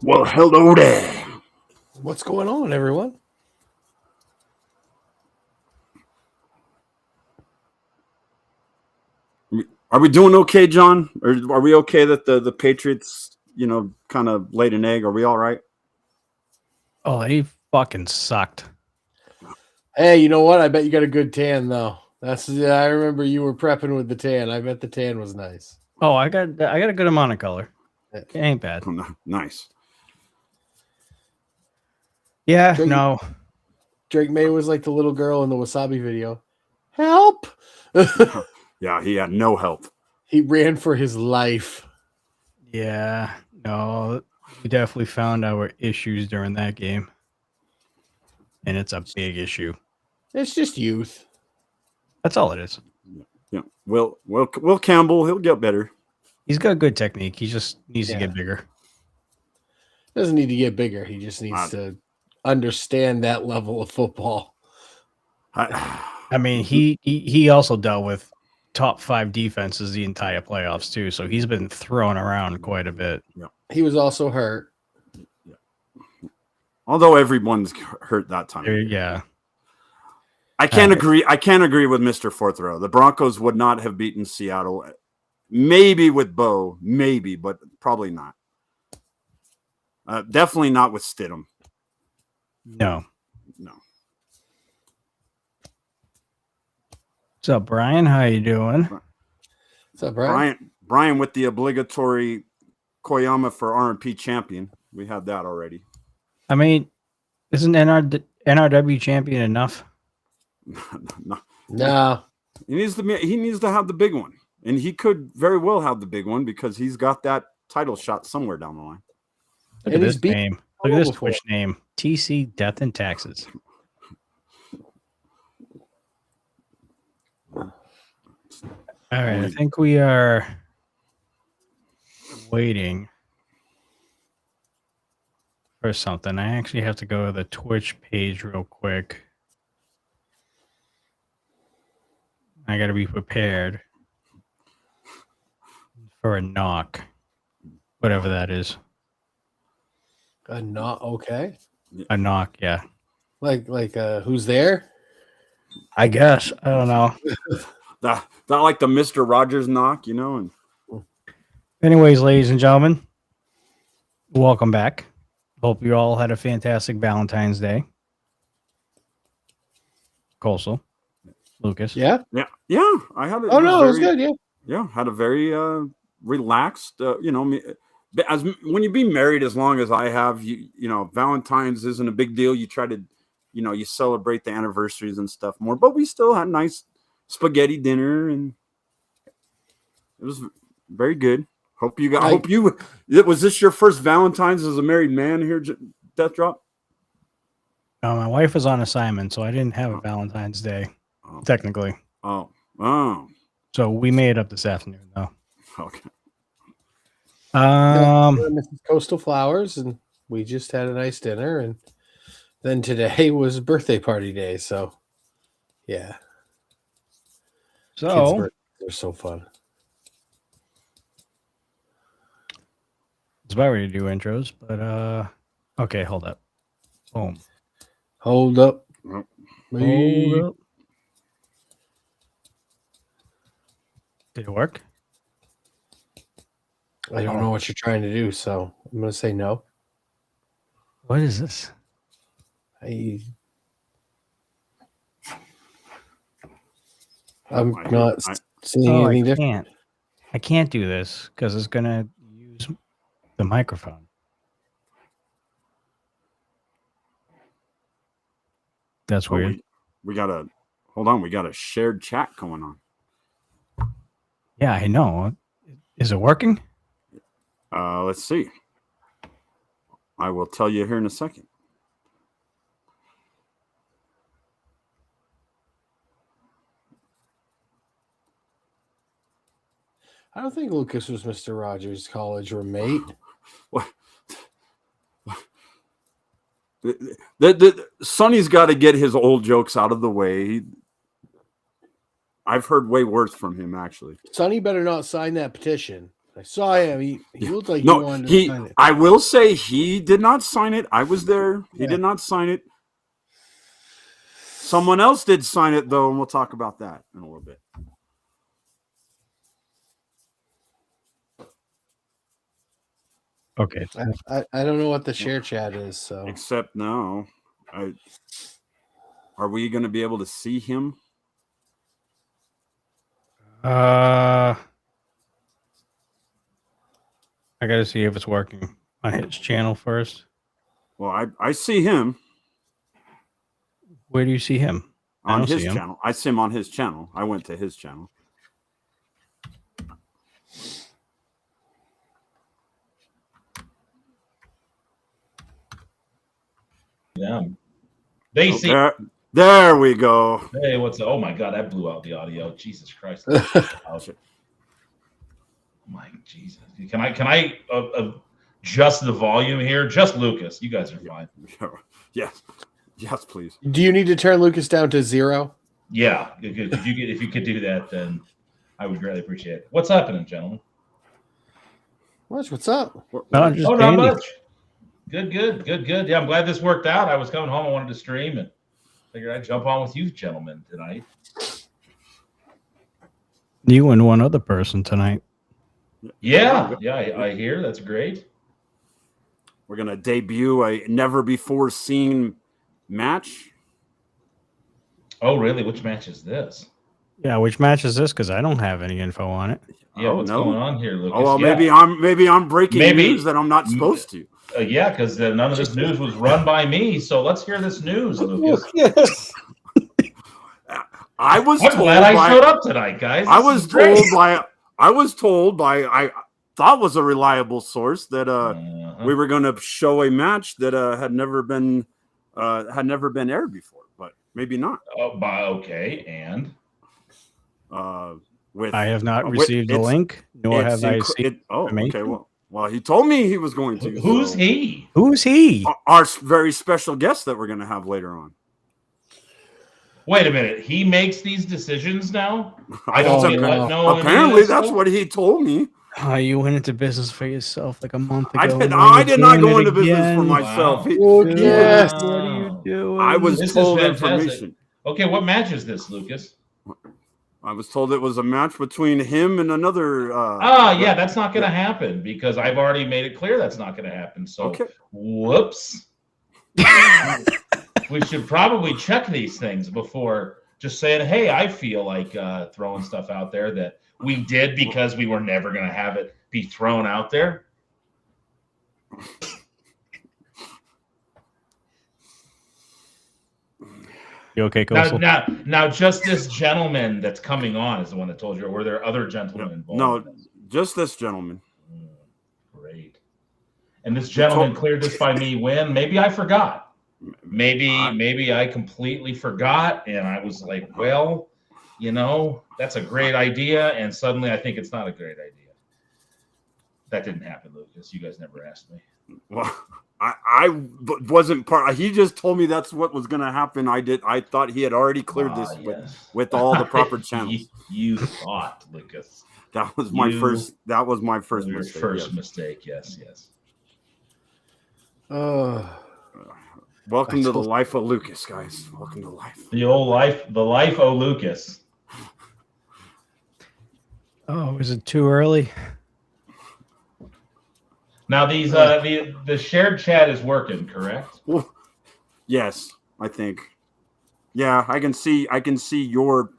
Well, hello there. What's going on, everyone? Are we doing okay, John? Or are we okay that the Patriots, kind of laid an egg? Are we all right? Oh, he fucking sucked. Hey, you know what? I bet you got a good tan though. I remember you were prepping with the tan. I bet the tan was nice. Oh, I got a good amount of color. It ain't bad. Nice. Yeah, Drake, no. Drake May was like the little girl in the Wasabi video. Help! Yeah, he had no help. He ran for his life. Yeah, no. We definitely found our issues during that game. And it's a big issue. It's just youth. That's all it is. Yeah. Will Campbell, he'll get better. He's got good technique. He just needs to get bigger. Doesn't need to get bigger. He just needs to understand that level of football. I mean, he also dealt with top 5 defenses the entire playoffs too, so he's been thrown around quite a bit. Yeah. He was also hurt. Yeah. Although everyone's hurt that time. Yeah. I can't agree with Mr. Fourth Row. The Broncos would not have beaten Seattle. Maybe with Bo, maybe, but probably not. Definitely not with Stidham. No. What's up, Brian? How you doing? What's up, Brian? Brian with the obligatory Koyama for R&P champion. We had that already. I mean, isn't NRW champion enough? No. He needs to have the big one. And he could very well have the big one because he's got that title shot somewhere down the line. Look at this name. Look at this Twitch name. TC Death and Taxes. All right, I think we are waiting for something. I actually have to go to the Twitch page real quick. I got to be prepared for a knock, whatever that is. A knock, okay. A knock, yeah. Like who's there? I guess. I don't know. Not like the Mr. Rogers knock, And anyways, ladies and gentlemen, welcome back. Hope you all had a fantastic Valentine's Day. As Lucas. Yeah. I had. It was good. Yeah. Yeah, had a very relaxed. As when you be married as long as I have, Valentine's isn't a big deal. You try to, you celebrate the anniversaries and stuff more. But we still had nice spaghetti dinner, and it was very good. Was this your first Valentine's as a married man here, Death Drop? My wife was on assignment, so I didn't have a Valentine's Day, technically. Oh. So we made it up this afternoon, though. Okay. Mrs. Coastal Flowers, and we just had a nice dinner, and then today was birthday party day. So, yeah. So they're so fun. It's about ready to do intros, but okay, hold up. Boom. Hold up. Hold up. Did it work? I don't know what you're trying to do, so I'm going to say no. What is this? I'm not seeing anything different. I can't do this because it's going to use the microphone. That's weird. We got a shared chat going on. Yeah, I know. Is it working? Let's see. I will tell you here in a second. I don't think Lucas was Mr. Rogers' college roommate. Sonny's got to get his old jokes out of the way. I've heard way worse from him, actually. Sonny better not sign that petition. I saw him. He looked like he No, wanted to sign it. I will say he did not sign it. I was there. He Yeah. did not sign it. Someone else did sign it, though, and we'll talk about that in a little bit. Okay. I don't know what the share chat is, so Except now, are we going to be able to see him? I gotta see if it's working on his channel first. Well, I see him Where do you see him? I on don't his see him. channel. I see him on his channel. I went to his channel. Yeah. They see. There we go. Hey, what's up? Oh my God, that blew out the audio. Jesus Christ. My Jesus. Can I adjust the volume here? Just Lucas. You guys are fine. Yes. Yes, please. do you need to turn Lucas down to 0? Yeah. If you could do that, then I would greatly appreciate it. What's happening, gentlemen? What's up? No, just Not dandy. much. Good. Yeah, I'm glad this worked out. I was coming home. I wanted to stream and figured I'd jump on with you gentlemen tonight. You and one other person tonight. Yeah, I hear. That's great. We're going to debut a never before seen match. Oh, really? Which match is this? Yeah, which match is this? Because I don't have any info on it. Yeah, what's going on here, Lucas? Oh, well, Yeah. maybe I'm breaking news that I'm not supposed to. Yeah, because none of this news was run by me. So let's hear this news, Lucas. Yes. I'm glad I showed up tonight, guys. I was told by I thought was a reliable source that we were going to show a match that had never been aired before, but maybe not. Okay, and I have not received the link, nor have I seen. Okay. Well, he told me he was going to. Who's he? Who's he? Our very special guest that we're going to have later on. Wait a minute. He makes these decisions now? I don't know. Apparently, that's what he told me. You went into business for yourself like a month ago. I did not go into business for myself. Wow. Yes. What are you doing? I was told information. Okay, what match is this, Lucas? I was told it was a match between him and another. Yeah, that's not going to happen because I've already made it clear that's not going to happen. So, whoops. We should probably check these things before just saying, hey, I feel like throwing stuff out there that we did because we were never going to have it be thrown out there. You okay, Coastal? Now, just this gentleman that's coming on is the one that told you, or were there other gentlemen involved? No, just this gentleman. Great. And this gentleman cleared this by me when? Maybe I forgot. Maybe I completely forgot, and I was like, well, that's a great idea, and suddenly I think it's not a great idea. That didn't happen, Lucas. You guys never asked me. Well, I wasn't part. He just told me that's what was going to happen. I thought he had already cleared this with all the proper channels. You thought, Lucas. That was my first. That was my first your mistake. First mistake. Yes. Welcome to the life of Lucas, guys. Welcome to life. The life of Lucas. Oh, is it too early? Now these the shared chat is working, correct? Well, yes, I think. Yeah, I can see your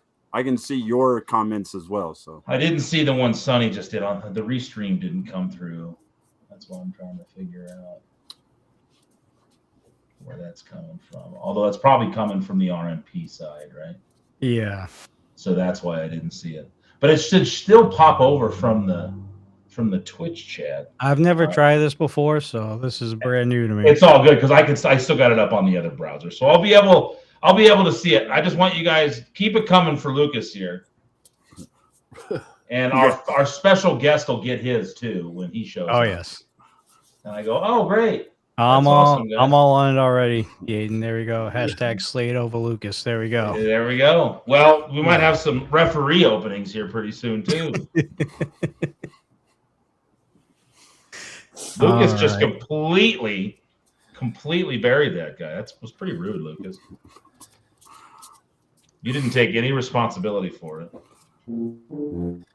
comments as well. So I didn't see the one Sonny just did on the restream didn't come through. That's what I'm trying to figure out where that's coming from. Although that's probably coming from the RMP side, right? Yeah. So that's why I didn't see it. But it should still pop over from the Twitch chat. I've never tried this before, so this is brand new to me. It's all good because I still got it up on the other browser, so I'll be able to see it. I just want you guys keep it coming for Lucas here, and our special guest will get his too when he shows up. Oh yes. And I go, oh great. I'm all on it already. Yaden, there we go. Hashtag Slade over Lucas. There we go. There we go. Well, we might have some referee openings here pretty soon too. Lucas All just right. completely buried that guy. That was pretty rude, Lucas. You didn't take any responsibility for it.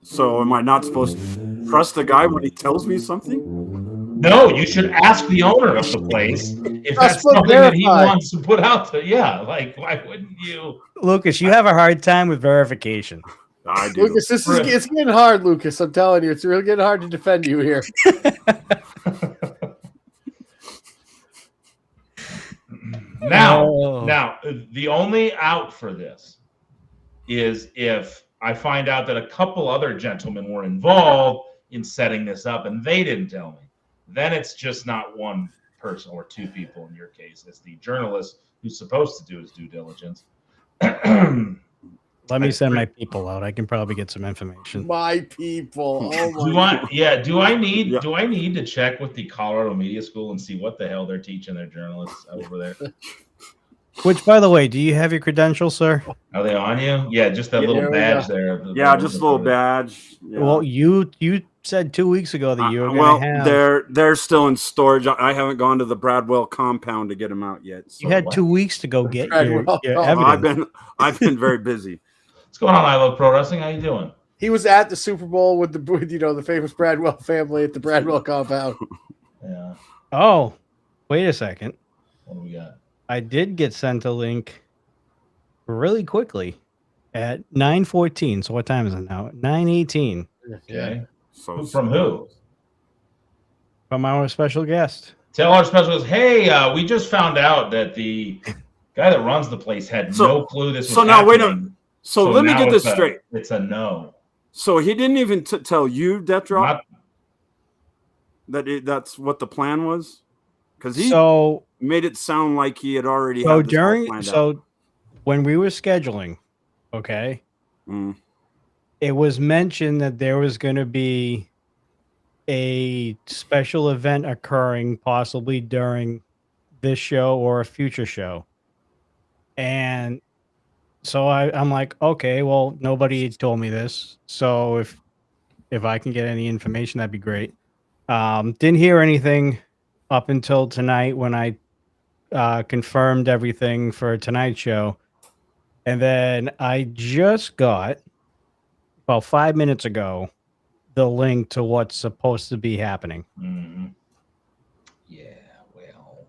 So am I not supposed to trust the guy when he tells me something? No, you should ask the owner of the place if Trust that's but something that he verify. wants to put out there. Yeah, like why wouldn't you? Lucas, you have a hard time with verification. I do. Lucas, it's getting hard, Lucas. I'm telling you, it's really getting hard to defend you here. Now, the only out for this is if I find out that a couple other gentlemen were involved in setting this up and they didn't tell me. Then it's just not one person or two people in your case. It's the journalist who's supposed to do his due diligence. Let me send my people out. I can probably get some information. My people. Oh my. Do I need to check with the Colorado Media School and see what the hell they're teaching their journalists over there? Which, by the way, do you have your credentials, sir? Are they on you? Yeah, just that little badge there. Yeah, just a little badge. Yeah. Well, you said 2 weeks ago that you were well, going to have. they're still in storage. I haven't gone to the Bradwell compound to get them out yet. So. You had 2 weeks to go get your evidence. I've been very busy. What's going on? I Love Pro Wrestling. How you doing? He was at the Super Bowl with the famous Bradwell family at the Bradwell compound. Yeah. Oh, wait a second. What do we got? I did get sent a link really quickly at 9:14. So what time is it now? 9:18. Okay. So from who? From our special guest. Tell our special guest, hey, we just found out that the guy that runs the place had no clue this was happening. Wait a minute. So let me get this straight. It's a no. So he didn't even tell you, Death Drop, that's what the plan was? Because he made it sound like he had already had this all planned out. When we were scheduling, okay, it was mentioned that there was going to be a special event occurring possibly during this show or a future show. And so I'm like, okay, well, nobody told me this. So if I can get any information, that'd be great. Didn't hear anything up until tonight when I confirmed everything for tonight's show. And then I just got, about 5 minutes ago, the link to what's supposed to be happening. Mm-hmm. Yeah, well.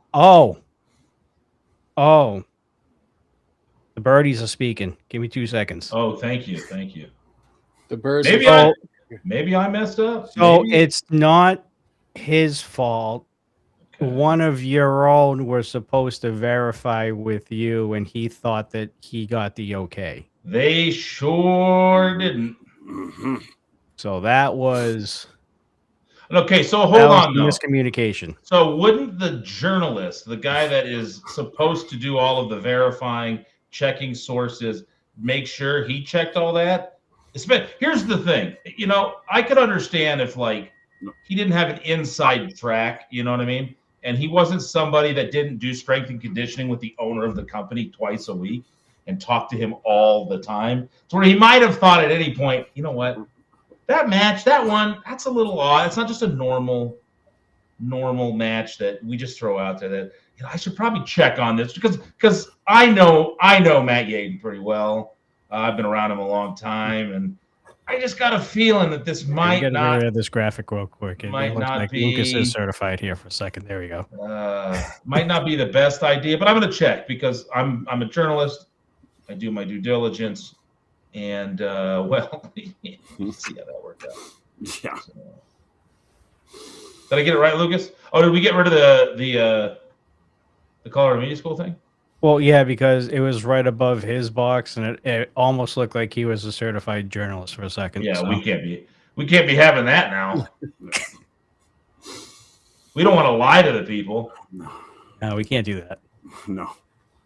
Oh. The birdies are speaking. Give me 2 seconds. Oh, thank you. Thank you. The birds. Maybe I messed up. So it's not his fault. Okay. One of your own was supposed to verify with you, and he thought that he got the okay. They sure didn't. Mm-hmm. So that was okay. So hold on, though. Miscommunication. So wouldn't the journalist, the guy that is supposed to do all of the verifying, checking sources, make sure he checked all that? Here's the thing. I could understand if he didn't have an inside track. You know what I mean? And he wasn't somebody that didn't do strength and conditioning with the owner of the company twice a week and talk to him all the time. So where he might have thought at any point, you know what, that match, that's a little odd. It's not just a normal match that we just throw out there. That I should probably check on this because I know Matt Yaden pretty well. I've been around him a long time, and I just got a feeling that this might not. Get rid of this graphic real quick. It might looks not like be. Lucas is certified here for a second. There we go. Might not be the best idea, but I'm going to check because I'm a journalist. I do my due diligence, and we'll see how that worked out. Yeah. So, did I get it right, Lucas? Oh, did we get rid of the Colorado Media School thing? Well, yeah, because it was right above his box, and it almost looked like he was a certified journalist for a second. Yeah, so. we can't be having that now. We don't want to lie to the people. No, we can't do that. No.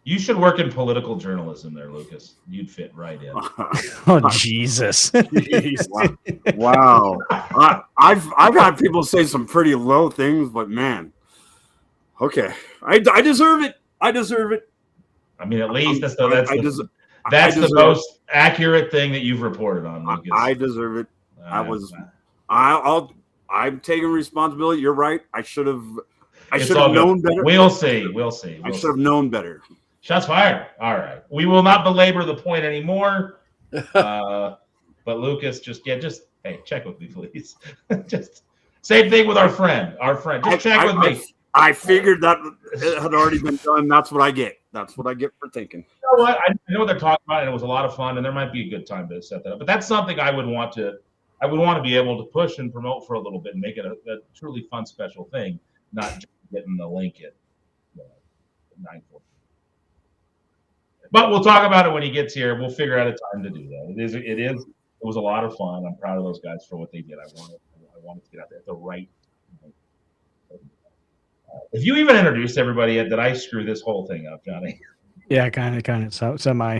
You should work in political journalism there, Lucas. You'd fit right in. Oh, Jesus. Wow. I've had people say some pretty low things, but man. Okay. I deserve it. I deserve it. I mean, at least that's the most accurate thing that you've reported on, Lucas. I deserve it. I'll I'm taking responsibility. You're right. I should have It's all good. known better. We'll see. I should have known better. Shots fired. All right. We will not belabor the point anymore. But Lucas, hey, check with me, please. Just same thing with our friend. Just check with me. I figured that it had already been done. That's what I get. That's what I get for thinking. You know what? I know what they're talking about, and it was a lot of fun, and there might be a good time to set that up. But that's something I would want to be able to push and promote for a little bit and make it a truly fun, special thing, not just getting the link at 9:40. But we'll talk about it when he gets here. We'll figure out a time to do that. It was a lot of fun. I'm proud of those guys for what they did. I wanted to get out there at the right time. If you even introduced everybody yet, did I screw this whole thing up, Johnny? Yeah, kind of. So semi.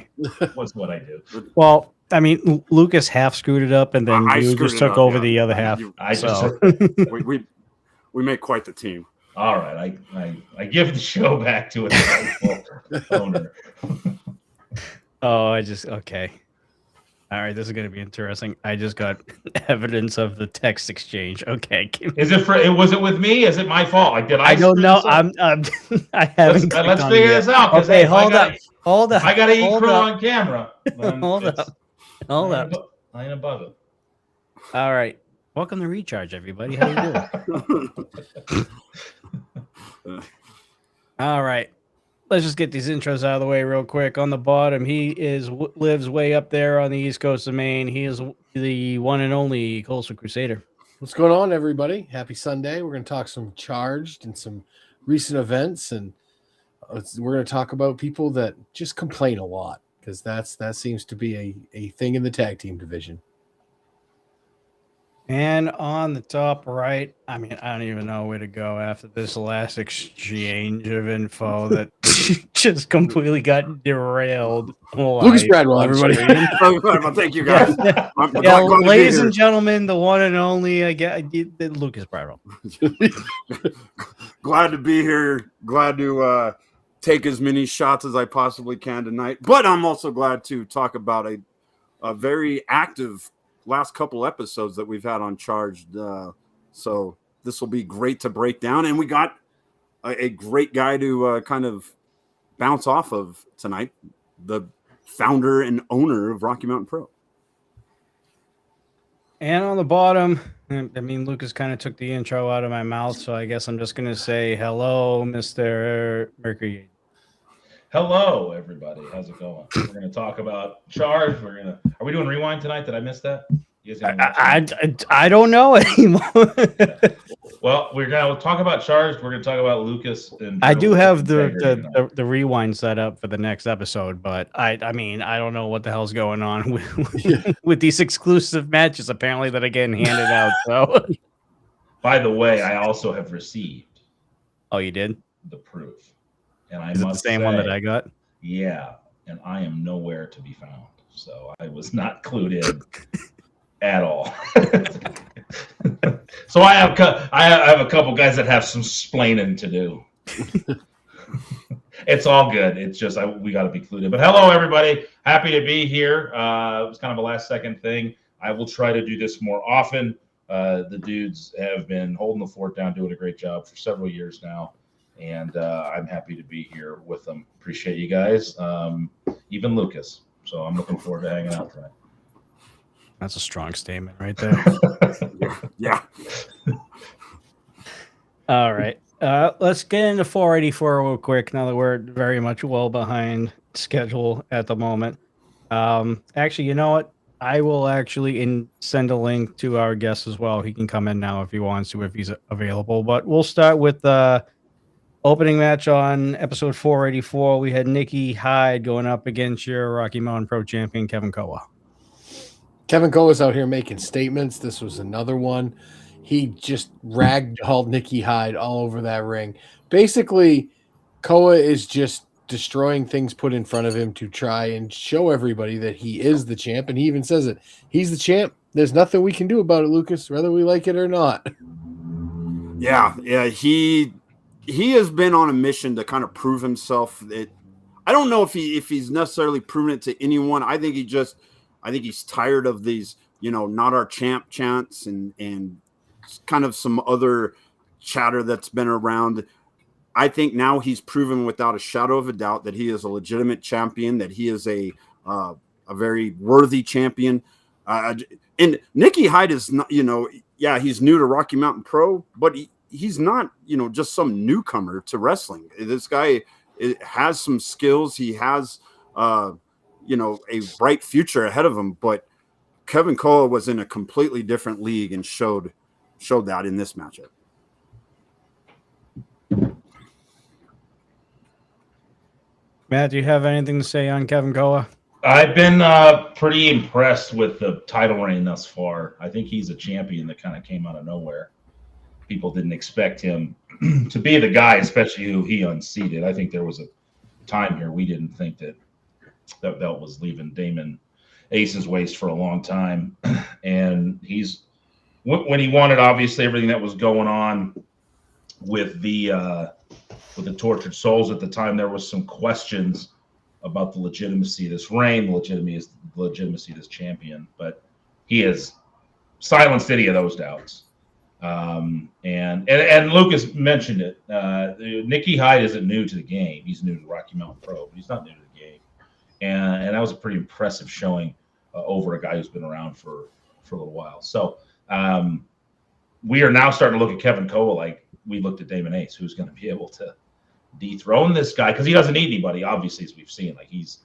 What's what I do? Well, I mean, Lucas half screwed it up, and then you just took over the other half. We make quite the team. All right, I give the show back to its rightful owner. Okay. All right, this is going to be interesting. I just got evidence of the text exchange. Okay. Was it with me? Is it my fault? Like, did I don't know. I haven't. Let's figure this out. Okay, hold up. I got to eat crow on camera. Hold up. I ain't above it. All right. Welcome to Recharge, everybody. How you doing? All right. Let's just get these intros out of the way real quick. On the bottom, he lives way up there on the east coast of Maine. He is the one and only Coastal Crusader. What's going on, everybody? Happy Sunday. We're going to talk some Charged and some recent events, and we're going to talk about people that just complain a lot, because that seems to be a thing in the tag team division. And on the top right, I mean, I don't even know where to go after this last exchange of info that just completely got derailed. Lucas Bradwell, everybody. Thank you, guys. Ladies and gentlemen, the one and only, Lucas Bradwell. Glad to be here. Glad to take as many shots as I possibly can tonight. But I'm also glad to talk about a very active last couple episodes that we've had on Charged. So this will be great to break down. And we got a great guy to kind of bounce off of tonight, the founder and owner of Rocky Mountain Pro. And on the bottom, I mean, Lucas kind of took the intro out of my mouth, so I guess I'm just going to say hello, Mr. Mercury. Hello, everybody. How's it going? We're going to talk about Charge. Are we doing Rewind tonight? Did I miss that? I don't know anymore. Well, we're going to talk about Charge. We're going to talk about Lucas. And I do have the Rewind set up for the next episode, but I mean, I don't know what the hell's going on with these exclusive matches apparently that are getting handed out. So, by the way, I also have received. Oh, you did? The proof. And I Is it the same one that I got? Yeah, and I am nowhere to be found. So I was not clued in at all. So I have a couple guys that have some splaining to do. It's all good. It's just we got to be clued in. But hello, everybody. Happy to be here. It was kind of a last-second thing. I will try to do this more often. The dudes have been holding the fort down, doing a great job for several years now. And I'm happy to be here with them. Appreciate you guys, even Lucas. So I'm looking forward to hanging out tonight. That's a strong statement right there. Yeah. All right. Let's get into 484 real quick now that we're very much well behind schedule at the moment. Actually, you know what? I will actually send a link to our guest as well. He can come in now if he wants to, if he's available. But we'll start with the opening match on episode 484. We had Nikki Hyde going up against your Rocky Mountain Pro champion, Kevin Koa. Kevin Koa's out here making statements. This was another one. He just ragdolled Nikki Hyde all over that ring. Basically, Koa is just destroying things put in front of him to try and show everybody that he is the champ. And he even says it. He's the champ. There's nothing we can do about it, Lucas, whether we like it or not. Yeah. He has been on a mission to kind of prove himself. I don't know if he's necessarily proven it to anyone. I think he's tired of these, not our champ chants and kind of some other chatter that's been around. I think now he's proven without a shadow of a doubt that he is a legitimate champion, that he is a very worthy champion. And Nicky Hyde is not, he's new to Rocky Mountain Pro, but he's not, just some newcomer to wrestling. This guy has some skills. He has, a bright future ahead of him. But Kevin Koa was in a completely different league and showed that in this matchup. Matt, do you have anything to say on Kevin Koa? I've been pretty impressed with the title reign thus far. I think he's a champion that kind of came out of nowhere. People didn't expect him to be the guy, especially who he unseated. I think there was a time here we didn't think that was leaving Damon Ace's waist for a long time. And he's, when he wanted, obviously, everything that was going on with the Tortured Souls at the time, there was some questions about the legitimacy of this reign, the legitimacy of this champion, but he has silenced any of those doubts. And Lucas mentioned it. Nicky Hyde isn't new to the game. He's new to Rocky Mountain Pro, but he's not new to the game. And that was a pretty impressive showing over a guy who's been around for a little while. So we are now starting to look at Kevin Koa like we looked at Damon Ace, who's going to be able to dethrone this guy, because he doesn't need anybody, obviously, as we've seen. Like he's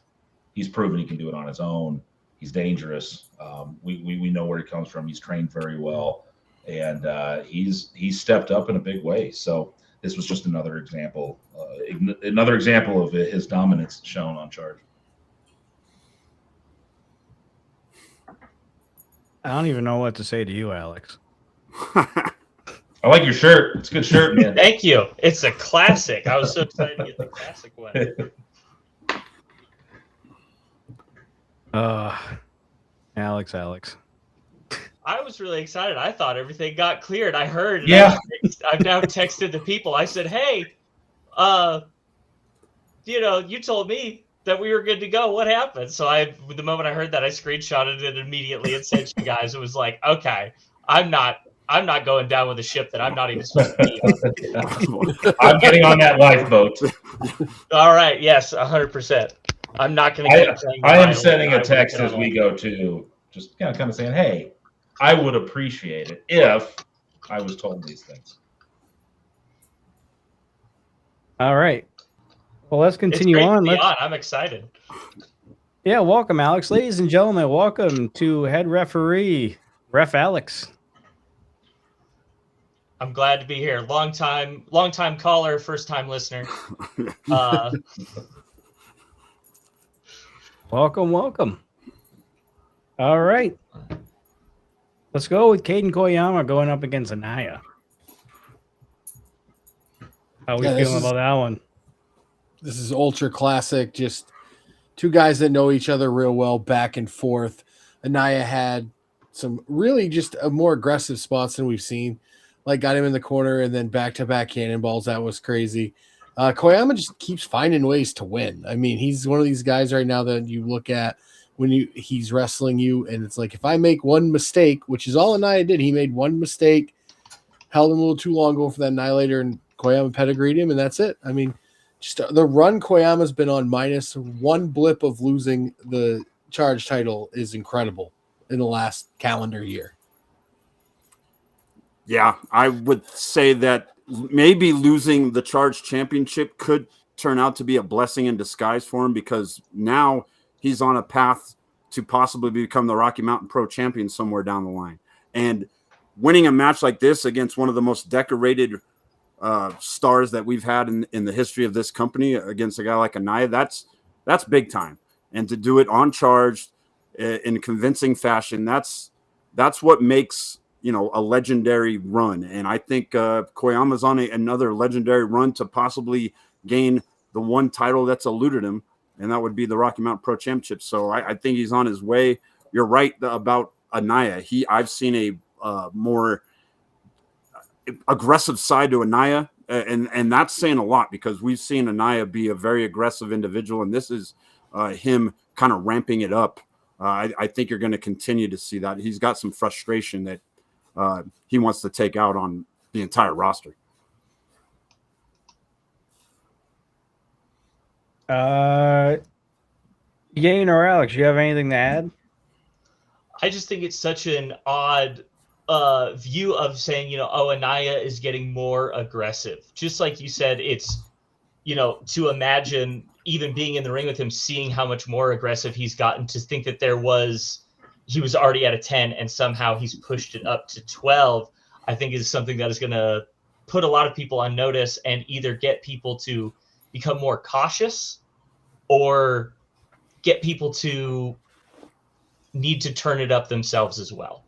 proven he can do it on his own. He's dangerous. We know where he comes from. He's trained very well, and he's stepped up in a big way. So this was just another example of his dominance shown on Charge. I don't even know what to say to you, Alex. I like your shirt. It's a good shirt, man. Thank you. It's a classic. I was so excited to get the classic one. Alex. I was really excited. I thought everything got cleared. I heard. And Yeah. I've now texted the people. I said, hey, you told me that we were good to go. What happened? So the moment I heard that, I screenshotted it immediately and sent you guys. It was like, okay, I'm not going down with a ship that I'm not even supposed to be on. I'm getting on that lifeboat. All right. Yes, 100%. I'm not going to. I am sending a text as we go to, just kind of saying, hey, I would appreciate it if I was told these things. All right. Well, let's continue on. I'm excited. Yeah, welcome, Alex. Ladies and gentlemen, welcome to head referee, Ref Alex. I'm glad to be here. Long time caller, first time listener. Welcome. All right. Let's go with Caden Koyama going up against Anaya. How are we feeling about that one? This is ultra classic. Just two guys that know each other real well, back and forth. Anaya had some really just a more aggressive spots than we've seen. Like got him in the corner and then back-to-back cannonballs. That was crazy. Koyama just keeps finding ways to win. I mean, he's one of these guys right now that you look at when he's wrestling you, and it's like, if I make one mistake, which is all Anaya did, he made one mistake, held him a little too long going for that Annihilator, and Koyama pedigreed him, and that's it. I mean, just the run Koyama's been on, minus one blip of losing the Charge title, is incredible in the last calendar year. Yeah, I would say that maybe losing the Charge championship could turn out to be a blessing in disguise for him, because now he's on a path to possibly become the Rocky Mountain Pro champion somewhere down the line. And winning a match like this against one of the most decorated stars that we've had in the history of this company, against a guy like Anaya, that's big time. And to do it on Charge in convincing fashion, that's what makes a legendary run. And I think Koyama's on another legendary run to possibly gain the one title that's eluded him, and that would be the Rocky Mountain Pro Championship. So I think he's on his way. You're right about Anaya. I've seen a more aggressive side to Anaya, and that's saying a lot, because we've seen Anaya be a very aggressive individual, and this is him kind of ramping it up. I think you're going to continue to see that. He's got some frustration that he wants to take out on the entire roster. Yane or Alex, you have anything to add? I just think it's such an odd view of saying, Anaya is getting more aggressive. Just like you said, it's, to imagine even being in the ring with him, seeing how much more aggressive he's gotten, to think that he was already at a 10 and somehow he's pushed it up to 12, I think is something that is going to put a lot of people on notice and either get people to become more cautious or get people to need to turn it up themselves as well.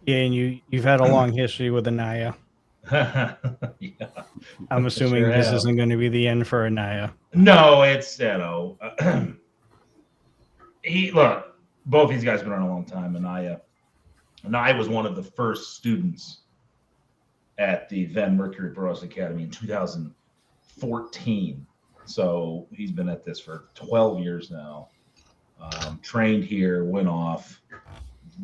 Yeah, and you've had a long history with Anaya. Yeah. I'm assuming Sure this have. isn't going to be the end for Anaya. No, it's look, both these guys have been around a long time. Anaya was one of the first students at the then Mercury Bros Academy in 2014. So he's been at this for 12 years now. Trained here, went off,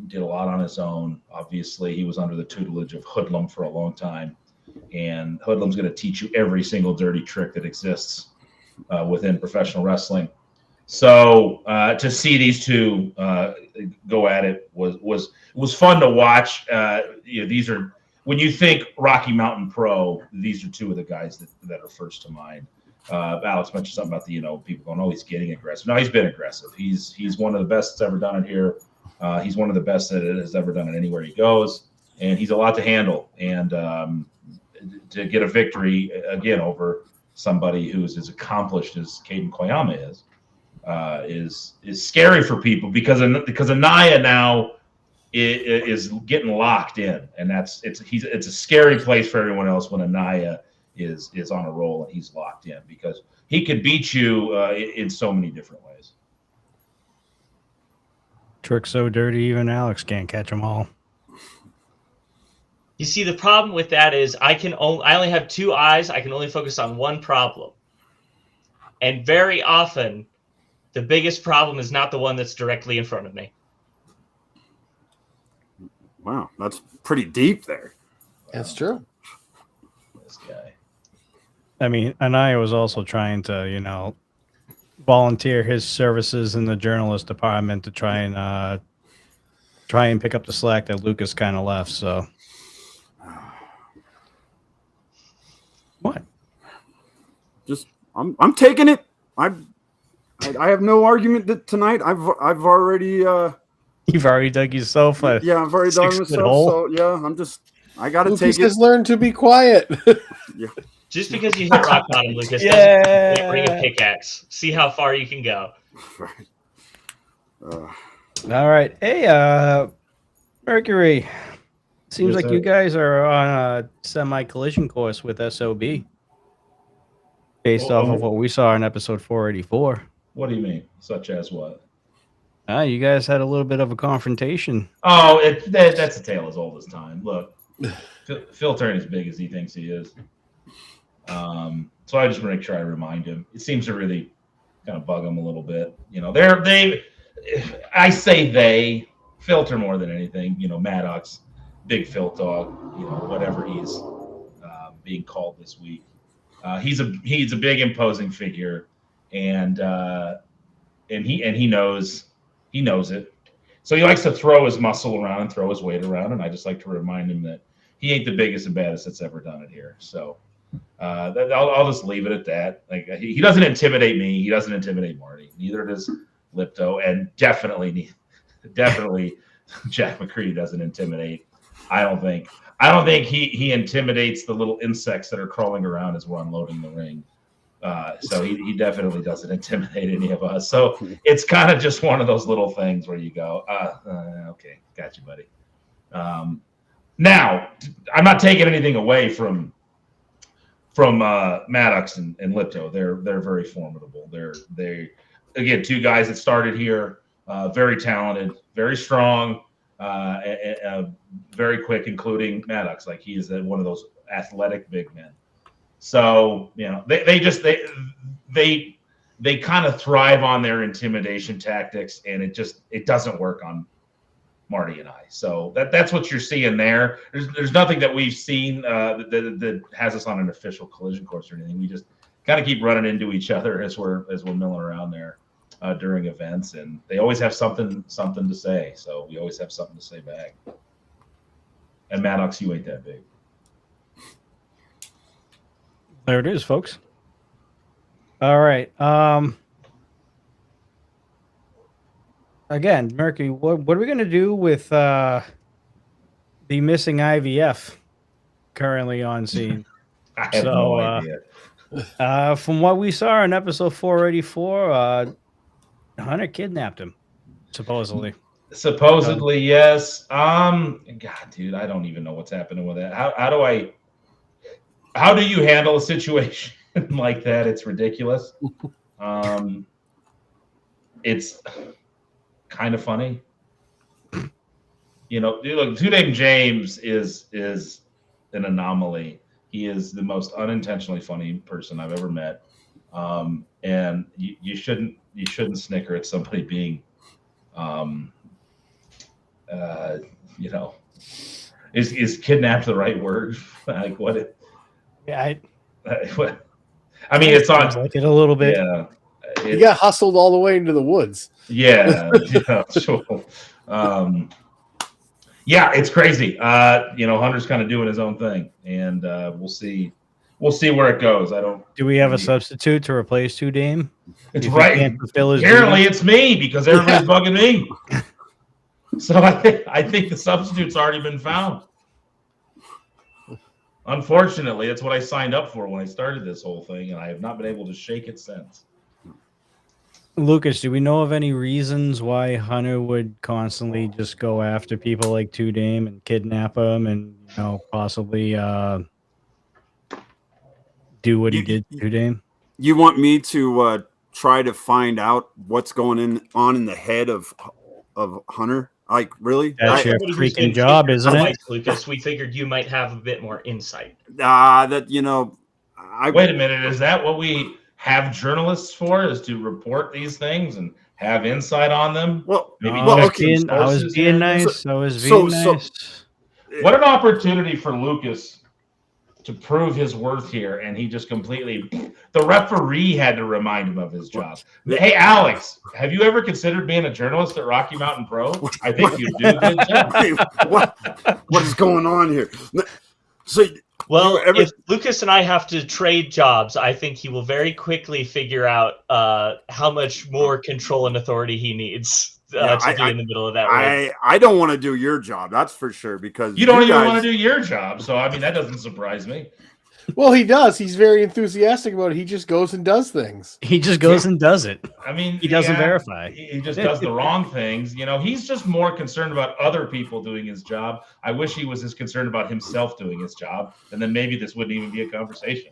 did a lot on his own. Obviously, he was under the tutelage of Hoodlum for a long time. And Hoodlum's going to teach you every single dirty trick that exists within professional wrestling. So to see these two go at it was fun to watch. These are, when you think Rocky Mountain Pro, these are two of the guys that are first to mind. Alex mentioned something about the people going, oh, he's getting aggressive. No, he's been aggressive. He's one of the best that's ever done it here. He's one of the best that has ever done it anywhere he goes, and he's a lot to handle. And to get a victory again over somebody who's as accomplished as Caden Koyama is scary for people because Anaya now is getting locked in, and it's a scary place for everyone else when Anaya is on a roll and he's locked in, because he could beat you in so many different ways. Trick so dirty, even Alex can't catch them all. You see, the problem with that is I only have two eyes. I can only focus on one problem. And very often, the biggest problem is not the one that's directly in front of me. Wow, that's pretty deep there. That's true. This guy. I mean, Anaya was also trying to, volunteer his services in the journalist department to try and pick up the slack that Lucas kind of left. So, what? Just I'm taking it. I have no argument tonight. I've already You've already dug yourself a I've already done 6-foot myself. hole. So yeah, I gotta Lucas take it. has learned to be quiet. Yeah. Just because you hit rock bottom, Lucas, Yeah. doesn't mean bring a pickaxe. See how far you can go. Right. All right. Hey, Mercury. Seems Yes, like sir. you guys are on a semi-collision course with SOB, based off of what we saw in episode 484. What do you mean? Such as what? You guys had a little bit of a confrontation. Oh, that's a tale as old as time. Look, Phil turned as big as he thinks he is. So I just make sure I remind him. It seems to really kind of bug him a little bit. I say they, Filter more than anything. Maddox, Big Phil Dog, whatever he's being called this week. He's a big imposing figure, and he knows it. So he likes to throw his muscle around and throw his weight around, and I just like to remind him that he ain't the biggest and baddest that's ever done it here. So I'll just leave it at that. Like he doesn't intimidate me. He doesn't intimidate Marty. Neither does Lipto, and definitely Jack McCready doesn't intimidate. I don't think he intimidates the little insects that are crawling around as we're unloading the ring. So he definitely doesn't intimidate any of us. So it's kind of just one of those little things where you go, okay, got you, buddy. Now, I'm not taking anything away from Maddox and Lipto. They're very formidable. They again, two guys that started here, very talented, very strong, very quick, including Maddox. Like he is one of those athletic big men. So they they kind of thrive on their intimidation tactics, and it doesn't work on Marty and I. So that's what you're seeing there. There's nothing that we've seen that has us on an official collision course or anything. We just kind of keep running into each other as we're milling around there during events, and they always have something to say. So we always have something to say back. And Maddox, you ain't that big. There it is, folks. All right. Again, Mercury, what are we going to do with the missing IVF currently on scene? I have no idea. From what we saw in episode 484, Hunter kidnapped him, supposedly. Supposedly, yes. God, dude, I don't even know what's happening with that. How do you handle a situation like that? It's ridiculous. It's kind of funny. You know, look, Two Name James is an anomaly. He is the most unintentionally funny person I've ever met. And you shouldn't snicker at somebody being you know, is kidnapped the right word? Like what? Yeah, I mean, it's on like it a little bit. Yeah, He got hustled all the way into the woods. Yeah, yeah, sure. Yeah, it's crazy. You know, Hunter's kind of doing his own thing, and we'll see where it goes. Do we have a substitute to replace Two Dame? It's right. Apparently, it's me because everybody's bugging me. So I think the substitute's already been found. Unfortunately, that's what I signed up for when I started this whole thing, and I have not been able to shake it since. Lucas, do we know of any reasons why Hunter would constantly just go after people like Two Dame and kidnap them and, you know, possibly do what he did to Two Dame? You want me to try to find out what's going on in the head of Hunter? Like, really? That's your freaking job, isn't it? Lucas, we figured you might have a bit more insight. That, you know, wait a minute. Is that what we have journalists for? Is to report these things and have insight on them? Well, maybe I was being nice. What an opportunity for Lucas to prove his worth here, and he just completely. The referee had to remind him of his job. Hey, Alex, have you ever considered being a journalist at Rocky Mountain Pro? I think you'd do a good job. What is going on here? So, well, if Lucas and I have to trade jobs, I think he will very quickly figure out how much more control and authority he needs to be in the middle of that race. I don't want to do your job, that's for sure, because you don't even want to do your job. So, I mean, that doesn't surprise me. Well, he does. He's very enthusiastic about it. He just goes and does things. He just goes and does it. I mean, he doesn't verify. He just does the wrong things. You know, he's just more concerned about other people doing his job. I wish he was as concerned about himself doing his job, and then maybe this wouldn't even be a conversation.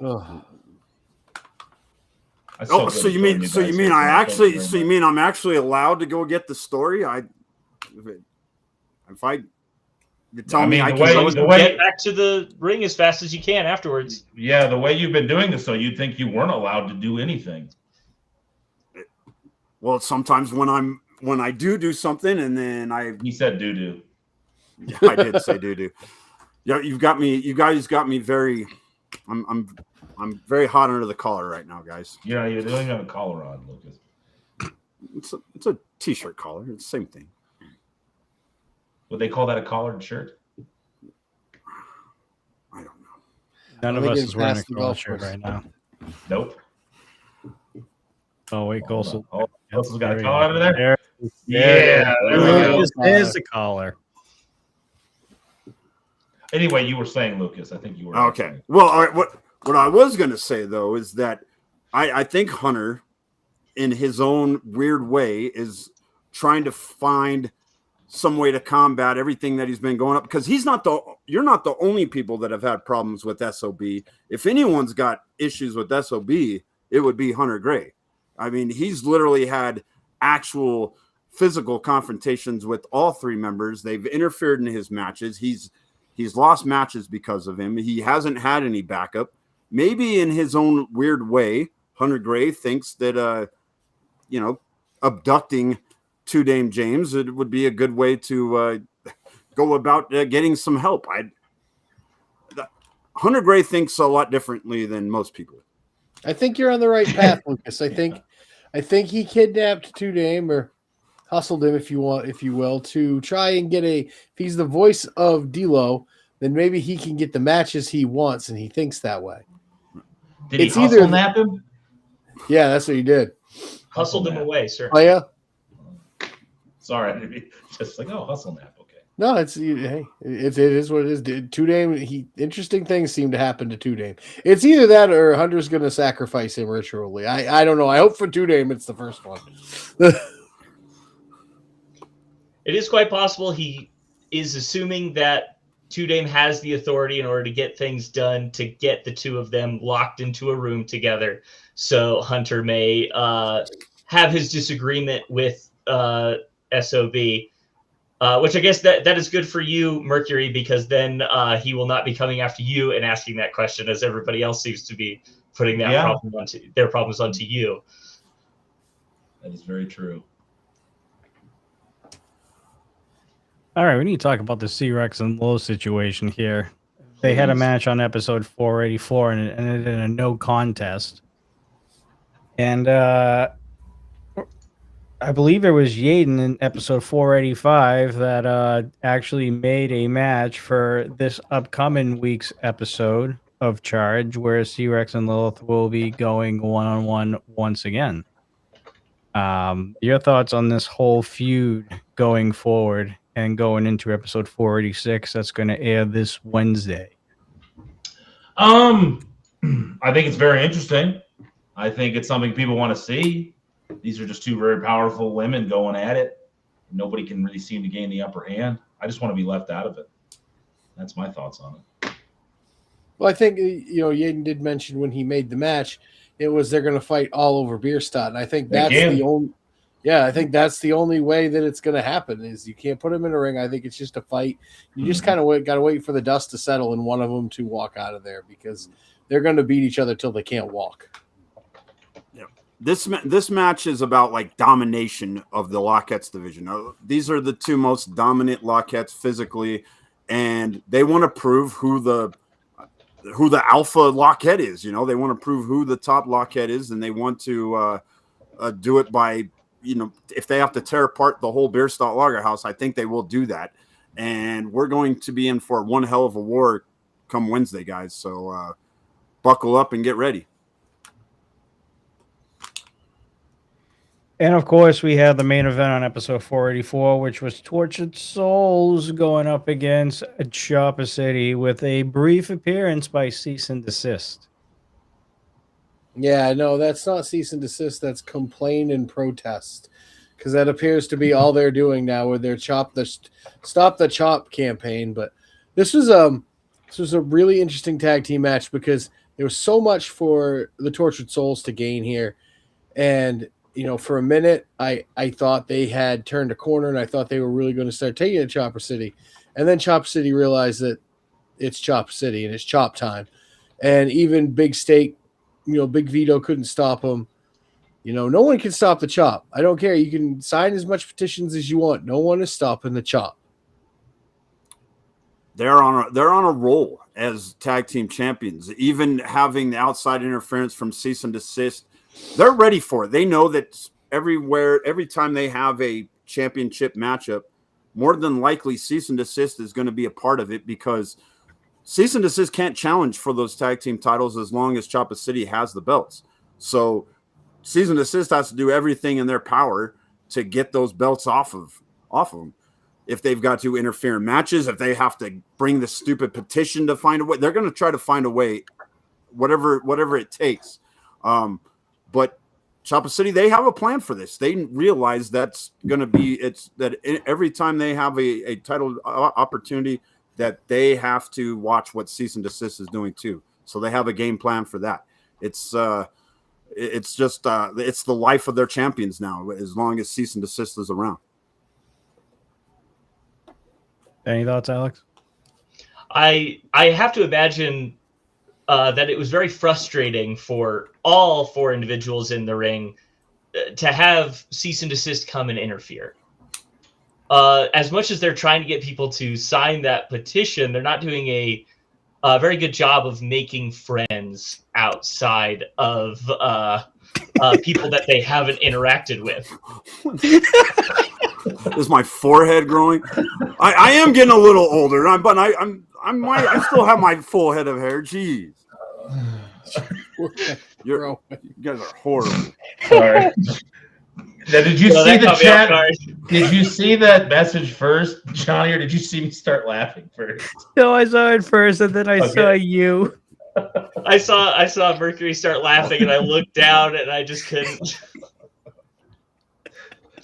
So you mean I'm actually allowed to go get the story? You tell me I can get back to the ring as fast as you can afterwards. Yeah, the way you've been doing this, though, you'd think you weren't allowed to do anything. Well, sometimes when I do something, and then he said doo-doo. Yeah, I did say doo-doo. Yeah, you guys got me very. I'm very hot under the collar right now, guys. Yeah, you don't even have a collar on, Lucas. It's a t-shirt collar. It's the same thing. Would they call that a collared shirt? I don't know. None of us is wearing a collared shirt right now. Nope. Oh wait, Colson. Oh, Colson's got a collar under there. Yeah, there we go. There's the collar. Anyway, you were saying, Lucas. I think you were okay. Well, all right, what I was going to say though is that I think Hunter, in his own weird way, is trying to find some way to combat everything that he's been going up, because you're not the only people that have had problems with SOB. If anyone's got issues with SOB, it would be Hunter Gray. I mean, he's literally had actual physical confrontations with all three members. They've interfered in his matches. He's lost matches because of him. He hasn't had any backup. Maybe in his own weird way, Hunter Gray thinks that abducting Two Dame James, it would be a good way to go about getting some help. Hunter Gray thinks a lot differently than most people. I think you're on the right path, Lucas. I think he kidnapped Two Dame or hustled him, if you will, to try and get if he's the voice of D'Lo, then maybe he can get the matches he wants, and he thinks that way. Did he hustle nap him? Yeah, that's what he did. Hustled him away, sir. Oh yeah. Sorry, just like hustle nap. Okay. No, it is what it is. Two Dame, interesting things seem to happen to Two Dame. It's either that or Hunter's going to sacrifice him ritually. I don't know. I hope for Two Dame it's the first one. It is quite possible he is assuming that Two Dame has the authority in order to get things done, to get the two of them locked into a room together. So Hunter may have his disagreement with SOB, which I guess that is good for you, Mercury, because then he will not be coming after you and asking that question, as everybody else seems to be putting that their problems onto you. That is very true. All right, we need to talk about the C-Rex and Low situation here. They had a match on episode 484, and it ended in a no contest. And I believe it was Yaden in episode 485 that actually made a match for this upcoming week's episode of Charge, where C-Rex and Lilith will be going one-on-one once again. Your thoughts on this whole feud going forward and going into episode 486 that's going to air this Wednesday? I think it's very interesting. I think it's something people want to see. These are just two very powerful women going at it. Nobody can really seem to gain the upper hand. I just want to be left out of it. That's my thoughts on it. Well, I think, Yaden did mention when he made the match, it was they're going to fight all over Bierstadt. And I think that's the only way that it's going to happen is you can't put them in a ring. I think it's just a fight. You just kind of got to wait for the dust to settle and one of them to walk out of there because they're going to beat each other till they can't walk. Yeah. This match is about like domination of the Lockettes division. These are the two most dominant Lockettes physically, and they want to prove who the alpha Lockette is. They want to prove who the top Lockette is, and they want to do it by, if they have to tear apart the whole Bierstadt Lager House, I think they will do that. And we're going to be in for one hell of a war come Wednesday, guys. So buckle up and get ready. And of course, we had the main event on episode 484, which was Tortured Souls going up against Chopper City with a brief appearance by Cease and Desist. Yeah, no, that's not cease and desist. That's complain and protest, because that appears to be all they're doing now with their stop the chop campaign. But this was a really interesting tag team match because there was so much for the Tortured Souls to gain here, and for a minute I thought they had turned a corner and I thought they were really going to start taking it to Chopper City, and then Chopper City realized that it's Chopper City and it's chop time, and even Big Steak. Big Vito couldn't stop him. No one can stop the chop. I don't care. You can sign as much petitions as you want. No one is stopping the chop. They're on a roll as tag team champions. Even having the outside interference from Cease and Desist, they're ready for it. They know that every time they have a championship matchup, more than likely Cease and Desist is going to be a part of it because Cease and Desist can't challenge for those tag team titles as long as Chopper City has the belts. So Cease and Desist has to do everything in their power to get those belts off of them. If they've got to interfere in matches, if they have to bring the stupid petition to find a way, they're going to try to find a way, whatever it takes. But Chopper City, they have a plan for this. They realize that's going to be every time they have a title opportunity, that they have to watch what Cease and Desist is doing too. So they have a game plan for that. It's just it's the life of their champions now, as long as Cease and Desist is around. Any thoughts, Alex? I have to imagine that it was very frustrating for all four individuals in the ring to have cease and desist come and interfere. As much as they're trying to get people to sign that petition, they're not doing a very good job of making friends outside of people that they haven't interacted with. Is my forehead growing? I am getting a little older, but I still have my full head of hair. Jeez, you guys are horrible. Sorry. Now, did you see the chat? Did you see that message first, Johnny, or did you see me start laughing first? No, I saw it first, and then I saw you. I saw Mercury start laughing, and I looked down, and I just couldn't.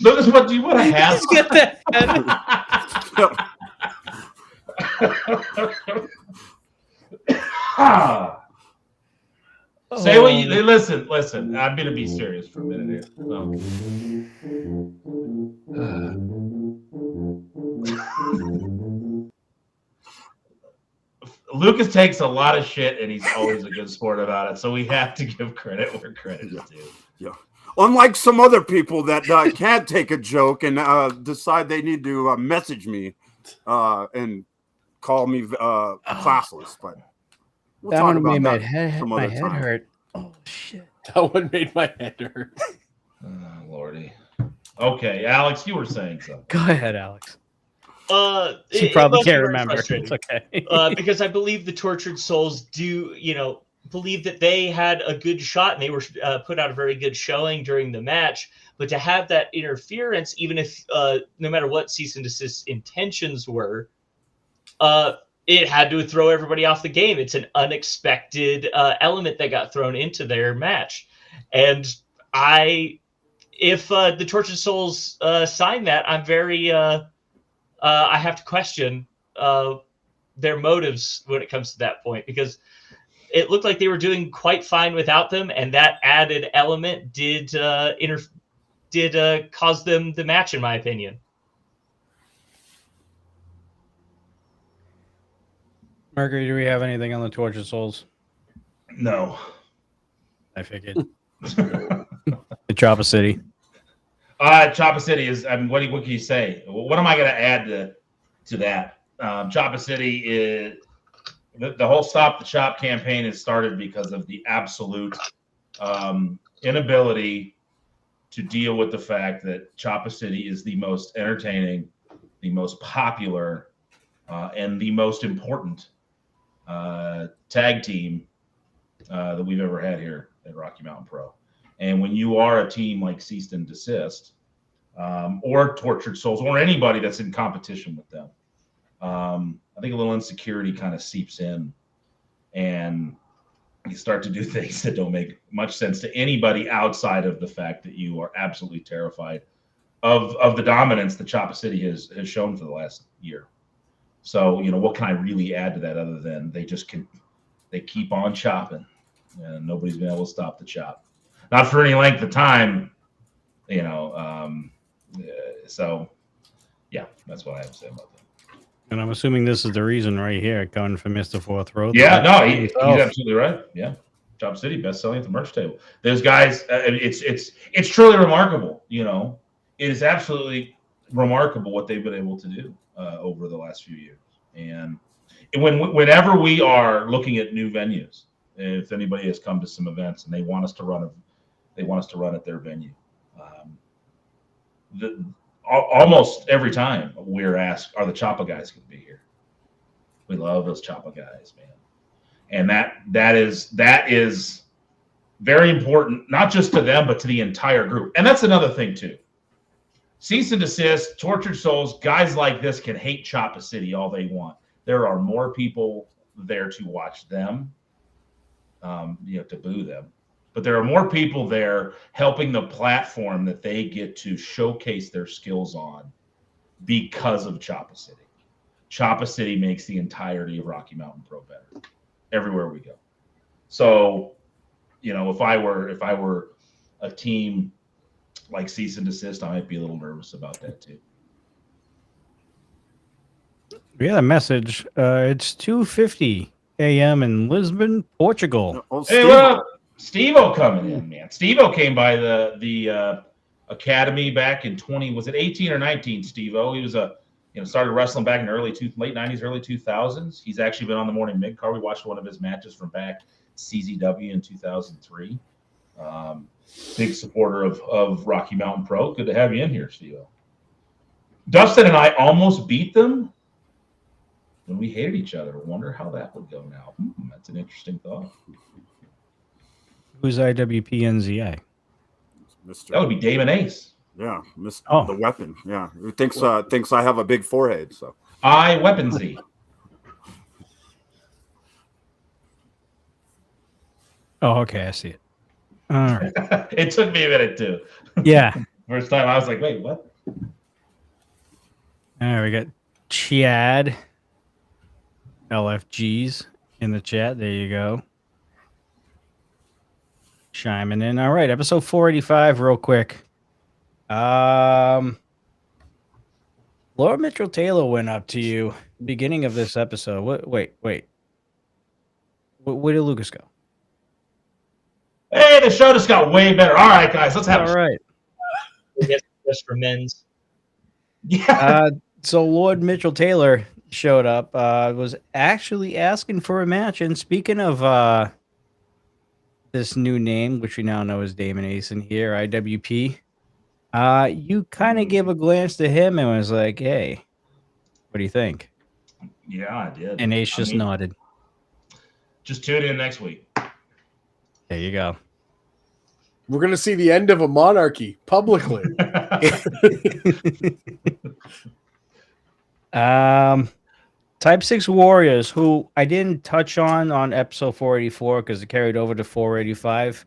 Look, what do you want to have? Let's get that. Say what you listen. I'm gonna be serious for a minute here. Lucas takes a lot of shit, and he's always a good sport about it. So we have to give credit where credit is due. Yeah. Unlike some other people that can't take a joke and decide they need to message me and call me classless, but we'll that talk one about made my that head, some my other head time. hurt. Oh shit! That one made my head hurt. Oh, Lordy. Okay, Alex, you were saying something. Go ahead, Alex. She probably can't remember. It's okay. Because I believe the tortured souls do, believe that they had a good shot and they were put out a very good showing during the match. But to have that interference, even if no matter what cease and desist intentions were, it had to throw everybody off the game. It's an unexpected element that got thrown into their match. And if the tortured souls sign that, I'm very... I have to question their motives when it comes to that point, because it looked like they were doing quite fine without them, and that added element did cause them the match, in my opinion. Mercury, do we have anything on the Tortured Souls? No. I figured. The Chopper City. Chopper City is. I mean, what can you say? What am I going to add to that? Chopper City is the whole Stop the Chop campaign has started because of the absolute inability to deal with the fact that Chopper City is the most entertaining, the most popular, and the most important tag team that we've ever had here at Rocky Mountain Pro. And when you are a team like Cease and Desist, or Tortured Souls, or anybody that's in competition with them, I think a little insecurity kind of seeps in, and you start to do things that don't make much sense to anybody outside of the fact that you are absolutely terrified of the dominance that Chopper City has shown for the last year. So, what can I really add to that other than they keep on chopping, and nobody's been able to stop the chop. Not for any length of time, so, yeah, that's what I have to say about that. And I'm assuming this is the reason right here, coming from Mr. Fourth Row. Yeah, no, he's absolutely right. Yeah, Chop City, best selling at the merch table. Those guys, it's truly remarkable. It is absolutely remarkable what they've been able to do over the last few years. And whenever we are looking at new venues, if anybody has come to some events and they want us to run at their venue, almost every time we're asked, are the Choppa guys going to be here? We love those Choppa guys, man. And that is very important, not just to them, but to the entire group. And that's another thing too. Cease and Desist, Tortured Souls, guys like this can hate Choppa City all they want. There are more people there to watch them, to boo them. But there are more people there helping the platform that they get to showcase their skills on because of Choppa City. Choppa City makes the entirety of Rocky Mountain Pro better everywhere we go. So, if I were a team like Cease and Desist, I might be a little nervous about that too. We had a message. It's 2:50 a.m. in Lisbon, Portugal. Oh, Hey, what up? Steve-O coming in, man. Steve-O came by the academy back in 18 or 19, Steve-O. He was started wrestling back in late 90s, early 2000s. He's actually been on the Morning Mid card. We watched one of his matches from back CZW in 2003. Big supporter of Rocky Mountain Pro. Good to have you in here, Steve-O. Dustin and I almost beat them when we hated each other. Wonder how that would go now. That's an interesting thought. Who's IWPNZI? That would be Damon Ace. Yeah, the weapon. Yeah, he thinks I have a big forehead. So I Weapon Z. Oh, okay, I see it. All right. It took me a minute too. Yeah. First time I was like, wait, what? All right, we got Chad LFGs in the chat. There you go. Chiming in. All right, episode 485, real quick. Laura Mitchell Taylor went up to you beginning of this episode. Wait. Where did Lucas go? Hey, the show just got way better. All right, guys, let's have All right. Just for men's. Yeah. So Lord Mitchell Taylor showed up, was actually asking for a match. And speaking of this new name, which we now know is Damon Ace in here, IWP, you kind of gave a glance to him and was like, hey, what do you think? Yeah, I did. And Ace just nodded. Just tune in next week. There you go. We're going to see the end of a monarchy publicly. Type 6 Warriors, who I didn't touch on episode 484 because it carried over to 485.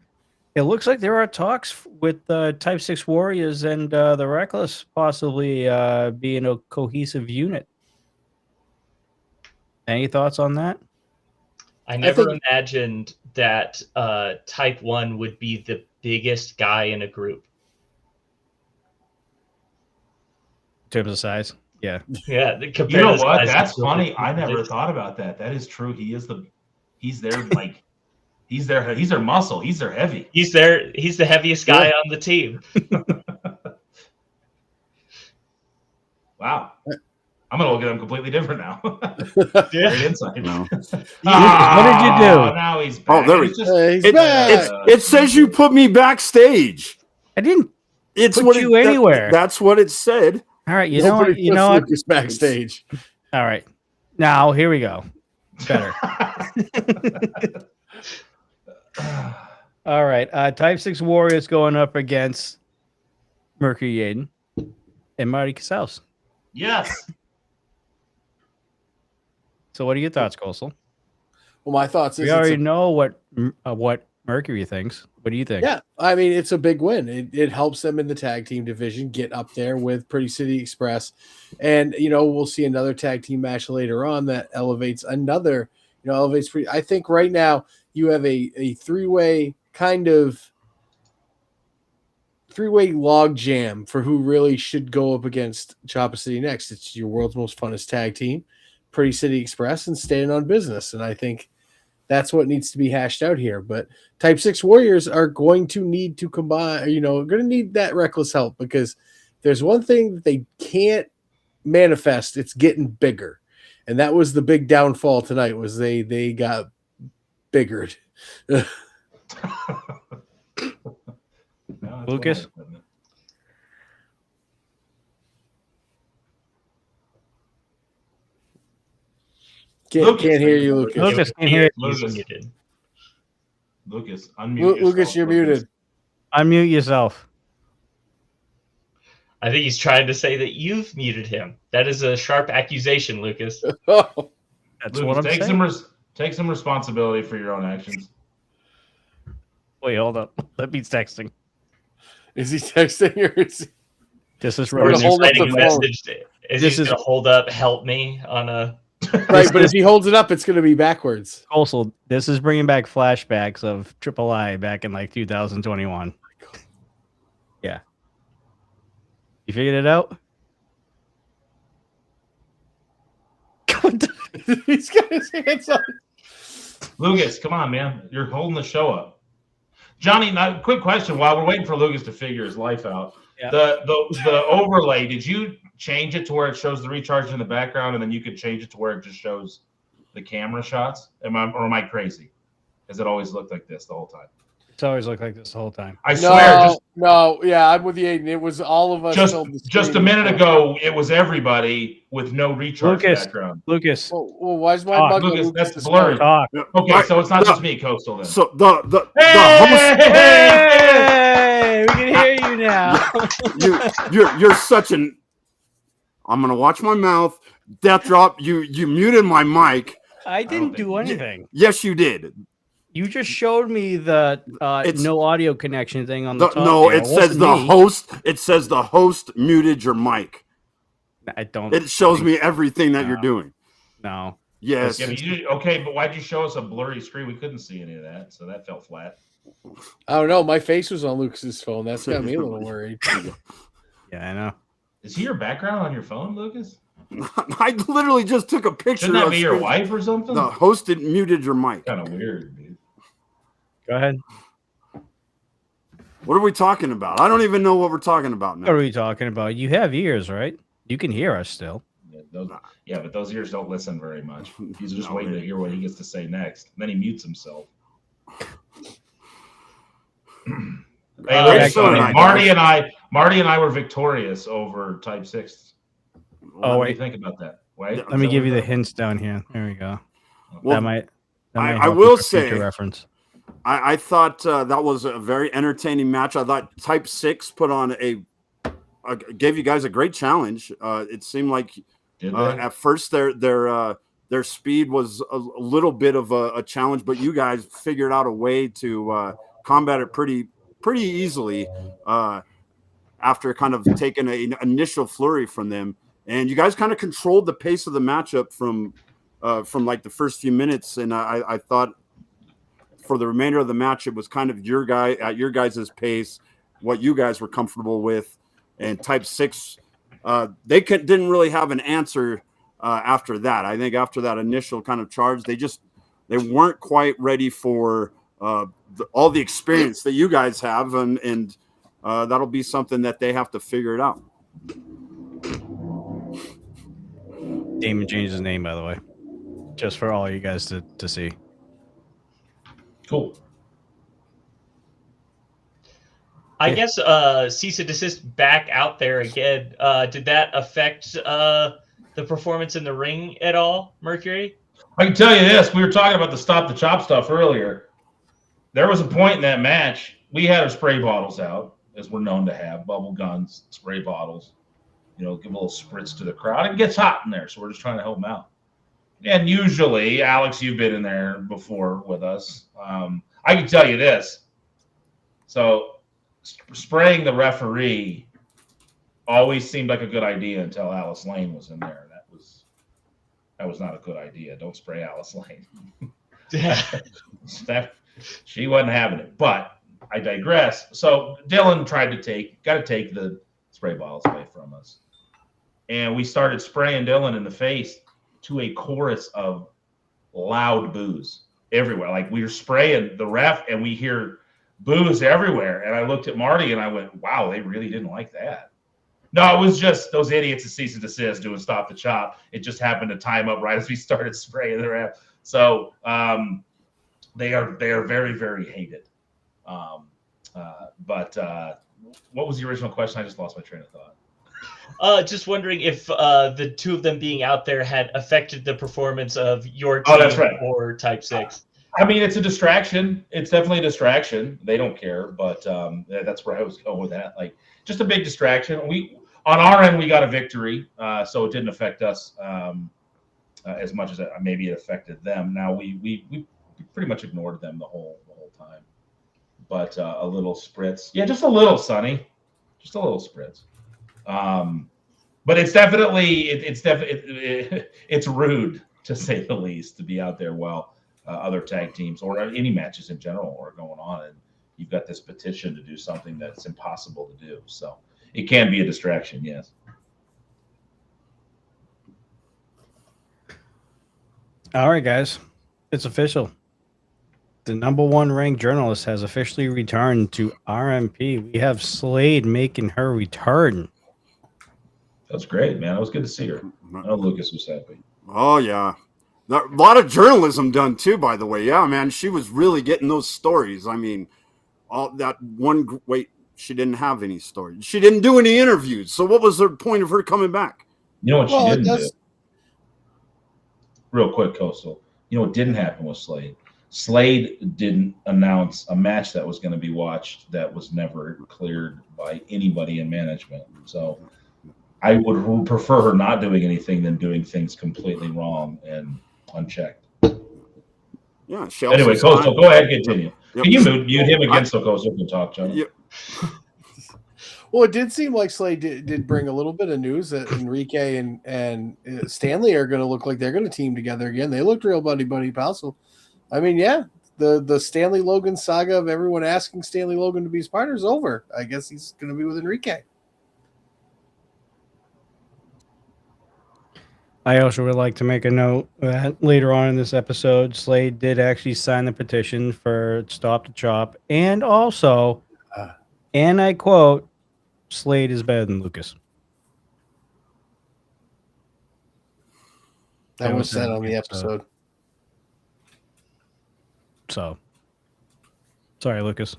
It looks like there are talks with Type 6 Warriors and the Reckless possibly being a cohesive unit. Any thoughts on that? I never imagined that Type 1 would be the biggest guy in a group. In terms of size? Yeah. Yeah. You know what? That's funny. I never thought about that. That is true. He's their like he's their muscle. He's their heavy. He's the heaviest guy on the team. Wow. I'm gonna look at him completely different now. Great insight. No. What did you do? Now he's back. Oh, there he's back. It says you put me backstage. I didn't It's put what you anywhere. That's what it said. All right, you know what? Lucas backstage. All right. Now, here we go. Better. All right. Type 6 Warriors going up against Mercury Yaden and Marty Casals. Yes. So what are your thoughts, Coastal? Well, my thoughts is We already know what Mercury thinks. What do you think? Yeah, I mean, it's a big win. It helps them in the tag team division get up there with Pretty City Express. And, we'll see another tag team match later on that elevates another, I think right now you have a three-way log jam for who really should go up against Chopper City next. It's your world's most funnest tag team, Pretty City Express, and Staying on Business. And I think that's what needs to be hashed out here. But Type 6 Warriors are going to need to combine, going to need that Reckless help, because there's one thing that they can't manifest. It's getting bigger. And that was the big downfall tonight, was they got biggered. Lucas? Can't hear you, Lucas. Lucas can't hear you. Lucas, unmute Lucas, you're muted. Unmute yourself. I think he's trying to say that you've muted him. That is a sharp accusation, Lucas. That's Lucas, what I'm saying. Take some responsibility for your own actions. Wait, hold up. That beats texting. Is he texting or is he? This is Or is he hold up writing the a phone. message? Is he going to hold up, help me on a... Right, but if he holds it up, it's going to be backwards. Also, this is bringing back flashbacks of Triple I back in like 2021. Yeah. You figured it out? He's got his hands up. Lucas, come on, man. You're holding the show up. Johnny, quick question while we're waiting for Lucas to figure his life out. Yeah. The overlay, did you change it to where it shows the recharge in the background and then you could change it to where it just shows the camera shots? Am I crazy? Has it always looked like this the whole time? It's always looked like this the whole time. I swear, yeah, I'm with you, Aiden. It was all of us. just a minute ago, it was everybody with no recharge background. Lucas. Well, why is my Talk. mug Lucas, that's blurry. Talk. Okay, so it's not just me, Coastal. Then. So the host. Hey, we can hear you now. You're such an. I'm gonna watch my mouth. Death drop. You muted my mic. I didn't do anything. Yes, you did. You just showed me the no audio connection thing on the top. No, there. it says the host. It says the host muted your mic. I don't. It shows me everything that you're doing. No. Yes. Yeah, but why'd you show us a blurry screen? We couldn't see any of that, so that fell flat. I don't know. My face was on Lucas's phone. That's got me a little worried. Yeah, I know. Is he your background on your phone, Lucas? I literally just took a picture. Shouldn't that be your wife or something? The host muted your mic. Kind of weird, dude. Go ahead. What are we talking about? I don't even know what we're talking about now. What are we talking about? You have ears, right? You can hear us still. Yeah, but those ears don't listen very much. He's just waiting to hear what he gets to say next. Then he mutes himself. Hey, Marty and I were victorious over Type 6. What do you think about that? Wait, let me give you the hints down here. There we go. Well, that might I will say reference. I thought that was a very entertaining match. I thought Type 6 put on gave you guys a great challenge. It seemed like at first their speed was a little bit of a challenge, but you guys figured out a way to combat it pretty easily after kind of taking an initial flurry from them. And you guys kind of controlled the pace of the matchup from like the first few minutes. And I thought for the remainder of the match, it was kind of at your guys' pace, what you guys were comfortable with. And Type 6, they didn't really have an answer after that. I think after that initial kind of charge, they weren't quite ready for all the experience that you guys have. And that'll be something that they have to figure it out. Damon changed his name, by the way, just for all you guys to see. Cool. I guess cease and desist back out there again. Did that affect the performance in the ring at all, Mercury? I can tell you this. We were talking about the stop the chop stuff earlier. There was a point in that match, we had our spray bottles out, as we're known to have, bubble guns, spray bottles. Give a little spritz to the crowd. It gets hot in there, so we're just trying to help them out. And usually, Alex, you've been in there before with us. I can tell you this. So spraying the referee always seemed like a good idea until Alice Lane was in there. That was not a good idea. Don't spray Alice Lane. She wasn't having it. But I digress. So Dylan got to take the spray bottles away from us. And we started spraying Dylan in the face to a chorus of loud boos everywhere. Like we were spraying the ref and we hear boos everywhere. And I looked at Marty and I went, wow, they really didn't like that. No, it was just those idiots at cease and desist doing stop the chop. It just happened to time up right as we started spraying the ref. So they are very, very hated. But what was the original question? I just lost my train of thought. Just wondering if the two of them being out there had affected the performance of your team or Type 6. I mean, it's a distraction. It's definitely a distraction. They don't care, but that's where I was going with that. Like, just a big distraction. On our end, we got a victory, so it didn't affect us as much as maybe it affected them. Now we pretty much ignored them the whole time, but a little spritz, yeah, just a little, Sonny, just a little spritz. But it's definitely it's rude, to say the least, to be out there while other tag teams or any matches in general are going on, and you've got this petition to do something that's impossible to do. So it can be a distraction, yes. All right, guys, it's official. the #1 ranked journalist has officially returned to RMP. We have Slade making her return. That's great, man. It was good to see her. I know Lucas was happy. Oh yeah, a lot of journalism done too. By the way, yeah, man, she was really getting those stories. I mean, all that one. Wait, she didn't have any stories. She didn't do any interviews. So what was the point of her coming back? You know what she didn't do? does- Real quick, Coastal. You know what didn't happen with Slade? Slade didn't announce a match that was going to be watched that was never cleared by anybody in management. So I would prefer her not doing anything than doing things completely wrong and unchecked. Yeah. Anyway, Coastal, go ahead, continue. Yep. Can you mute him again so Coastal can talk, John? Yep. Well, it did seem like Slade did bring a little bit of news that Enrique and Stanley are going to look like they're going to team together again. They looked real buddy pal. So, I mean, yeah, the Stanley Logan saga of everyone asking Stanley Logan to be his partner is over. I guess he's going to be with Enrique. I also would like to make a note that later on in this episode, Slade did actually sign the petition for Stop the Chop, and also, and I quote, Slade is better than Lucas. That was said on the episode. So, sorry, Lucas.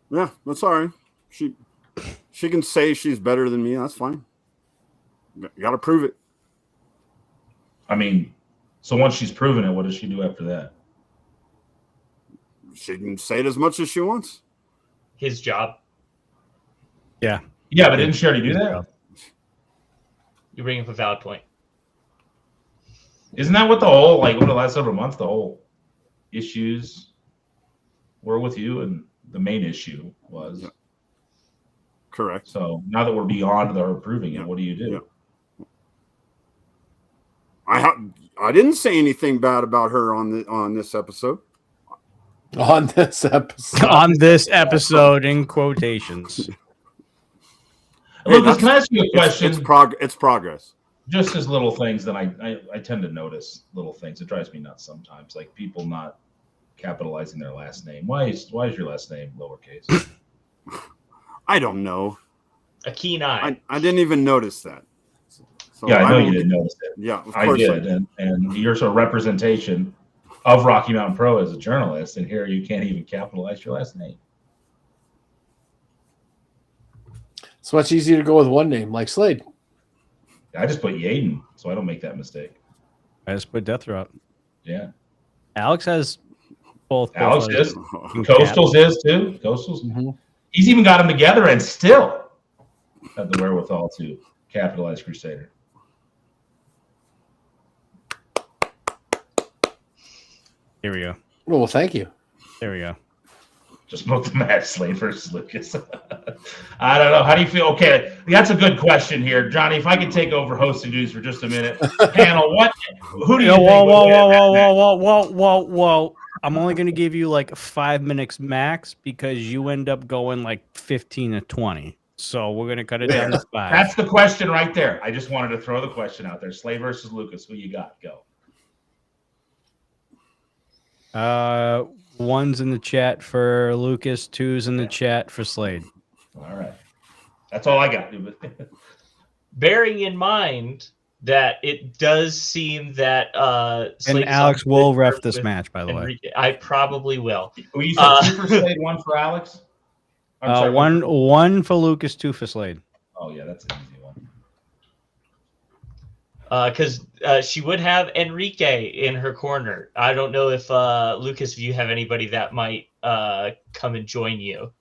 Yeah, that's all right. She can say she's better than me. That's fine. You got to prove it. I mean, so once she's proven it, what does she do after that? She can say it as much as she wants. His job. Yeah. Yeah, but didn't she already do that? You bring up a valid point. Isn't that what the whole, like, over the last several months, the whole issues were with you, and the main issue was? Yeah. Correct. So now that we're beyond her proving it, what do you do? Yeah. I didn't say anything bad about her on this episode. On this episode. On this episode, in quotations. Lucas, can I ask you a question? It's progress. Just as little things that I tend to notice little things. It drives me nuts sometimes, like people not capitalizing their last name. Why is your last name lowercase? I don't know. A keen eye. I didn't even notice that. So Yeah, I know you didn't notice it. Yeah, of I course did, and you're a representation of Rocky Mountain Pro as a journalist, and here you can't even capitalize your last name. It's much easier to go with one name, like Slade. I just put Yaden, so I don't make that mistake. I just put Death Drop. Yeah, Alex has both. Alex letters. is. Coastal's is too. Coastal's. Mm-hmm. He's even got them together and still had the wherewithal to capitalize Crusader. Here we go. Well, thank you. There we go. Just book the match, Slade versus Lucas. I don't know. How do you feel? Okay, that's a good question here, Johnny. If I could take over hosting duties for just a minute, panel. Who do you think? Whoa! I'm only going to give you like 5 minutes max because you end up going like 15 to 20. So we're going to cut it down to 5. That's the question right there. I just wanted to throw the question out there. Slade versus Lucas. Who you got? Go. 1's in the chat for Lucas, 2's in the chat for Slade. All right. That's all I got. Bearing in mind that it does seem that and Alex will ref this match, by the way. I probably will. Well, you said 2 for Slade, 1 for Alex? I'm sorry, one for Lucas, 2 for Slade. Oh, yeah, that's an easy one. Because she would have Enrique in her corner. I don't know if Lucas, if you have anybody that might come and join you.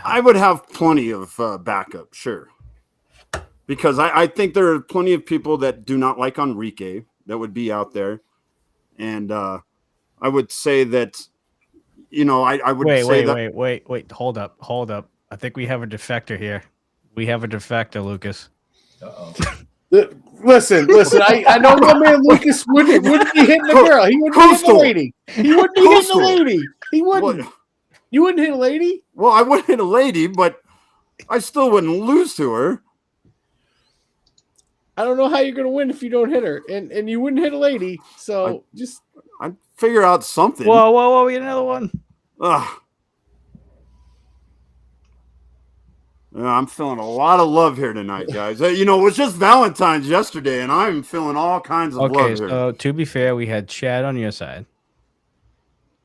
I would have plenty of backup, sure. Because I think there are plenty of people that do not like Enrique that would be out there. And I would say that, I would say that. Wait. Hold up. I think we have a defector here. We have a defector, Lucas. Uh-oh. Listen. I know my man Lucas wouldn't be hitting the girl. He wouldn't be hitting the lady. He wouldn't be hitting the lady. He wouldn't. What? You wouldn't hit a lady? Well, I wouldn't hit a lady, but I still wouldn't lose to her. I don't know how you're going to win if you don't hit her, and you wouldn't hit a lady. So I'd figure out something. Whoa! We get another one. Ugh. Yeah, I'm feeling a lot of love here tonight, guys. It was just Valentine's yesterday, and I'm feeling all kinds of love Okay, here. so to be fair, we had Chad on your side.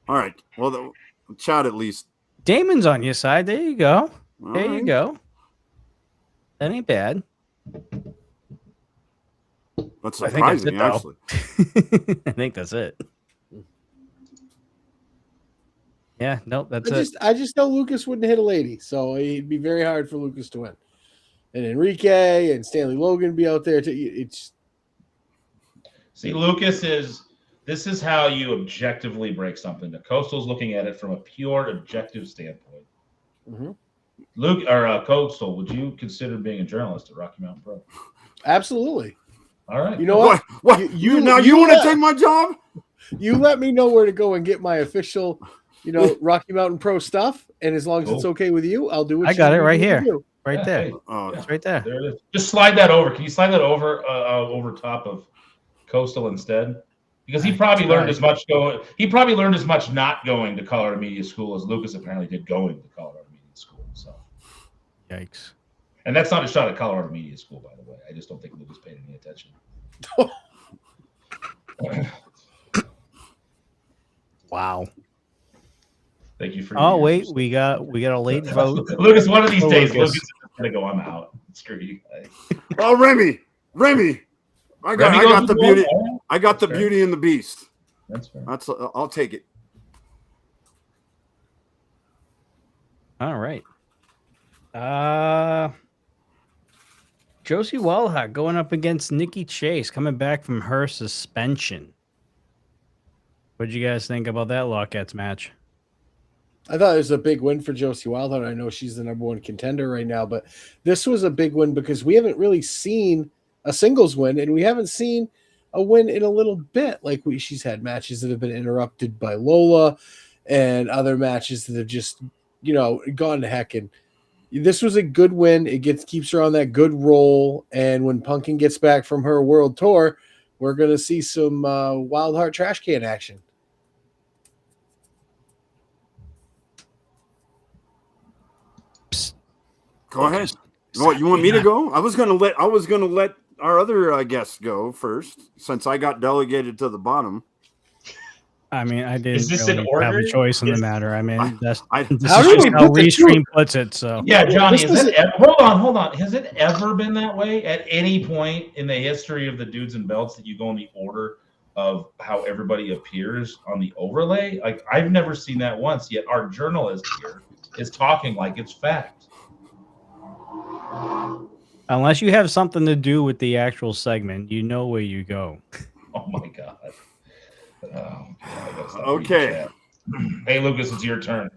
All right. Well, Chad at least. Damon's on your side. There you go. All There you right. go. That ain't bad. That's I think that's surprising, it, though. actually. I think that's it. Yeah, nope, that's I just know Lucas wouldn't hit a lady, so it'd be very hard for Lucas to win. And Enrique and Stanley Logan be out there. See, this is how you objectively break something. The Coastal's looking at it from a pure objective standpoint. Mm-hmm. Luke or Coastal, would you consider being a journalist at Rocky Mountain Pro? Absolutely. All right. You know what? What? You want to take my job? You let me know where to go and get my official, Rocky Mountain Pro stuff, and as long as it's okay with you, I'll do it. I got it right here, right there. Hey, It's right there. There it is. Just slide that over. Can you slide that over top of Coastal instead? Because he probably learned as much not going to Colorado Media School as Lucas apparently did going to Colorado Media School. So, yikes! And that's not a shot at Colorado Media School, by the way. I just don't think Lucas paid any attention. Wow. Thank you for. Oh wait, we got a late vote. Lucas, one of these days, Lucas. Lucas is gonna go. I'm out. Screw you guys. Oh, Remy. I got the beauty. I got the Beauty and the Beast. That's fair. I'll take it. All right. Josie Wildheart going up against Nikki Chase, coming back from her suspension. What did you guys think about that Lockettes match? I thought it was a big win for Josie Wildheart. I know she's the number one contender right now, but this was a big win because we haven't really seen a singles win, and we haven't seen a win in a little bit. Like she's had matches that have been interrupted by Lola and other matches that have just, gone to heck. And this was a good win. It keeps her on that good roll. And when Pumpkin gets back from her world tour, we're going to see some Wildheart trash can action. Go ahead. What, you want me to go? I was gonna let our other guests go first, since I got delegated to the bottom. I mean, I didn't Is this really an order? have a choice in the matter. I mean, this How is do just we how put the Restream puts it. So Yeah, Johnny, hold on. Has it ever been that way at any point in the history of the Dudes and Belts that you go in the order of how everybody appears on the overlay? Like, I've never seen that once, yet our journalist here is talking like it's fact. unless you have something to do with the actual segment, you know where you go. Oh my God. Oh, God, I gotta stop Okay. reading chat. Hey, Lucas, it's your turn.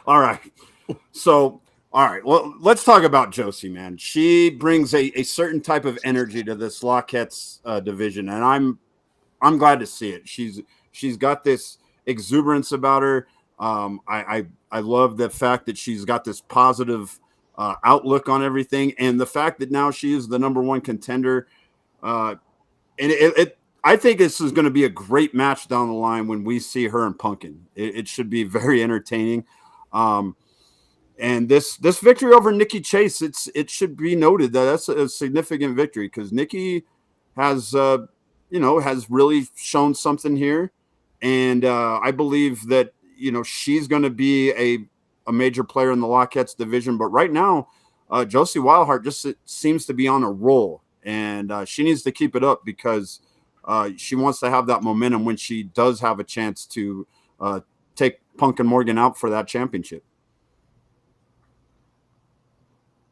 All right. So, all right. Well, let's talk about Josie, man. She brings a certain type of energy to this Lockettes division, and I'm glad to see it. She's got this exuberance about her. I love the fact that she's got this positive outlook on everything, and the fact that now she is the number one contender. And I think this is going to be a great match down the line when we see her and Pumpkin. It should be very entertaining. And this victory over Nikki Chase, it should be noted that that's a significant victory because Nikki has really shown something here, and I believe that she's going to be a major player in the Lockettes division. But right now, Josie Wildheart just seems to be on a roll, and she needs to keep it up because she wants to have that momentum when she does have a chance to take Pumpkin Morgan out for that championship.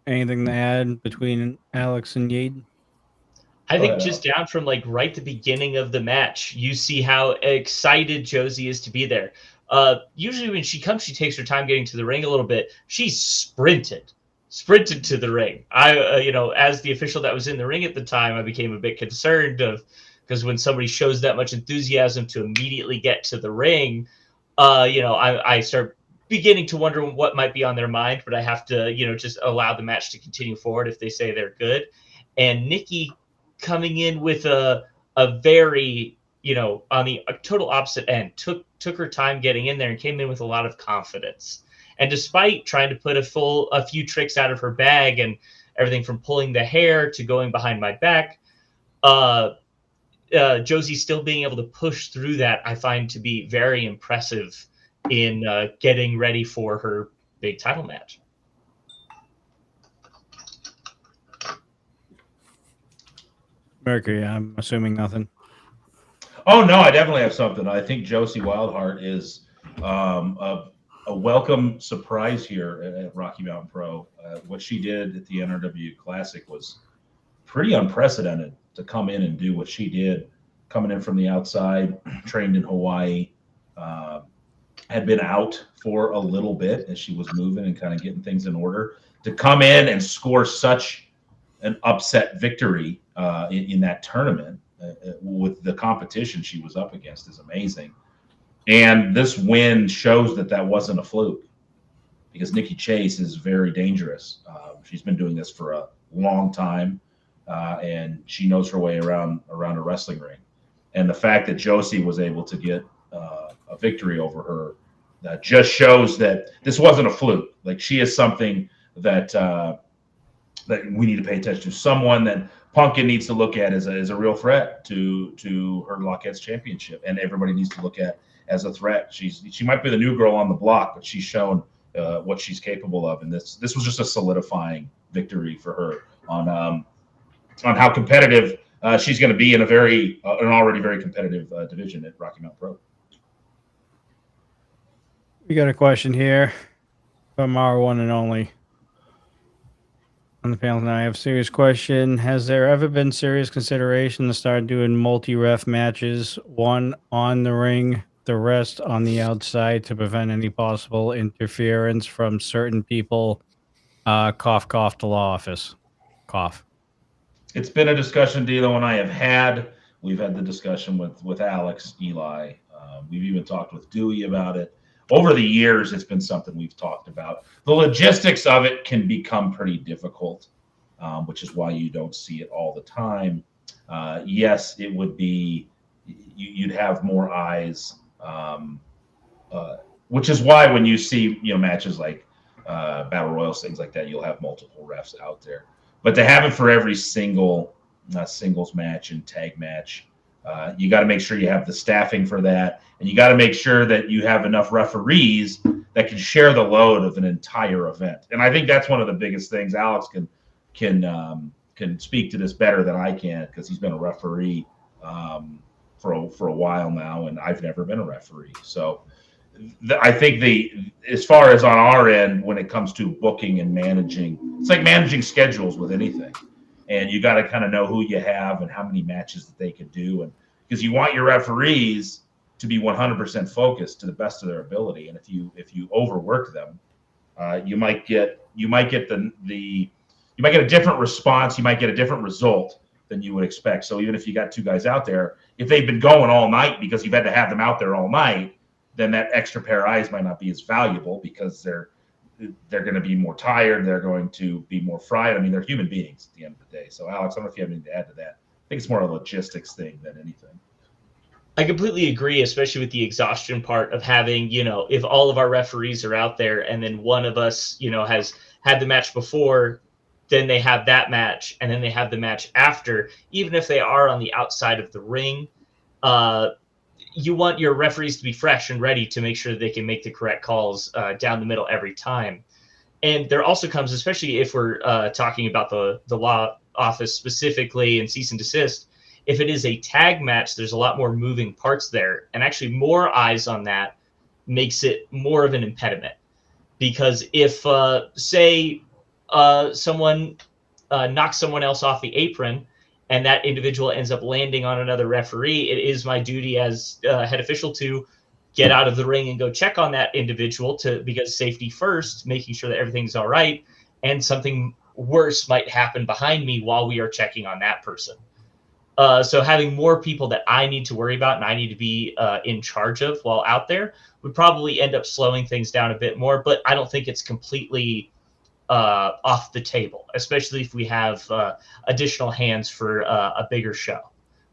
Anything to add between Alex and Yade? I think just down from like right the beginning of the match, you see how excited Josie is to be there. Usually when she comes, she takes her time getting to the ring a little bit. She sprinted to the ring. I, as the official that was in the ring at the time, I became a bit concerned because when somebody shows that much enthusiasm to immediately get to the ring, I start beginning to wonder what might be on their mind, but I have to, just allow the match to continue forward if they say they're good. And Nikki coming in with a very, on the total opposite end, took her time getting in there and came in with a lot of confidence. And despite trying to put a few tricks out of her bag and everything from pulling the hair to going behind my back, Josie still being able to push through that, I find to be very impressive in getting ready for her big title match. Mercury, I'm assuming nothing. Oh no, I definitely have something. I think Josie Wildheart is a welcome surprise here at Rocky Mountain Pro. What she did at the NRW Classic was pretty unprecedented to come in and do what she did, coming in from the outside, trained in Hawaii, had been out for a little bit as she was moving and kind of getting things in order. To come in and score such an upset victory in that tournament with the competition she was up against is amazing. And this win shows that wasn't a fluke, because Nikki Chase is very dangerous. She's been doing this for a long time, and she knows her way around a wrestling ring. And the fact that Josie was able to get a victory over her, that just shows that this wasn't a fluke. Like, she is something that that we need to pay attention to. Someone that Pumpkin needs to look at as a real threat to her Lockettes championship, and everybody needs to look at as a threat. She might be the new girl on the block, but she's shown what she's capable of, and this was just a solidifying victory for her on how competitive she's going to be in an already very competitive division at Rocky Mountain Pro. We got a question here from our one and only on the panel tonight. I have a serious question. Has there ever been serious consideration to start doing multi-ref matches, one on the ring, the rest on the outside, to prevent any possible interference from certain people? Cough, cough to law office. Cough. It's been a discussion Dilo and I have had. We've had the discussion with Alex, Eli. We've even talked with Dewey about it. Over the years, it's been something we've talked about. The logistics of it can become pretty difficult, which is why you don't see it all the time. Yes, it would be, you'd have more eyes, which is why when you see matches like Battle Royals, things like that, you'll have multiple refs out there. But to have it for every single singles match and tag match, you got to make sure you have the staffing for that, and you got to make sure that you have enough referees that can share the load of an entire event. And I think that's one of the biggest things. Alex can speak to this better than I can, because he's been a referee for a while now, and I've never been a referee. So I think as far as on our end, when it comes to booking and managing, it's like managing schedules with anything. And you got to kind of know who you have and how many matches that they could do. And because you want your referees to be 100% focused to the best of their ability. And if you overwork them, you might get a different response. You might get a different result than you would expect. So even if you got two guys out there, if they've been going all night because you've had to have them out there all night, then that extra pair of eyes might not be as valuable, because they're going to be more tired. They're going to be more fried. I mean, they're human beings at the end of the day. So, Alex, I don't know if you have anything to add to that. I think it's more a logistics thing than anything. I completely agree, especially with the exhaustion part of having, if all of our referees are out there and then one of us, has had the match before, then they have that match, and then they have the match after, even if they are on the outside of the ring. You want your referees to be fresh and ready to make sure they can make the correct calls down the middle every time. And there also comes, especially if we're talking about the law office specifically and cease and desist, if it is a tag match, there's a lot more moving parts there. And actually more eyes on that makes it more of an impediment. Because if, say, someone knocks someone else off the apron, and that individual ends up landing on another referee, it is my duty as head official to get out of the ring and go check on that individual, because safety first, making sure that everything's all right, and something worse might happen behind me while we are checking on that person. So having more people that I need to worry about and I need to be in charge of while out there would probably end up slowing things down a bit more, but I don't think it's completely off the table, especially if we have additional hands for a bigger show.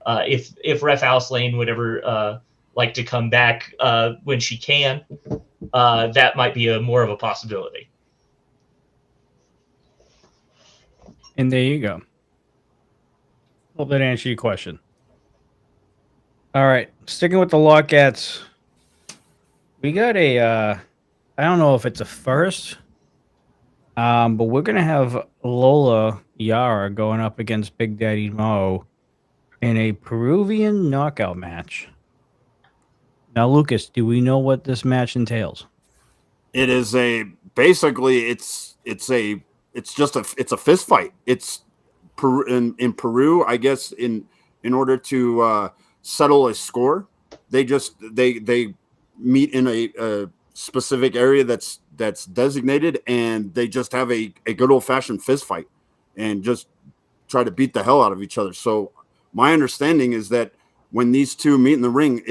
If Ref Alice Lane would ever like to come back when she can, that might be more of a possibility. And there you go. Hope that answered your question. All right, sticking with the Lockettes, we got a, I don't know if it's a first, but we're going to have Lola Yara going up against Big Daddy Mo in a Peruvian knockout match. Now, Lucas, do we know what this match entails? It is basically it's a fist fight. It's in Peru, I guess, in order to settle a score, they meet in a specific area that's designated, and they just have a good old fashioned fist fight and just try to beat the hell out of each other. So my understanding is that when these two meet in the ring,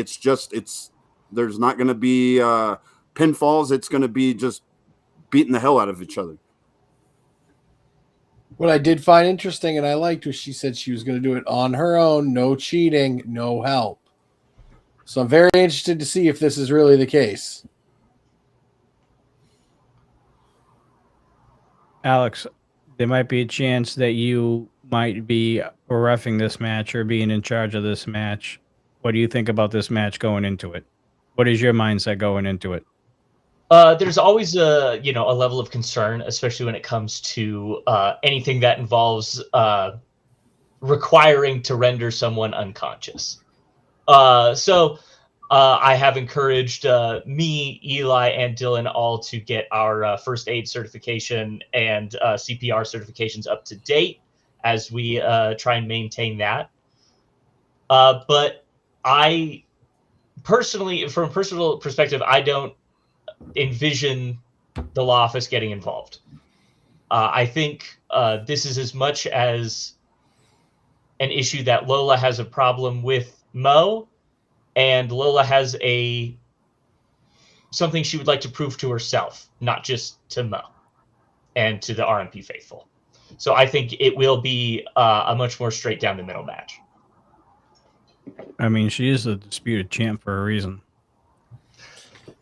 there's not going to be pinfalls. It's going to be just beating the hell out of each other. What I did find interesting and I liked was she said she was going to do it on her own, no cheating, no help. So I'm very interested to see if this is really the case. Alex, there might be a chance that you might be reffing this match or being in charge of this match. What do you think about this match going into it? What is your mindset going into it? There's always a level of concern, especially when it comes to anything that involves requiring to render someone unconscious. So I have encouraged me, Eli, and Dylan all to get our first aid certification and CPR certifications up to date as we try and maintain that. But I personally, from a personal perspective, I don't envision the law office getting involved. I think this is as much as an issue that Lola has a problem with Mo, and Lola has something she would like to prove to herself, not just to Mo and to the RMP faithful. So I think it will be a much more straight down the middle match. I mean, she is a disputed champ for a reason.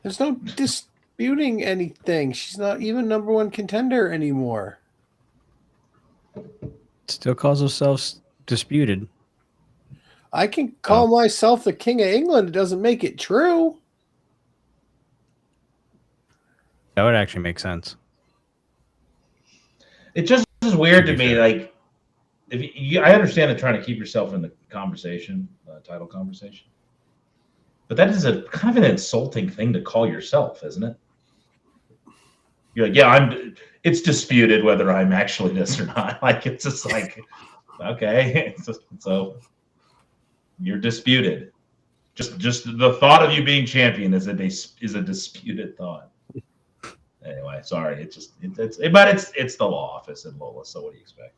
There's no disputing anything. She's not even number one contender anymore. Still calls herself disputed. I can call myself the King of England. It doesn't make it true. That would actually make sense. It just is weird to me. Like, I understand that trying to keep yourself in the conversation, title conversation, but that is a kind of an insulting thing to call yourself, isn't it? You're like, yeah, it's disputed whether I'm actually this or not. Like, it's just like, okay, so you're disputed. Just the thought of you being champion is a disputed thought. Anyway, sorry. It's the law office in Lola. So what do you expect?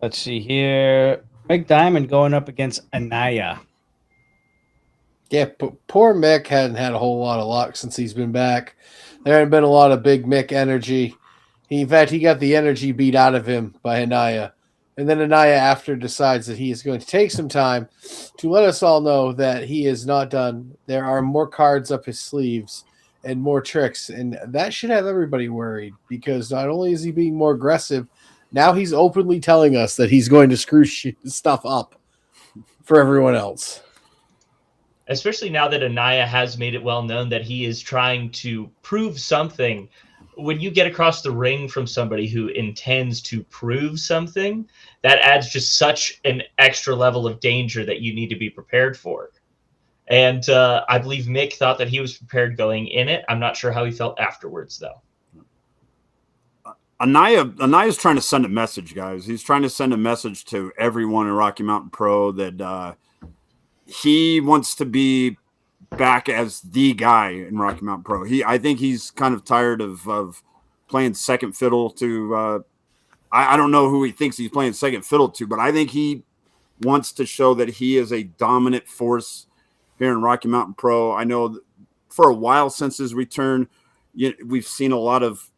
Let's see here. Mick Diamond going up against Anaya. Yeah, poor Mick hadn't had a whole lot of luck since he's been back. There hadn't been a lot of big Mick energy. In fact, he got the energy beat out of him by Anaya. And then Anaya after decides that he is going to take some time to let us all know that he is not done. There are more cards up his sleeves and more tricks. And that should have everybody worried because not only is he being more aggressive, now he's openly telling us that he's going to screw stuff up for everyone else. Especially now that Anaya has made it well known that he is trying to prove something. When you get across the ring from somebody who intends to prove something, that adds just such an extra level of danger that you need to be prepared for. And I believe Mick thought that he was prepared going in it. I'm not sure how he felt afterwards, though. Anaya's trying to send a message, guys. He's trying to send a message to everyone in Rocky Mountain Pro that he wants to be back as the guy in Rocky Mountain Pro. I think he's kind of tired of playing second fiddle to I don't know who he thinks he's playing second fiddle to, but I think he wants to show that he is a dominant force here in Rocky Mountain Pro. I know for a while since his return, we've seen a lot of,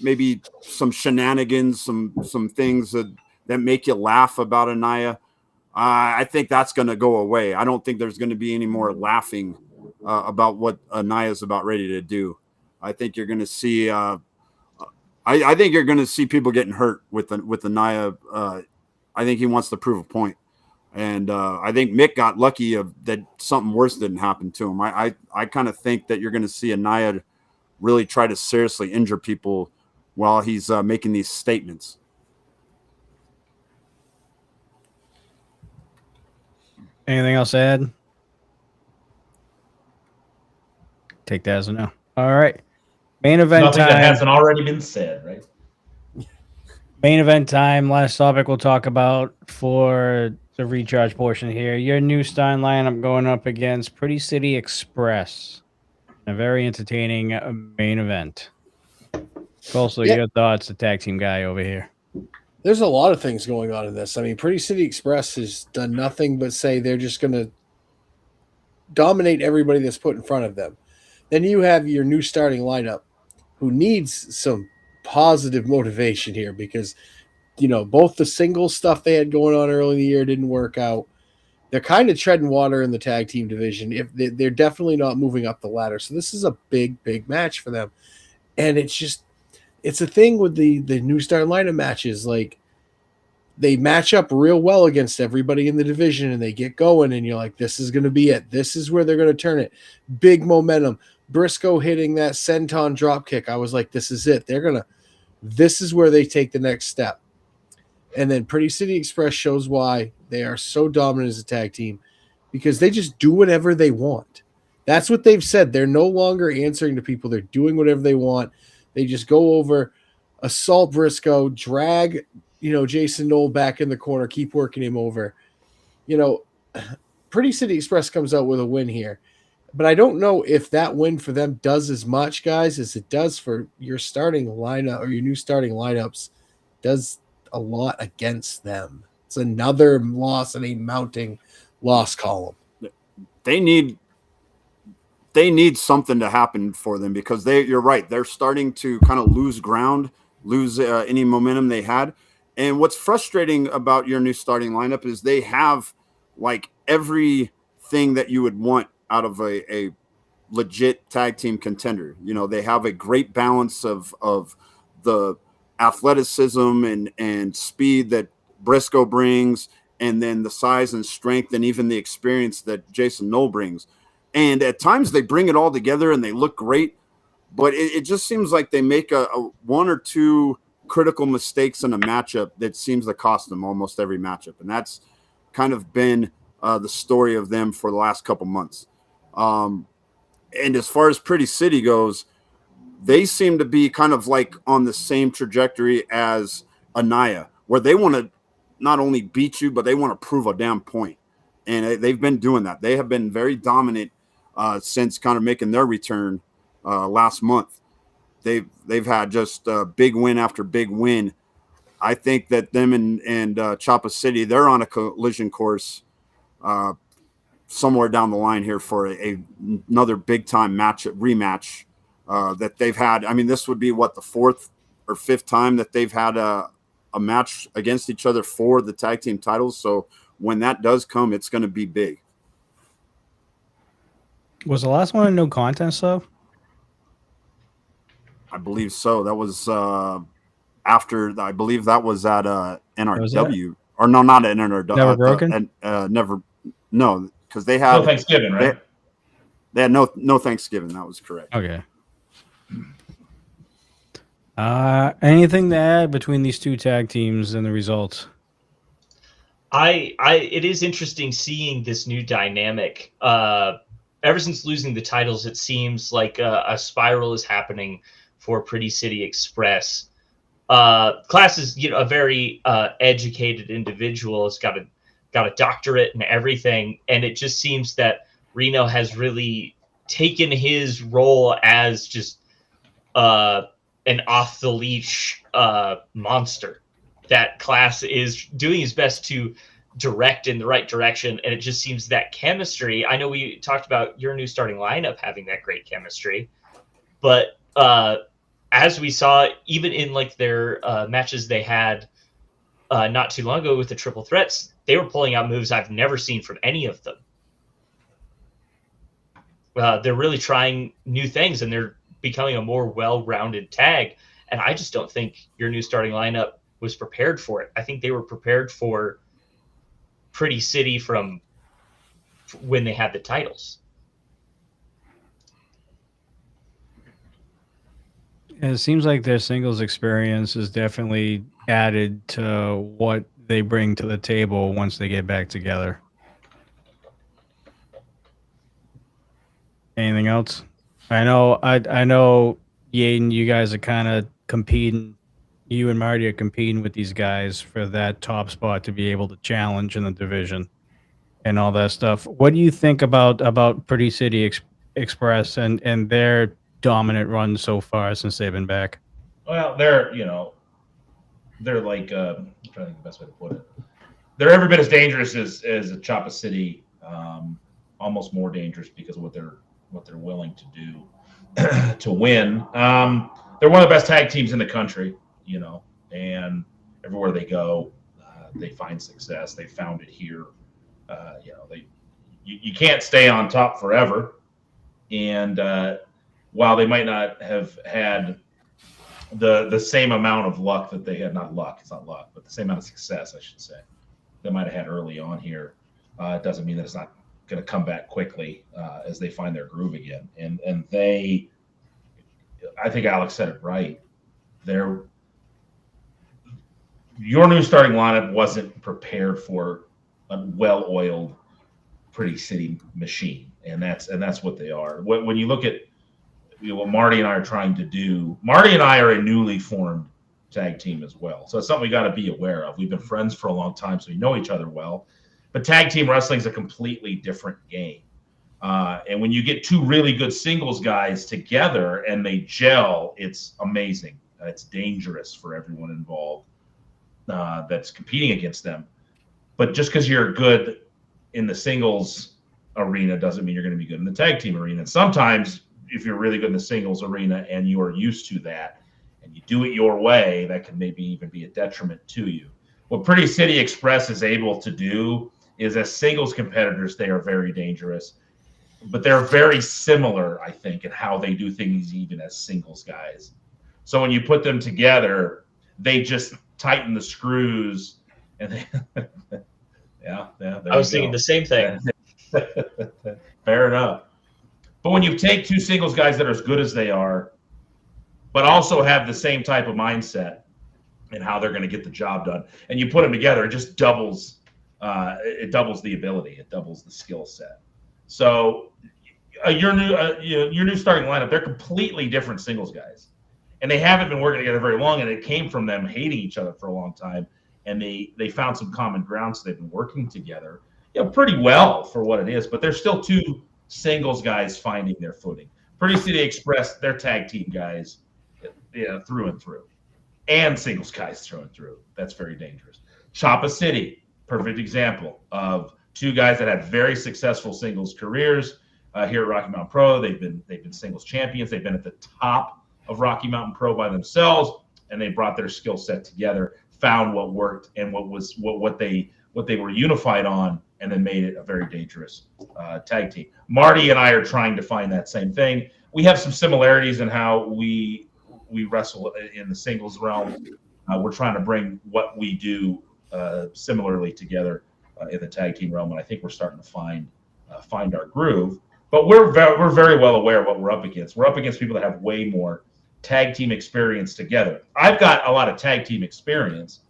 maybe some shenanigans, some things that make you laugh about Anaya. I think that's going to go away. I don't think there's going to be any more laughing about what Anaya's about ready to do. I think you're going to see. I think you're going to see people getting hurt with Anaya. I think he wants to prove a point, and I think Mick got lucky that something worse didn't happen to him. I kind of think that you're going to see Anaya really try to seriously injure people while he's making these statements. Anything else to add? Take that as a no. All right. Main event Nothing time. that hasn't already been said, right? Main event time. Last topic we'll talk about for the recharge portion here. Your new Stein lineup going up against Pretty City Express. A very entertaining main event. Also, your thoughts, the tag team guy over here. There's a lot of things going on in this. I mean, Pretty City Express has done nothing but say they're just going to dominate everybody that's put in front of them. Then you have your new starting lineup who needs some positive motivation here because, both the single stuff they had going on early in the year didn't work out. They're kind of treading water in the tag team division. If they're definitely not moving up the ladder. So this is a big, big match for them. And it's a thing with the new starting lineup matches. Like, they match up real well against everybody in the division and they get going and you're like, this is going to be it. This is where they're going to turn it. Big momentum. Briscoe hitting that senton drop kick. I was like, this is it. This is where they take the next step. And then Pretty City Express shows why they are so dominant as a tag team because they just do whatever they want. That's what they've said. They're no longer answering to people. They're doing whatever they want. They just go over, assault Briscoe, drag, Jason Knoll back in the corner, keep working him over. Pretty City Express comes out with a win here. But I don't know if that win for them does as much, guys, as it does for your starting lineup or your new starting lineups. Does a lot against them. It's another loss in a mounting loss column. They need something to happen for them because you're right. They're starting to kind of lose ground, lose any momentum they had. And what's frustrating about your new starting lineup is they have like everything that you would want out of a legit tag team contender. They have a great balance of the athleticism and speed that Briscoe brings, and then the size and strength and even the experience that Jason Knoll brings. And at times they bring it all together and they look great, but it just seems like they make a one or two critical mistakes in a matchup that seems to cost them almost every matchup. And that's kind of been the story of them for the last couple months. And as far as Pretty City goes, they seem to be kind of like on the same trajectory as Anaya, where they want to not only beat you, but they want to prove a damn point. And they've been doing that. They have been very dominant since kind of making their return last month. They've had just big win after big win. I think that them and Chapa City, they're on a collision course somewhere down the line here for another big time rematch that they've had. I mean, this would be the fourth or fifth time that they've had a match against each other for the tag team titles. So when that does come, it's going to be big. Was the last one a no contest though? I believe so. That was after. I believe that was at NRW, or no, not at NRW. Never Broken. Never. No, because they had no Thanksgiving, right? They had no Thanksgiving. That was correct. Okay. Anything to add between these two tag teams and the results? It is interesting seeing this new dynamic. Ever since losing the titles, it seems like a spiral is happening for Pretty City Express. Class is a very educated individual. Has got a doctorate and everything, and it just seems that Reno has really taken his role as just an off the leash monster. That Class is doing his best to direct in the right direction, and it just seems that chemistry. I know we talked about your new starting lineup having that great chemistry, but as we saw, even in like their matches they had not too long ago with the triple threats, they were pulling out moves I've never seen from any of them. They're really trying new things, and they're becoming a more well-rounded tag. And I just don't think your new starting lineup was prepared for it. I think they were prepared for Pretty City from when they had the titles. It seems like their singles experience is definitely added to what they bring to the table once they get back together. Anything else? I know, Yaden, you guys are kind of competing. You and Marty are competing with these guys for that top spot to be able to challenge in the division and all that stuff. What do you think about Pretty City Express and their dominant run so far since they've been back? Well, they're like I'm trying to think the best way to put it. They're every bit as dangerous as a Choppa City, almost more dangerous because of what they're willing to do to win. They're one of the best tag teams in the country, and everywhere they go, they find success. They found it here. You can't stay on top forever, and while they might not have had the same amount of luck that they had, not luck, it's not luck, but the same amount of success, I should say, they might have had early on here. It doesn't mean that it's not going to come back quickly as they find their groove again. And they, I think Alex said it right. Your new starting lineup wasn't prepared for a well-oiled Pretty City machine, and that's what they are. When you look at what Marty and I are trying to do, Marty and I are a newly formed tag team as well. So it's something we got to be aware of. We've been friends for a long time, so we know each other well. But tag team wrestling is a completely different game. And when you get two really good singles guys together and they gel, it's amazing. It's dangerous for everyone involved that's competing against them. But just because you're good in the singles arena doesn't mean you're going to be good in the tag team arena. And sometimes if you're really good in the singles arena and you are used to that and you do it your way, that can maybe even be a detriment to you. What Pretty City Express is able to do is, as singles competitors, they are very dangerous, but they're very similar, I think, in how they do things even as singles guys. So when you put them together, they just tighten the screws. And yeah. I was thinking the same thing. Fair enough. But when you take two singles guys that are as good as they are, but also have the same type of mindset and how they're going to get the job done, and you put them together, it just doubles. It doubles the ability. It doubles the skill set. So your new starting lineup, they're completely different singles guys, and they haven't been working together very long. And it came from them hating each other for a long time, and they found some common ground. So they've been working together, pretty well for what it is. But they're still two singles guys finding their footing. Pretty City Express, they're tag team guys, through and through, and singles guys through and through. That's very dangerous. Choppa City, perfect example of two guys that had very successful singles careers here at Rocky Mountain Pro. They've been singles champions. They've been at the top of Rocky Mountain Pro by themselves, and they brought their skill set together, found what worked and what they were unified on, and then made it a very dangerous tag team. Marty and I are trying to find that same thing. We have some similarities in how we wrestle in the singles realm. We're trying to bring what we do similarly together in the tag team realm, and I think we're starting to find our groove. But we're very well aware of what we're up against. We're up against people that have way more tag team experience together. I've got a lot of tag team experience.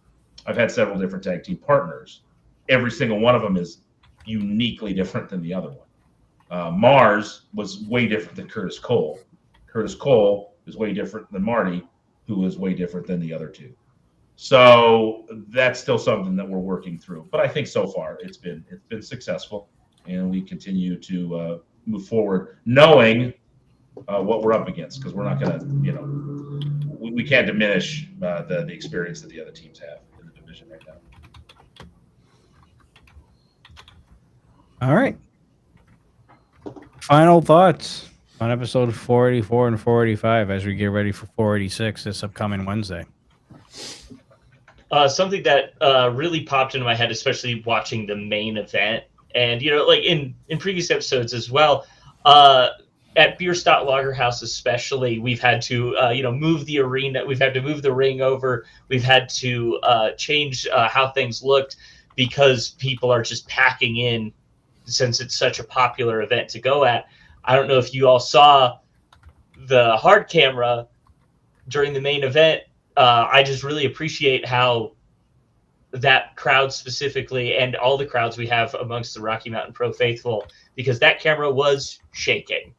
I've had several different tag team partners. Every single one of them is uniquely different than the other one. Mars was way different than Curtis Cole. Curtis Cole is way different than Marty, who is way different than the other two. So that's still something that we're working through. But I think so far it's been successful, and we continue to move forward, knowing what we're up against, because we're not going to, we can't diminish the experience that the other teams have in the division right now. All right. Final thoughts on episode 484 and 485 as we get ready for 486 this upcoming Wednesday. Something that really popped into my head, especially watching the main event, and like in previous episodes as well, at Bierstadt Lager House especially, we've had to move the arena, we've had to move the ring over, we've had to change how things looked because people are just packing in since it's such a popular event to go at. I don't know if you all saw the hard camera during the main event. I just really appreciate how that crowd specifically, and all the crowds we have amongst the Rocky Mountain Pro faithful, because that camera was shaking.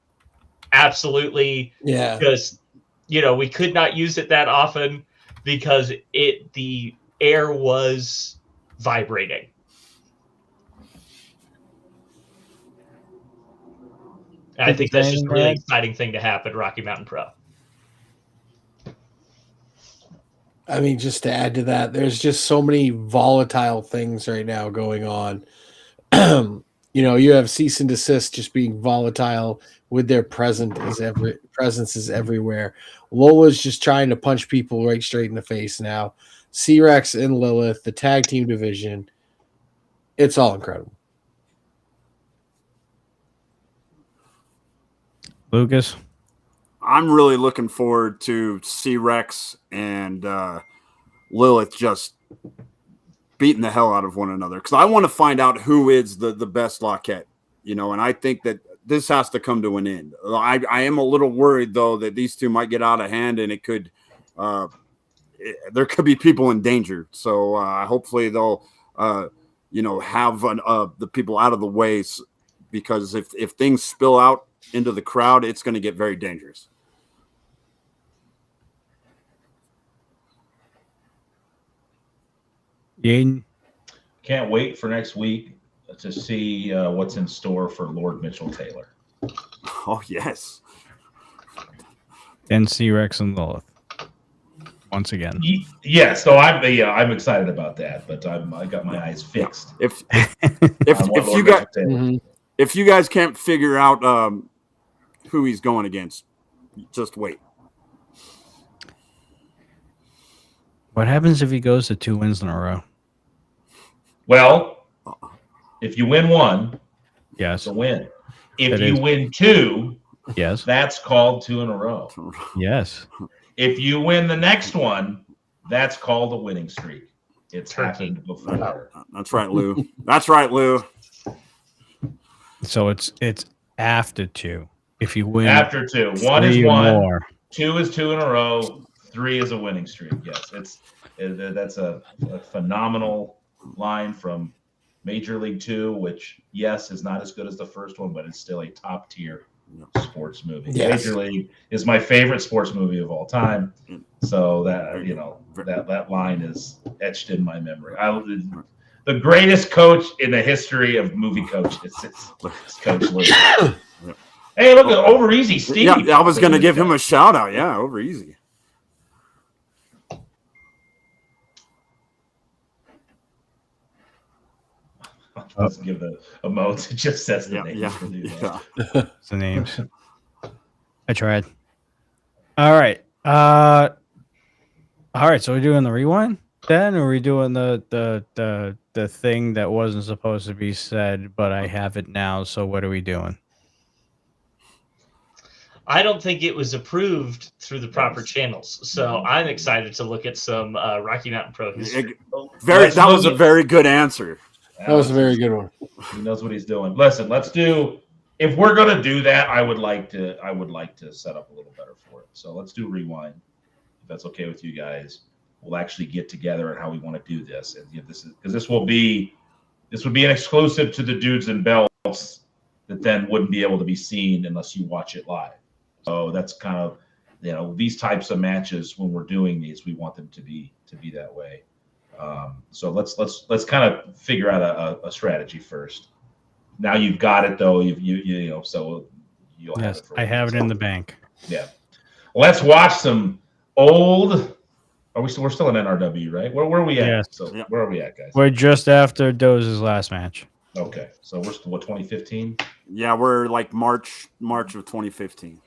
Absolutely. Yeah. Just, we could not use it that often because the air was vibrating. And I think that's just a really exciting thing to happen, Rocky Mountain Pro. I mean, just to add to that, there's just so many volatile things right now going on. You have cease and desist just being volatile with their presence is everywhere. Lola's just trying to punch people right straight in the face now. C-Rex and Lilith, the tag team division, it's all incredible. Lucas? I'm really looking forward to C-Rex and Lilith just beating the hell out of one another, because I want to find out who is the best Lockette, and I think that this has to come to an end. I am a little worried, though, that these two might get out of hand, and it could there could be people in danger. So hopefully they'll have the people out of the way, because if things spill out into the crowd, it's going to get very dangerous. Yaden? Can't wait for next week to see what's in store for Lord Mitchell Taylor. Oh, yes. And C-Rex and Lilith. Once again. Yes, so I'm excited about that, but I got my eyes fixed. If you guys can't figure out who he's going against, just wait. What happens if he goes to 2 wins in a row? Well, if you win one, yes, it's a win. If you win 2, yes, that's called 2 in a row. Yes. If you win the next one, that's called a winning streak. It's happened before. That's right, Lou. That's right, Lou. So it's after 2. If you win after 2, 1 is 1, more. 2 is 2 in a row, 3 is a winning streak. Yes, that's a phenomenal line from Major League 2, which yes is not as good as the first one, but it's still a top tier sports movie. Yes. Major League is my favorite sports movie of all time, so that line is etched in my memory. The greatest coach in the history of movie coaches is Coach Lou. Hey, look at Over Easy Steve. Yeah, I was going to give him a shout out. Yeah, Over Easy. Let's give the emotes. It just says the names. It's the names. I tried. All right. All right. So we're doing the rewind then, or are we doing the thing that wasn't supposed to be said, but I have it now. So what are we doing? I don't think it was approved through the proper channels, so I'm excited to look at some Rocky Mountain Pro history. That was a very good answer. That was a very good one. He knows what he's doing. Listen, let's do. If we're gonna do that, I would like to set up a little better for it. So let's do rewind, if that's okay with you guys. We'll actually get together and how we want to do this, and this would be an exclusive to the Dudes and Belts that then wouldn't be able to be seen unless you watch it live. So that's kind of these types of matches, when we're doing these, we want them to be that way. So let's kind of figure out a strategy first. Now you've got it though. So you'll have it. I have it in the bank. Yeah. Let's watch some old. We're still in NRW, right? Where are we at? Yes. So where are we at, guys? We're just after Doze's last match. Okay, so we're still, what, 2015? Yeah, we're like March of 2015.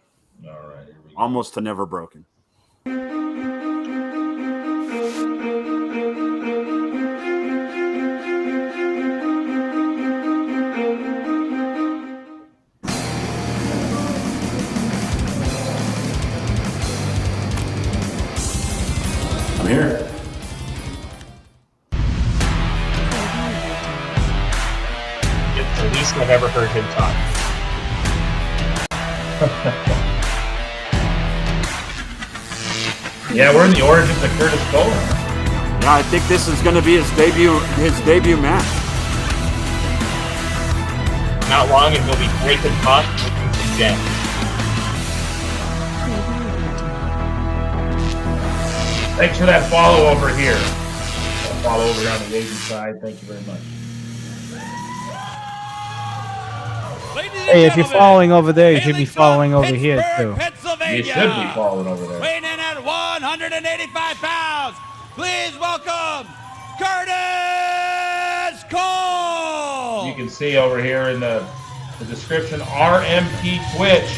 All right, here we go. Almost to Never Broken. I'm here. It's the least I've ever heard him talk. Yeah, we're in the origins of Curtis Cole. Yeah, I think this is going to be his debut match. Not long, and he'll be breaking talk looking for Jen. Thanks for that follow over here. Follow over on the Asian side. Thank you very much. Hey, if you're following over there, you should be following over here too. You should be following over there. Weighing in at 185 pounds, please welcome Curtis Cole. You can see over here in the description, RMP Twitch.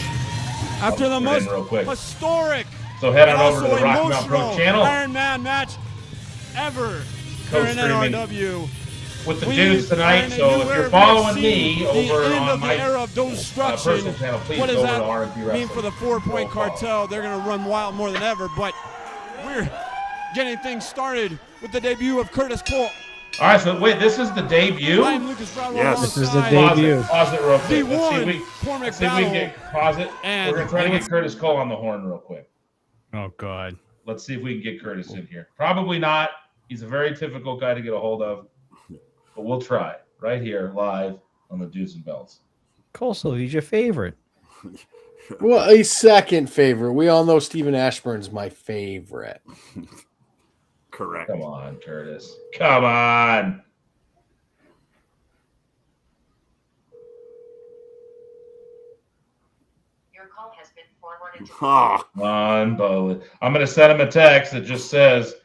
After the most real quick. historic So head on and over to the also Rocky Mountain Pro emotional channel. Iron Man match ever here in Co-streaming NRW. with the We dudes are tonight. in a So new if era. you're We following have me seen the over end on of the my era of destruction. personal channel, please What go does over to that RMP Wrestling. mean for the 4-point Go follow. cartel? They're going to run wild more than ever, but we're getting things started with the debut of Curtis Cole. All right, so wait, this is the debut? I'm Lucas Brown. Yes. This is the alongside debut. Pause it real quick. The Let's see one, if we, Cormac let's see if we can Battle. get, pause it. And We're going to try to get Curtis Cole on the horn real quick. Oh God. Let's see if we can get Curtis in here. Probably not. He's a very difficult guy to get a hold of, but we'll try right here live on the Dudes and Belts. Coastal, he's your favorite. Well, a second favorite. We all know Stephen Ashburn's my favorite. Correct. Come on, Curtis. Come on. Your call has been forwarded to Oh, I'm going to send him a text that just says,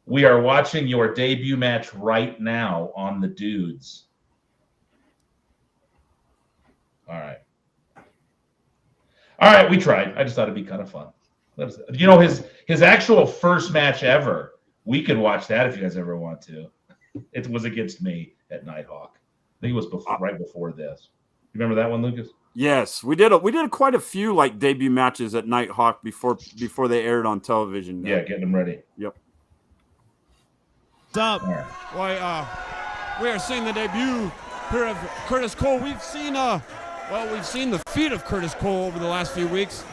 "We are watching your debut match right now on the Dudes." All right. All right, we tried. I just thought it'd be kind of fun. You know, his actual first match ever, we could watch that if you guys ever want to. It was against me at Nighthawk. I think it was right before this. You remember that one, Lucas? yes, we did quite a few like debut matches at Nighthawk before they aired on television. Yeah, getting them ready. Yep. What's up? All right. Why, we are seeing the debut here of Curtis Cole. We've seen the feet of Curtis Cole over the last few weeks.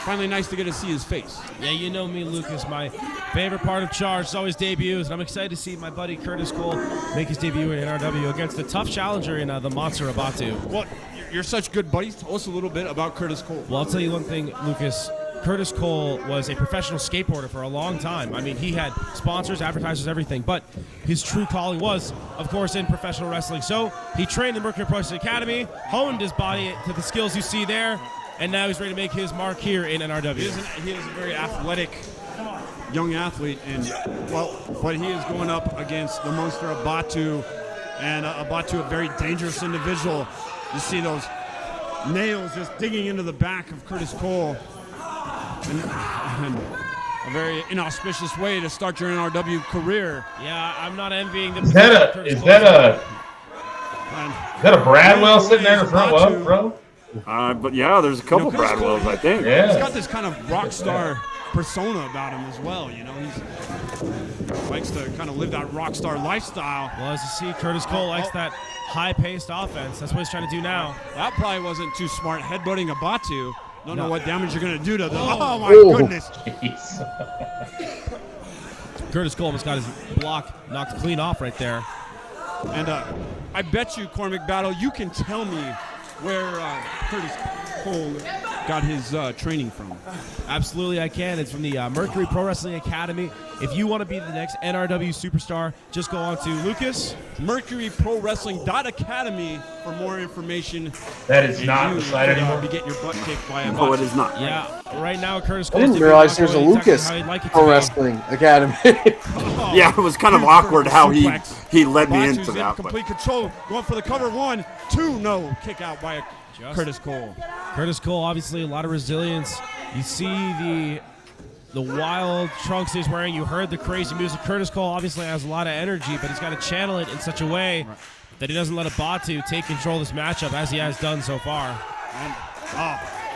Finally nice to get to see his face. Yeah, you know me, Lucas. My favorite part of Charge is always debuts, and I'm excited to see my buddy Curtis Cole make his debut in NRW against a tough challenger in the Monster Abatu. Well, you're such good buddies. Tell us a little bit about Curtis Cole. Well, I'll tell you one thing, Lucas. Curtis Cole was a professional skateboarder for a long time. I mean, he had sponsors, advertisers, everything, but his true calling was, of course, in professional wrestling. So he trained in the Mercury Pro Wrestling Academy, honed his body to the skills you see there, and now he's ready to make his mark here in NRW. He is a very athletic young athlete, but he is going up against the monster of Batu, and Batu, a very dangerous individual. You see those nails just digging into the back of Curtis Cole, and a very inauspicious way to start your NRW career. Yeah, I'm not envying the Is that a Bradwell sitting there in the front row, bro? But yeah, there's a couple Curtis Cole, Bradwells, I think. Yeah. He's got this kind of rock star persona about him as well. You know, he likes to kind of live that rock star lifestyle. Well, as you see, Curtis Cole likes that high-paced offense. That's what he's trying to do now. That probably wasn't too smart, headbutting a Batu. Don't know what damage you're going to do to them. Oh. Oh, my goodness. Jeez. Curtis Cole almost got his block knocked clean off right there. And I bet you, Cormac Battle, you can tell me where Curtis Cole got his training from. Absolutely, I can. It's from the Mercury Pro Wrestling Academy. If you want to be the next NRW superstar, just go on to Lucas. MercuryProWrestling.academy for more information. That is And not you the site could, anymore. Be getting your butt kicked by a No, it Batu. is not. Yeah, right now Curtis I Cole. didn't realize there's a Lucas Pro Wrestling Academy. Oh, Yeah, it was kind of awkward how he he led me Batu's into in that. complete control, going for the cover. 1, 2, no. Kick out by Curtis Cole. Curtis Cole, obviously a lot of resilience. You see the wild trunks he's wearing. You heard the crazy music. Curtis Cole obviously has a lot of energy, but he's got to channel it in such a way that he doesn't let a Batu take control of this matchup as he has done so far. And,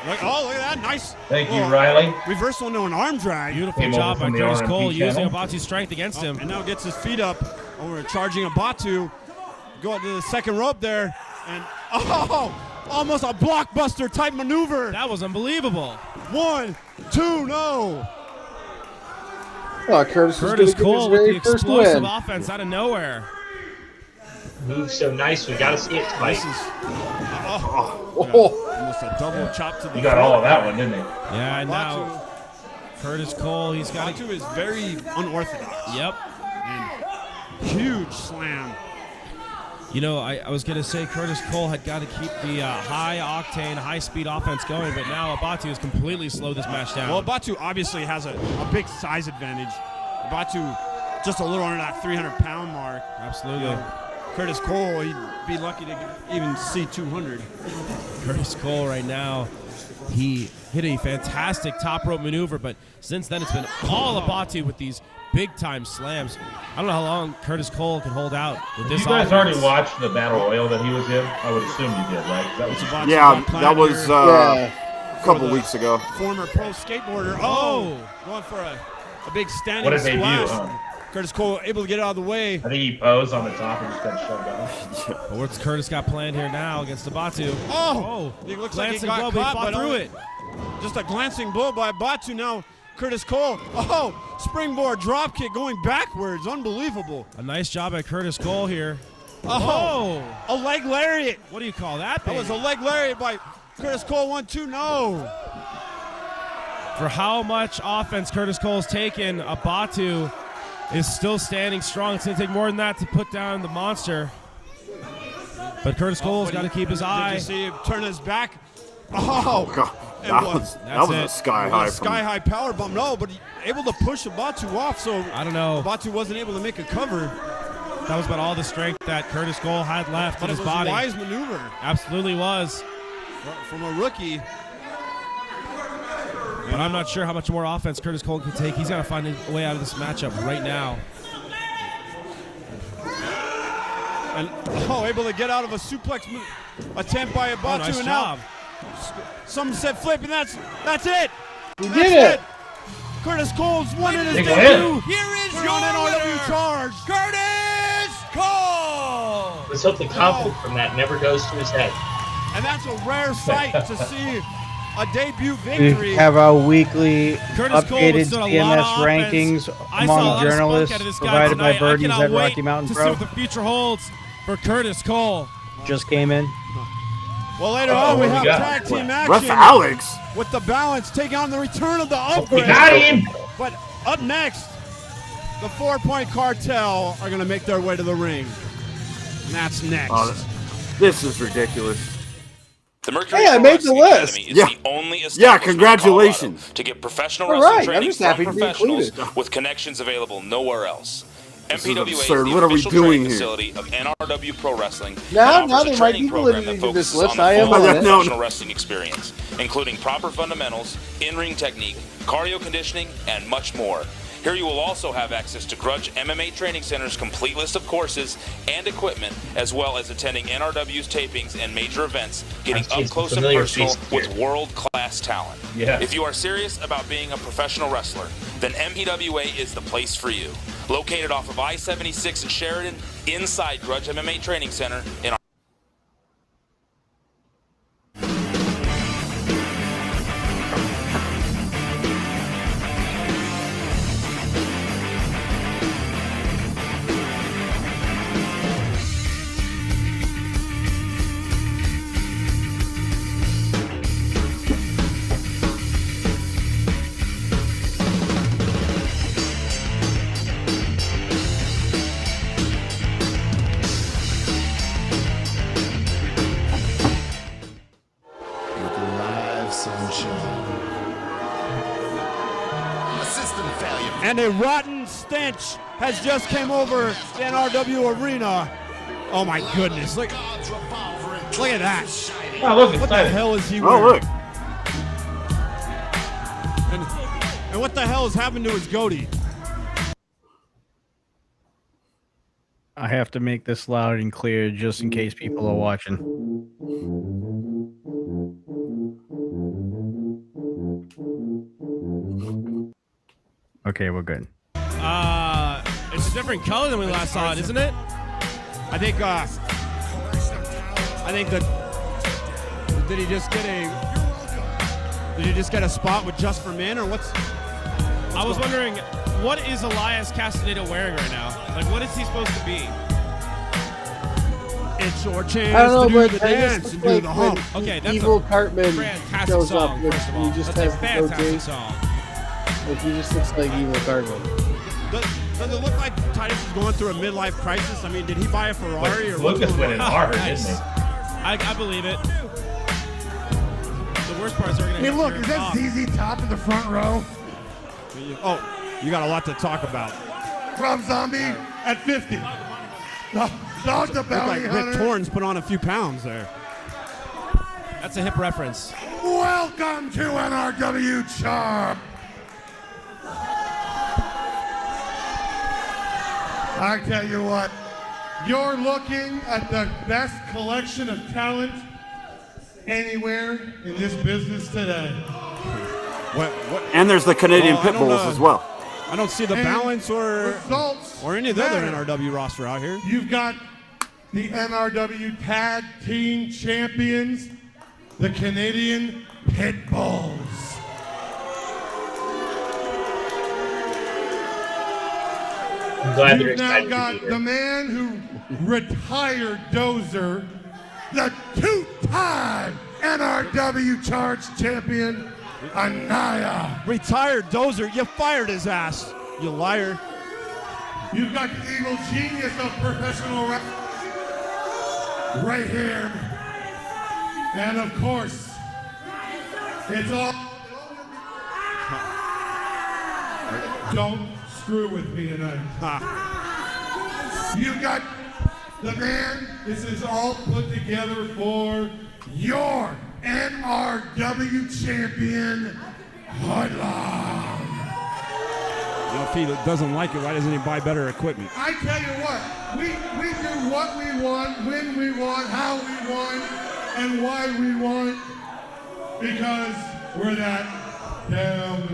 look at that. Nice. Thank you, Riley. Reversal into an arm drag. Beautiful Came job over by from the Curtis RMP Cole using channel. a Batu's strength against him. And now gets his feet up over charging a Batu. Go to the second rope there. And, almost a blockbuster type maneuver. That was unbelievable. 1, 2, no. Oh, Curtis Cole with the very first explosive win. offense out of nowhere. Moves so nice. We got to see it twice. Almost a double chop to the You got all of that one, didn't you? Yeah, and now Batu. Curtis Cole, he's got Batu is very unorthodox. Yep. And huge slam. You know, I was going to say Curtis Cole had got to keep the high-octane, high-speed offense going, but now Batu has completely slowed this match down. Well, Batu obviously has a big size advantage. Batu just a little under that 300-pound mark. Absolutely. You know, Curtis Cole, he'd be lucky to even see 200. Curtis Cole right now, he hit a fantastic top rope maneuver, but since then it's been all Batu with these big-time slams. I don't know how long Curtis Cole can hold out with this You guys offense. already watched the Battle Royal that he was in? I would assume you did, right? That was Batu Yeah, got that was planted a couple weeks ago. former pro skateboarder. Going for a big standing What a debut, splash. huh? Curtis Cole able to get out of the way. I think he posed on the top and just got shoved off. But what's Curtis got planned here now against the Batu? It looks like he glancing got blow, but he caught, fought but through only- it. Just a glancing blow by Batu. Now Curtis Cole. Springboard drop kick going backwards. Unbelievable. A nice job at Curtis Cole here. A leg lariat. What do you call that? That was a leg lariat by Curtis Cole. 1, 2, no. For how much offense Curtis Cole's taken, a Batu is still standing strong. It's going to take more than that to put down the monster. But Curtis Cole's got to keep his eye. Did you see him turn his back? God, that was a sky high. Sky high power bomb. No, but he able to push a Batu off, so I don't know. Batu wasn't able to make a cover. That was about all the strength that Curtis Cole had left But in it his was body. a wise maneuver Absolutely was. from a rookie. But I'm not sure how much more offense Curtis Cole can take. He's got to find a way out of this matchup right now. And able to get out of a suplex attempt by a Batu. Nice and job. now some said flip, and that's it. He That's did it. Curtis Cole's won in his Big debut. win. Here is Turn your on NRW winner, charge. Curtis Cole. Let's hope the conflict from that never goes to his head. And that's a rare sight to see a debut We victory. have our weekly Curtis Cole updated withstood a lot of CMS offense. rankings I saw a among lot of journalists spunk out of this guy provided by tonight. Birdies I cannot at wait Rocky Mountain to see Pro. what the future holds for Curtis Cole. Just came in. Well, later on, we what we have got? tag team Ref action Alex. with the balance taking on the return of the We upgrade. got him! But up next, the 4-Point Cartel are going to make their way to the ring. And that's next. This is ridiculous. The Mercury Hey, I Pro made the Wrestling list. Academy is Yeah. the only Yeah, establishment in congratulations. Colorado to get professional All wrestling right, I'm training just happy from to be professionals included. with connections available nowhere else. This is MPWA is absurd. the What are we official doing training here? facility of NRW Pro Wrestling. Now and offers there a might training be program validity that to this focuses list. on the I am full on it. professional wrestling experience, including proper fundamentals, in-ring technique, cardio conditioning, and much more. Here you will also have access to Grudge MMA Training Center's complete list of courses and equipment, as well as attending NRW's tapings and major events, getting I've seen up some close and familiar personal faces here. with world-class talent. Yeah. If you are serious about being a professional wrestler, then MPWA is the place for you. Located off of I-76 in Sheridan, inside Grudge MMA Training Center in and a rotten stench has just came over the NRW arena. Oh my goodness! Look at that! Oh, look, it's What the Titus. hell is he wearing? Oh, look. And what the hell is happening to his goatee? I have to make this loud and clear just in case people are watching. Okay, we're good. It's a different color than we last saw it, isn't it? I think that did he just get a spot with Just for Men, or what's I was wondering, what is Elias Castaneda wearing right now? Like, what is he supposed to be? It's your chance I don't know, to do but the I just dance and look do the like hump. when Okay, that's Evil a Cartman fantastic shows song, up, which first of all. he just That's a has the fantastic goatee. song. Like, he just looks like Evil Cartman. Does it look like Titus is going through a midlife crisis? I mean, did he buy a Ferrari or what's Lucas going went in on? hard, Nice. didn't he? I believe it. The worst part is they're going to Hey, look, is that ZZ Top in the front row? Oh, you got a lot to talk about. Rob Zombie at 50. Dog the Look Bounty like Rick Hunter. Torrance put on a few pounds there. That's a hip reference. Welcome to NRW Charm. I tell you what, you're looking at the best collection of talent anywhere in this business today. What? And there's the Canadian Oh, I Pit don't, Bulls as well. I don't see the And balance or results any of the other matter. NRW roster out here. You've got the NRW Tag Team Champions, the Canadian Pit Bulls. I'm glad they're You've now excited to got be here. the man who retired Dozer, the two-time NRW Charge Champion, Anaya. Retired Dozer, you fired his ass, you liar. You've got the evil genius of professional wrestling right here. And of course, it's all... Don't screw with me tonight. You got the man, this is all put together for your NRW champion, Hoodlum. You know, if he doesn't like it, why doesn't he buy better equipment? I tell you what, we do what we want, when we want, how we want, and why we want, because we're that damn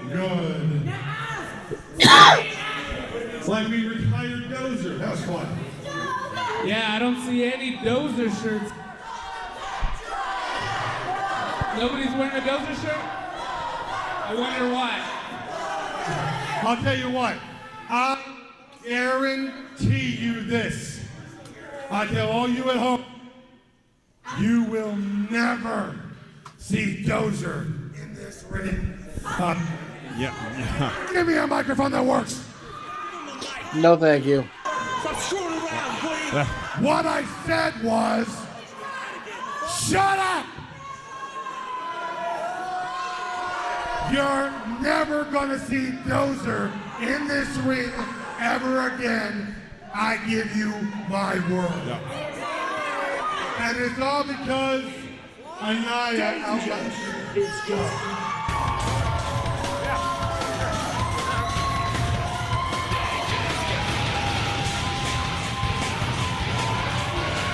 good. It's like we retired Dozer. That was fun. Yeah, I don't see any Dozer shirts. Nobody's wearing a Dozer shirt? I wonder why. I'll tell you what, I guarantee you this. I tell all you at home, you will never see Dozer in this ring. Yeah. Give me a microphone that works. No, thank you. What I said was, shut up! You're never gonna see Dozer in this ring ever again. I give you my word. Yeah. And it's all because Anaya outlasted his job.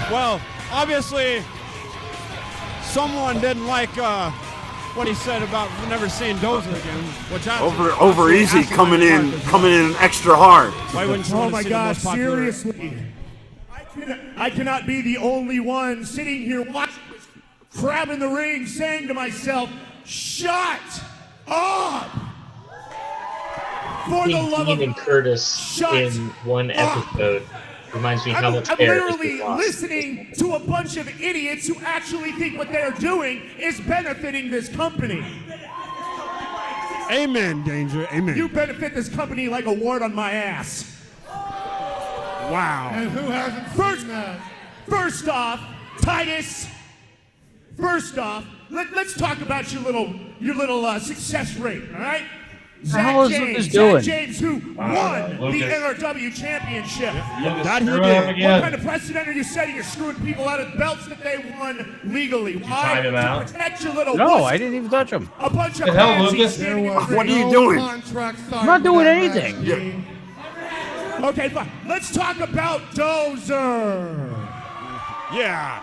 Well, obviously, someone didn't like what he said about never seeing Dozer again. Which Over easy coming in extra hard. Why wouldn't you Oh want to my see God, the most popular? seriously. I cannot be the only one sitting here watching this crap in the ring saying to myself, shut up! For the Seeing love Dean of and Curtis shut in one episode reminds me how much I'm hair has literally been lost. listening to a bunch of idiots who actually think what they're doing is benefiting this company. Amen, Danger. Amen. You benefit this company like a wart on my ass. Wow. And who hasn't seen that? First off, Titus. First off, let's talk about your little success rate. All right, hell is Lucas Zach doing? James, who won the Lucas. NRW championship. That he Screw did. up What again. kind of precedent are you setting? You're screwing people out of belts that they won legally. Why? time him To out? protect your little No, wuss. I didn't even touch him. A bunch of The hell, pansies Lucas? standing in the What are ring. you doing? I'm not doing anything. Okay, fine. Let's talk about Dozer. Yeah.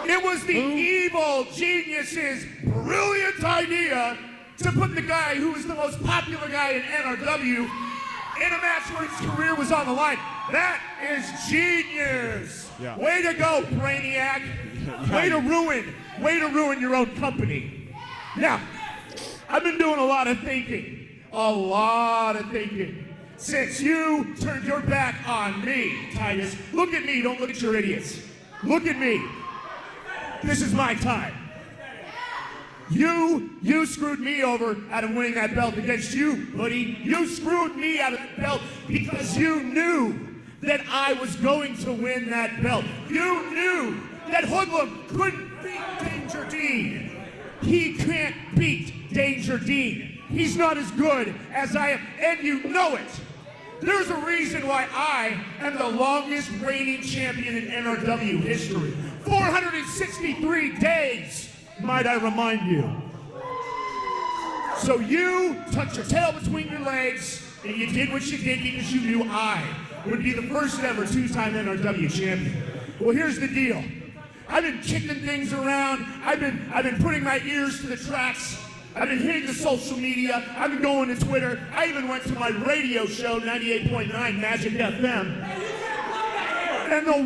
It was the evil genius's brilliant idea to put the guy who was the most popular guy in NRW in a match where his career was on the line. That is genius. Yeah. Way to go, Brainiac. Way to ruin your own company. Now, I've been doing a lot of thinking. Since you turned your back on me, Titus. Look at me, don't look at your idiots. Look at me. This is my time. You screwed me over out of winning that belt against you, buddy. You screwed me out of that belt because you knew that I was going to win that belt. You knew that Hoodlum couldn't beat Danger Dean. He can't beat Danger Dean. He's not as good as I am, and you know it. There's a reason why I am the longest reigning champion in NRW history. 463 days, might I remind you. So you tucked your tail between your legs, and you did what you did because you knew I would be the first ever two-time NRW champion. Well, here's the deal. I've been kicking things around. I've been putting my ears to the tracks. I've been hitting the social media. I've been going to Twitter. I even went to my radio show, 98.9 Magic FM. And the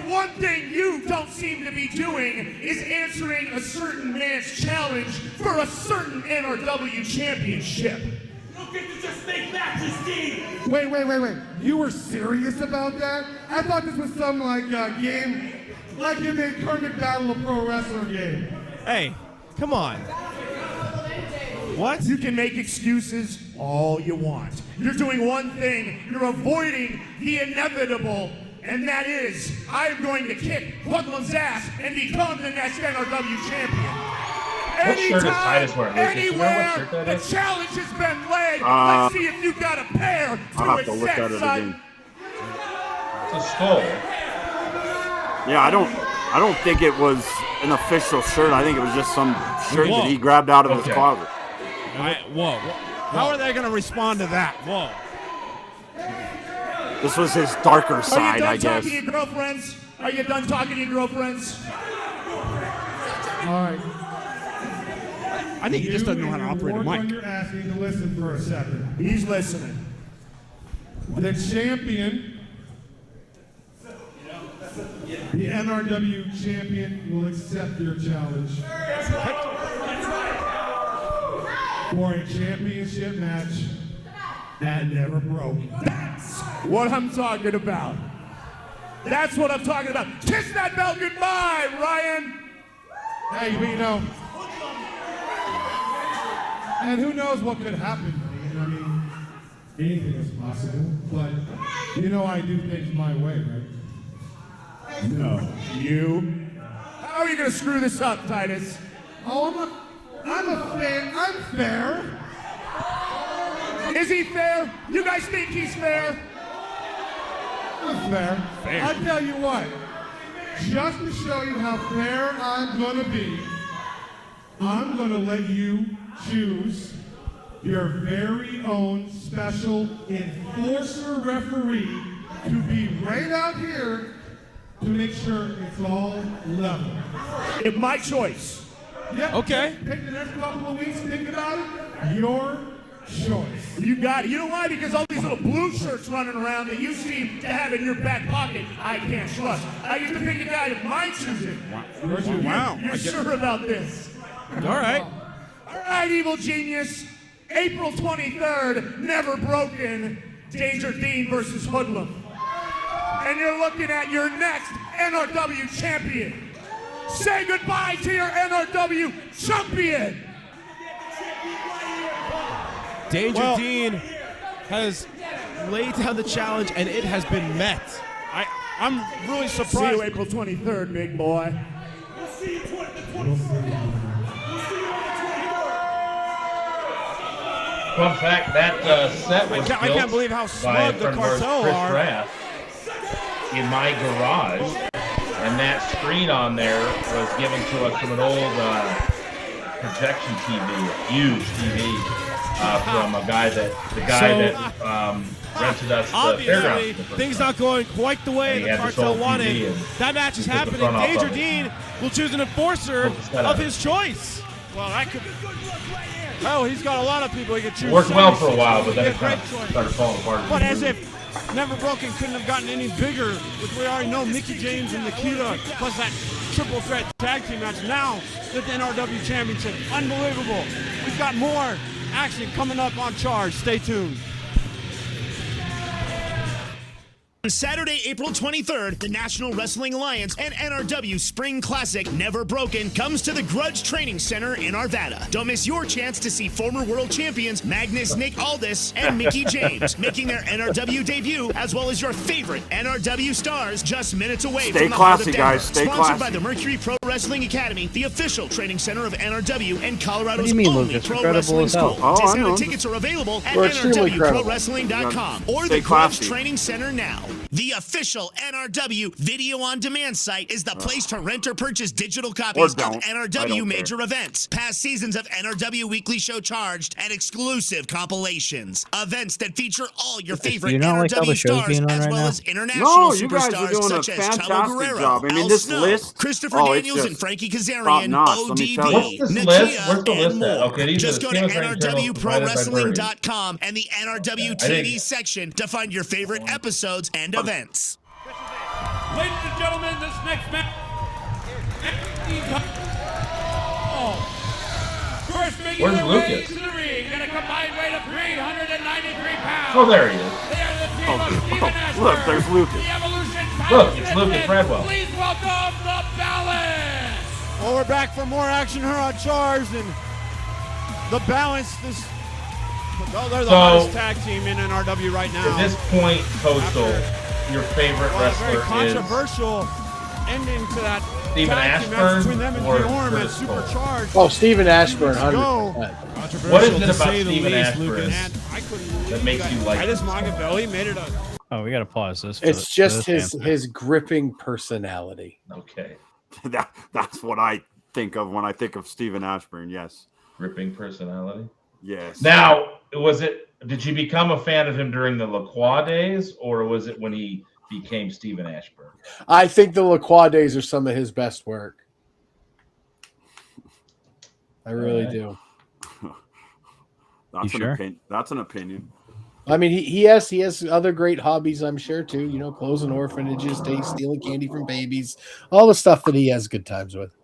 one thing you don't seem to be doing is answering a certain man's challenge for a certain NRW championship. You get to just make matches, Steve. Wait. You were serious about that? I thought this was some game, like you made Kermit Battle of Pro Wrestler game. Hey, come on. What? You can make excuses all you want. You're doing one thing. You're avoiding the inevitable, and that is, I'm going to kick Hoodlum's ass and become the next NRW champion. What shirt is Titus wearing, Lucas? Do you know what Anywhere, shirt that the is? challenge has been laid. Let's see if you got a pair I'll have to look accept, at it son. again. It's a skull. Yeah, I don't think it was an official shirt. I think it was just some shirt that he grabbed out of his closet. Whoa. How are they going to respond to that? Whoa. This was his darker Are you side, done I guess. talking to your girlfriends? Are you done talking to your girlfriends? All right. I think he just doesn't know how to operate a On mic. your ass, need to listen for a second. He's listening. The champion, the NRW champion, will accept your challenge for a championship match that never broke. That's what I'm talking about. That's what I'm talking about. Kiss that belt goodbye, Ryan. Hey, but you know, and who knows what could happen. I mean, anything is possible, but you know I do things my way, right? No. You? How are you going to screw this up, Titus? Oh, I'm a fan. I'm fair. Is he fair? You guys think he's fair? I'm fair. I'll tell you what. Just to show you how fair I'm gonna be, I'm gonna let you choose your very own special enforcer referee to be right out here to make sure it's all level. It's my choice. Yep. Okay. Take the next couple of weeks, think about it. Your choice. You got it. You know why? Because all these little blue shirts running around that you seem to have in your back pocket, I can't trust. I get to pick a guy of my choosing. Wow. You're sure about this? All right. All right, evil genius. April 23rd, never broken. Danger Dean versus Hoodlum. And you're looking at your next NRW champion. Say goodbye to your NRW champion. Danger Dean has laid down the challenge, and it has been met. I'm really See surprised. you April 23rd, big boy. Fun fact: that set was I can't believe how by a smug the friend of ours, cartel Chris are. Graff, in my garage, and that screen on there was given to us from an old projection TV, a huge TV, from a guy that rented us the Obviously, fairgrounds. things not going quite the way And he the had this cartel old wanted. TV and That match is he took the happening. front off Danger of it. Dean will choose an enforcer Took the set out of of his choice. Well, that could. Oh, he's got a lot of people he could choose. Worked well for a 76. while, but then Be it a kind great of choice. started falling apart. But as if Never Broken couldn't have gotten any bigger, which we already know Mickey James and Nikita, plus that triple threat tag team match now with the NRW Championship. Unbelievable. We've got more action coming up on Charge. Stay tuned. On Saturday, April 23rd, the National Wrestling Alliance and NRW Spring Classic Never Broken comes to the Grudge Training Center in Arvada. Don't miss your chance to see former world champions Magnus Nick Aldis and Mickey James making their NRW debut, as well as your favorite NRW stars just minutes away Stay from the classy, heart of Denver. guys. Stay Sponsored classy. by the Mercury Pro Wrestling Academy, the official training center of NRW and Colorado's What do you mean, only Lucas? pro Incredible wrestling as hell. school. Oh, I Discounted know. tickets are available at We're extremely credible. NRWProWrestling.com or Stay the Grudge classy. Training Center now. The official NRW video on demand site is the place to rent or purchase digital copies of don't. I NRW don't major care. events, past seasons of NRW Weekly Show Charged, and exclusive compilations. Events that feature all your Lucas, do favorite you not like how NRW the show's stars, being on as right well now? as international No, you guys are superstars doing a such as Chavo fantastic Guerrero, job. I mean, Al this Snow, list- Christopher oh, it's Daniels, and just Frankie Kazarian, top-notch, let me tell you. ODB, What's this Nakia, list? Where's the and list at? more. Okay, these Just are go the to famous internals provided by NRWProWrestling.com and the NRW Okay, I TV think- section to find your favorite episodes and events. Ladies and gentlemen, this next match. First making Where's their way Lucas? to the ring at a combined weight of 393 pounds. Oh, there he is. They are the team of Steven Ashford, look, there's Lucas. the Evolution Look, Title it's Lucas Champion. Treadwell. Please welcome the Balance. Well, we're back for more action here on Charge, and the Balance. They're the So, hottest tag team in NRW right now. At this point, Coastal, your favorite Well, a very wrestler is controversial ending to that Steven tag team match Ashburn between them and or Bjorn at Curtis Cole? Supercharged. Oh, Stephen Ashburn, Let's go. 100%. What is it to about say the Steven least, Ashburn Lucas. And I couldn't believe that makes you like I him just so much? Machiavelli made it a. Oh, we got to pause this. It's just for this answer. his gripping personality. Okay. That's what I think of when I think of Steven Ashburn. Yes. Gripping personality. Yes. Now, did you become a fan of him during the LaCroix days, or was it when he became Steven Ashburn? I think the LaCroix days are some of his best work. I really do. That's You an sure? opinion. That's an opinion. I mean, he has other great hobbies, I'm sure, too. You know, closing orphanages, stealing candy from babies, all the stuff that he has good times with.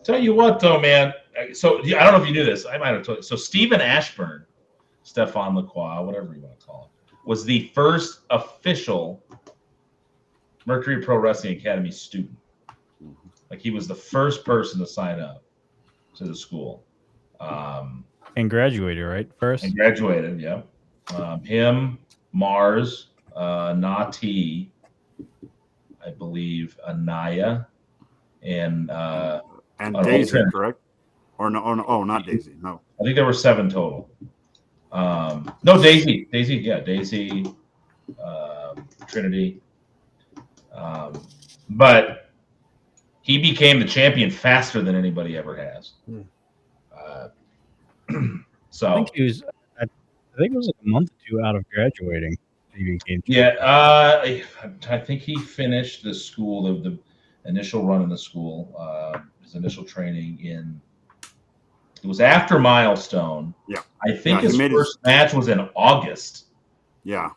Tell you what, though, man. So I don't know if you knew this. I might have told you. So Steven Ashburn, Stefan Lacroix, whatever you want to call him, was the first official Mercury Pro Wrestling Academy student. Like he was the first person to sign up to the school. And graduated, right? First? And graduated, yeah. Him, Mars, Nati, I believe, Anaya, and Daisy, Holton. correct? Or no? Oh, no, oh, not Daisy. No. I think there were 7 total. No, Daisy, yeah, Daisy, Trinity. But he became the champion faster than anybody ever has. So I think he was. I think it was like a month or two out of graduating. He became. yeah, I think he finished the school, the initial run in the school, his initial training in. It was after Milestone. Yeah. I think Yeah, he his made first match was in August. Yeah.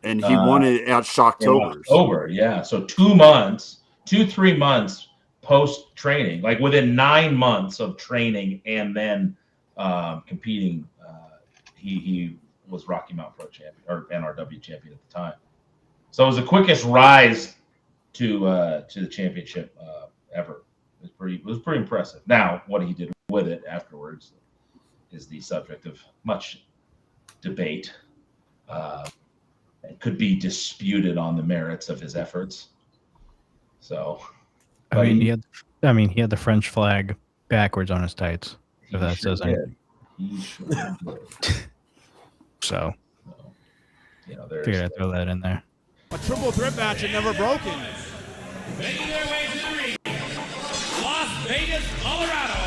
And he won it at In Shocktober. October, yeah. So 2-3 months post training, like within 9 months of training and then competing, he was Rocky Mountain Pro champion or NRW champion at the time. So it was the quickest rise to the championship ever. It was pretty impressive. Now, what he did with it afterwards is the subject of much debate. It could be disputed on the merits of his efforts. So, I mean, he had the French flag backwards on his tights. If that says anything. He sure did. So, there's figured I'd throw that in there. A triple threat match had never broken. Making their way to the ring, Las Vegas, Colorado,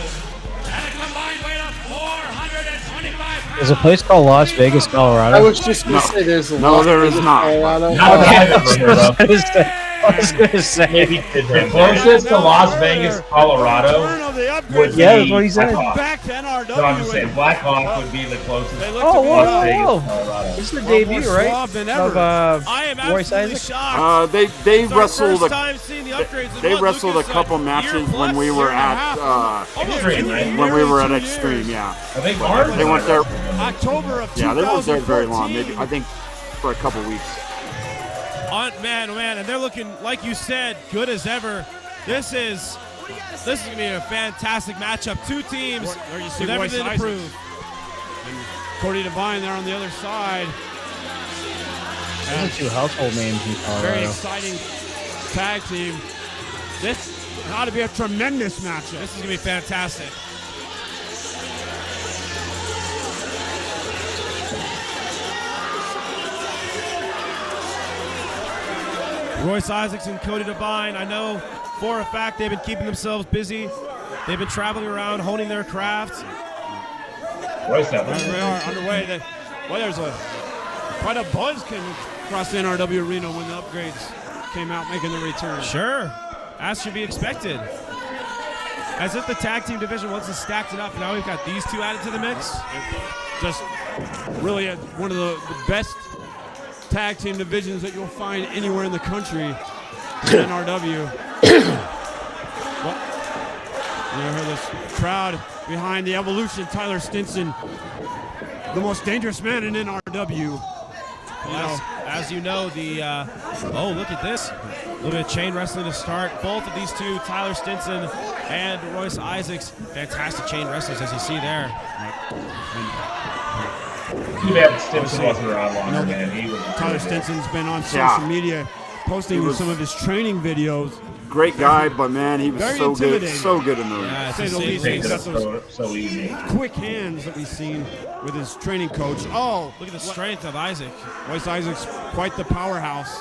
at a combined weight of 425 pounds. There's a place called Las Vegas, Colorado. I was just going to say there's a No, Las there is Vegas, not. Colorado. Not that I've ever heard of. I was gonna say. The closest to Las Vegas, Colorado would be Yeah, that's what he said. Blackhawk. Back to NRW. No, I'm just saying Black Hawk would be the closest. They look Oh, to be whoa, Las Vegas, whoa. Colorado. This is the a lot more debut, right? suave than Of ever. I am Royce absolutely Isaac. shocked. They It's our wrestled first a time seeing the upgrades in they what, wrestled Lucas, a couple year matches plus, when we were year and a at half. Almost Extreme, 2 right? years, when we were at 2 Extreme. years. Yeah, I think Barnes they weren't there. October of 2014. Yeah, they weren't there very long. Maybe I think for a couple weeks. Man, oh man, and they're looking, like you said, good as ever. This is gonna be a fantastic matchup. Two teams There you see with Royce everything to Isaac. prove. And Cody Devine there on the other side. Those are two household names in Colorado. Very exciting tag team. This ought to be a tremendous matchup. This is gonna be fantastic. Royce Isaacs and Cody Devine, I know for a fact they've been keeping themselves busy. They've been traveling around, honing their craft. Royce There we are underway. There's quite a buzz came across the NRW arena when the upgrades came out making their return. Sure, as should be expected. As if the tag team division wasn't stacked enough, now we've got these two added to the mix. Just really one of the best tag team divisions that you'll find anywhere in the country. NRW. Well, you hear this crowd behind the Evolution. Tyler Stinson, the most dangerous man in NRW. As you know, oh, look at this. A little bit of chain wrestling to start. Both of these two, Tyler Stinson and Royce Isaacs, fantastic chain wrestlers, as you see there. Too bad Stinson wasn't around longer, man. He was Tyler Stinson's been on social media posting some of his training videos. Great guy, but man, he was Very so good, intimidating. so good in the ring. Yeah, Say the least. He's got those so easy. quick hands that we've seen with his training coach. Oh, Look at the strength of Isaac. Royce Isaac's quite the powerhouse.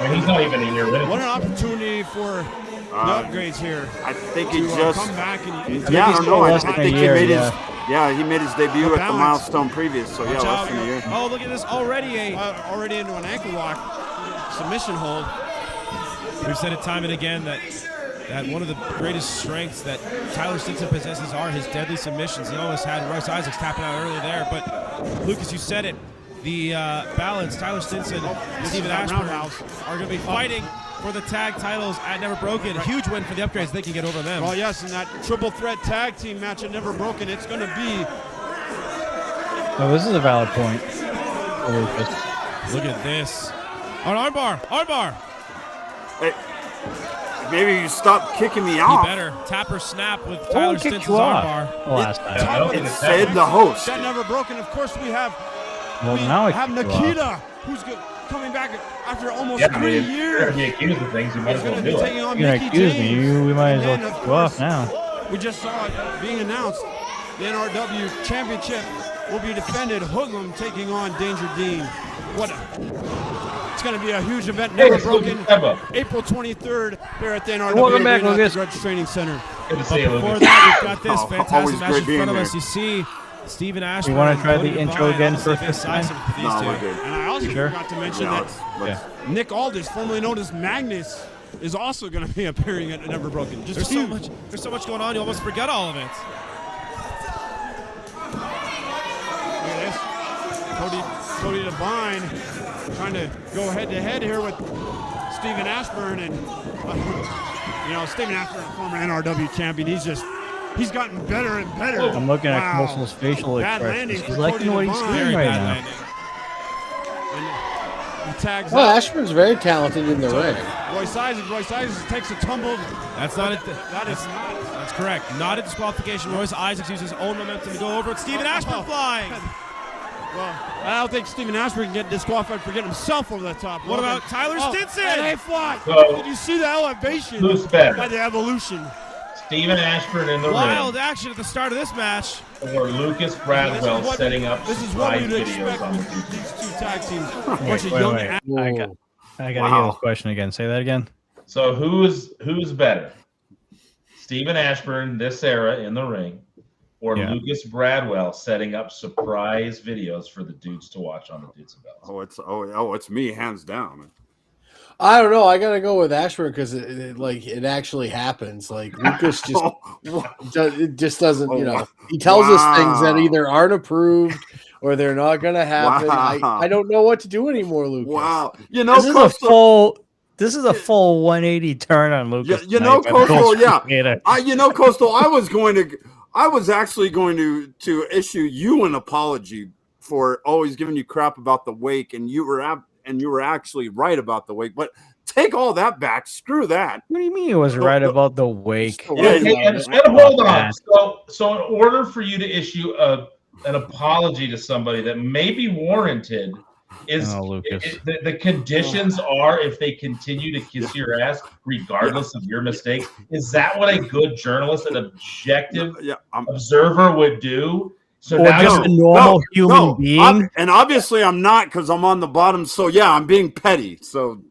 I mean, he's not even in your What an opportunity for the upgrades here. I think he To just come back and yeah, I don't know. I less than think a he year, made yeah. he made his debut at the balance. milestone previous. So yeah, Watch less out. than a year. Oh, look at this already. already into an ankle lock submission hold. We've said it time and again that one of the greatest strengths that Tyler Stinson possesses are his deadly submissions. He almost had Royce Isaacs tapping out earlier there, but Lucas, you said it. The balance, Tyler Stinson and Steven Ashburn are going to be fighting for the tag titles at Never Broken. A huge win for the upgrades. They can get over them. Well, yes, in that triple threat tag team match at Never Broken, it's going to be. Oh, this is a valid point. Look at this. An armbar. Armbar. Hey, maybe you stop kicking me He off. better. Tap or snap with Tyler kicked Stinson's you off armbar. the last time. I don't think it's that Said much. the host. That Never Broken. Of course, we have Now I have kicked you off. Nikita, who's coming back after almost Yeah, I 3 mean, years. if you're accused of things, you might He's as well going to do be it. taking on You're gonna Mickey accuse James. me. We might as well And then, kick of you off course, now. We just saw it being announced. The NRW Championship will be defended. Hoodlum taking on Danger Dean. It's going to be a huge event. Hey, Never it's Broken. Lucas Ebba. April 23rd here at the NRW Welcome back, Arena at the Lucas. Grudge Training Center. Good to But see you, before Lucas. that, we've got this Oh, fantastic always match great in being front of here. us. You see Steven Ashburn. You want to try Cody the intro Devine, again obviously for a big fifth time? size for these No, two. we're good. And I also Sure? forgot to mention Yeah, that let's- Nick Aldis, formerly known as Magnus, is also going to be appearing at Never Broken. Just There's so much going on, you almost forget all of it. Look at this. Cody Devine trying to go head-to-head here with Steven Ashburn. And, Steven Ashburn, former NRW champion, he's gotten better and better. I'm looking at Wow. Coastal's facial Bad expressions. landing He's for liking Cody what he's Devine. doing Very right bad now. landing. And he tags Well, out. Ashburn's very talented in the ring. Royce Isaacs takes a tumble. That's not it. That is not. That's correct. Not a disqualification. Royce Isaacs uses his own momentum to go over it. Steven Ashburn flying. Well, I don't think Steven Ashburn can get disqualified for getting himself over the top. What about Tyler Stinson? And they fly. So- Did you see the elevation Who's better? by the Evolution? Steven Ashburn in the Wild ring. action at the start of this match. Or Lucas Bradwell setting up This is what surprise we'd videos expect on the with these two tag teams. I gotta hear this question again. Say that again. So who's better? Steven Ashburn, this era in the ring, or Lucas Bradwell setting up surprise videos for the dudes to watch on the Dudes and Bells? It's me, hands down. I don't know. I gotta go with Ashburn because it actually happens. Like Lucas it just doesn't. He tells us things that either aren't approved or they're not gonna happen. Wow. I don't know what to do anymore, Lucas. Wow, this is a full 180 turn on Lucas. Coastal. Yeah, Coastal. I was actually going to issue you an apology for always giving you crap about the wake, and you were actually right about the wake. But take all that back. Screw that. What do you mean you was right about the wake? And hold on. So in order for you to issue an apology to somebody that may be warranted, the conditions are if they continue to kiss your ass regardless of your mistakes. Is that what a good journalist, an objective observer would do? So or just a normal human being? And obviously I'm not, because I'm on the bottom. So yeah, I'm being petty. So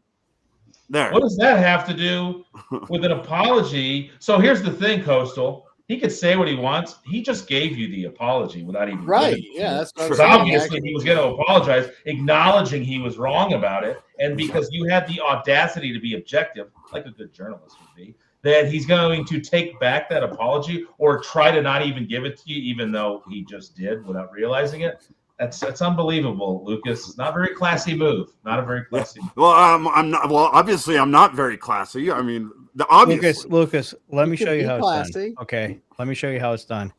there. What does that have to do with an apology? So here's the thing, Coastal. He could say what he wants. He just gave you the apology without even that's because obviously he was going to apologize, acknowledging he was wrong about it, and because you had the audacity to be objective, like a good journalist would be, that he's going to take back that apology or try to not even give it to you, even though he just did without realizing it. That's unbelievable, Lucas. It's not a very classy move. Not a very classy move. Well, I'm not. Well, obviously, I'm not very classy. I mean, Lucas, let me show you how it's done. Okay, let me show you how it's done.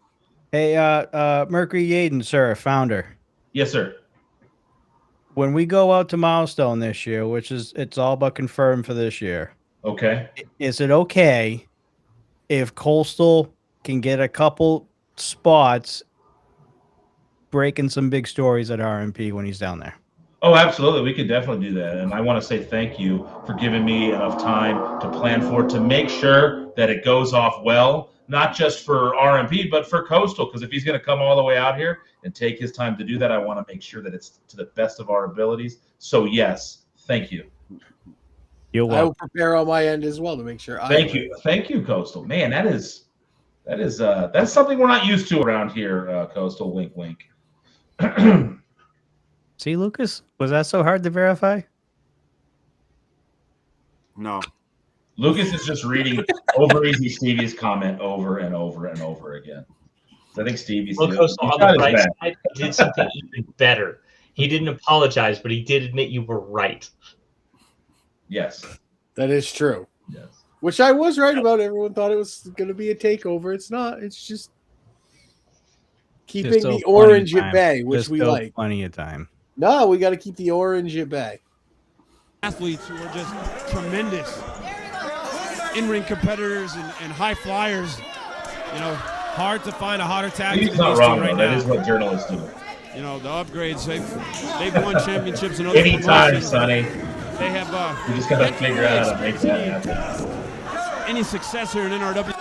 Hey, Mercury Yaden, sir, founder. Yes, sir. When we go out to Milestone this year, it's all but confirmed for this year. Okay. Is it okay if Coastal can get a couple spots breaking some big stories at RMP when he's down there? Oh, absolutely. We could definitely do that. And I want to say thank you for giving me enough time to plan for it, to make sure that it goes off well, not just for RMP, but for Coastal. Because if he's going to come all the way out here and take his time to do that, I want to make sure that it's to the best of our abilities. So, yes, thank you. You're welcome. I will prepare on my end as well to make sure. Thank you, Coastal. Man, that's something we're not used to around here, Coastal. Wink, wink. See, Lucas, was that so hard to verify? No. Lucas is just reading Over Easy Stevie's comment over and over and over again. So I think Stevie's on the right side, he did something even better. He didn't apologize, but he did admit you were right. Yes. That is true. Yes. Which I was right about. Everyone thought it was going to be a takeover. It's not. It's just keeping the orange at bay, which we like. Plenty of time. No, we got to keep the orange at bay. Athletes who are just tremendous in-ring competitors and high flyers. Hard to find a hotter tag team. He's not wrong, right now. That is what journalists do. The upgrades, they've won championships and other anytime, Sonny. They have. You just got to figure out how to make that happen. Any success here in NRW,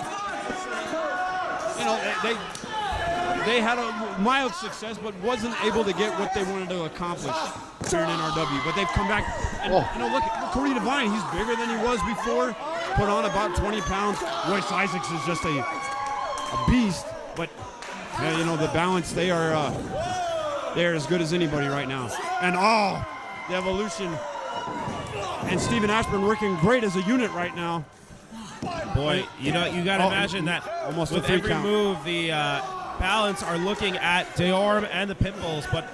they had a mild success, but wasn't able to get what they wanted to accomplish here in NRW. But they've come back, and look at Corey Devine. He's bigger than he was before. Put on about 20 pounds. Royce Isaacs is just a beast. But the balance, they're as good as anybody right now. And the evolution. And Steven Ashburn working great as a unit right now. Boy, you got to imagine that almost with every move, the balance are looking at Deorm and the Pitbulls, but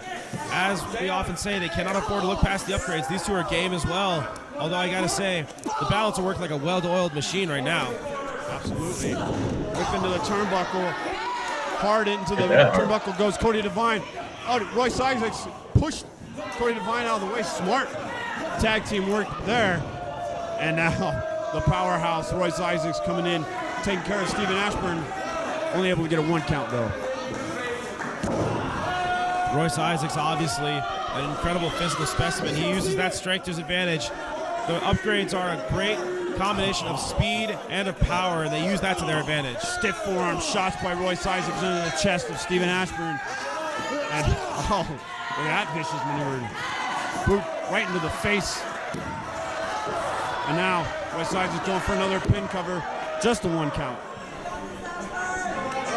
as we often say, they cannot afford to look past the upgrades. These two are game as well. Although I got to say, the balance will work like a well-oiled machine right now. Absolutely. Whip into the turnbuckle. Hard into the turnbuckle goes Cody Devine. Royce Isaacs pushed Cody Devine out of the way. Smart tag team work there. And now the powerhouse, Royce Isaacs, coming in, taking care of Steven Ashburn. Only able to get a 1 count, though. Royce Isaacs, obviously, an incredible physical specimen. He uses that strength to his advantage. The upgrades are a great combination of speed and of power, and they use that to their advantage. Stiff forearm shots by Royce Isaacs into the chest of Stephen Ashburn. And, oh, look at that vicious maneuver. Boot right into the face. And now, Royce Isaacs going for another pin cover. Just a 1 count.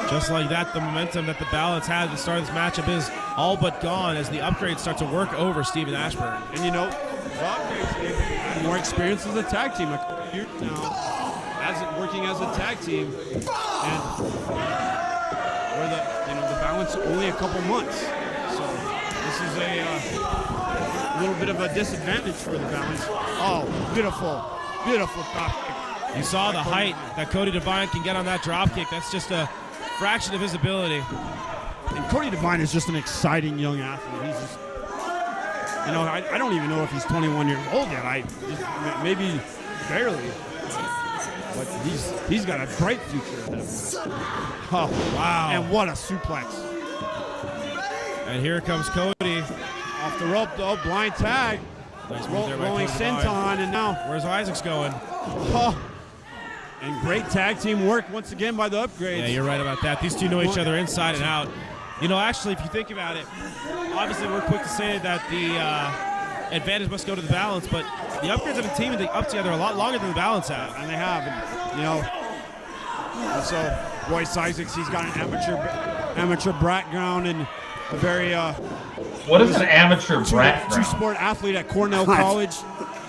Just like that, the momentum that the Ballots had at the start of this matchup is all but gone as the upgrades start to work over Stephen Ashburn. And you know, the upgrades have more experience as a tag team. Like years now, working as a tag team, and where the Balance only a couple months. So this is a little bit of a disadvantage for the Balance. Oh, beautiful drop kick. You saw the height that Cody Devine can get on that drop kick. That's just a fraction of his ability. And Cody Devine is just an exciting young athlete. He's just, I don't even know if he's 21 years old yet. Maybe barely. But he's got a bright future ahead of him. Oh, wow. And what a suplex. And here comes Cody. Off the rope, though, blind tag. Nice Rolling senton, and now. Where's Isaacs going? Oh. And great tag team work once again by the upgrades. Yeah, you're right about that. These two know each other inside and out. Actually, if you think about it, obviously we're quick to say that the advantage must go to the Balance, but the upgrades have been teaming up together a lot longer than the Balance have. And they have. And so Royce Isaacs, he's got an amateur background and a very what is an amateur background? Two-sport athlete at Cornell College.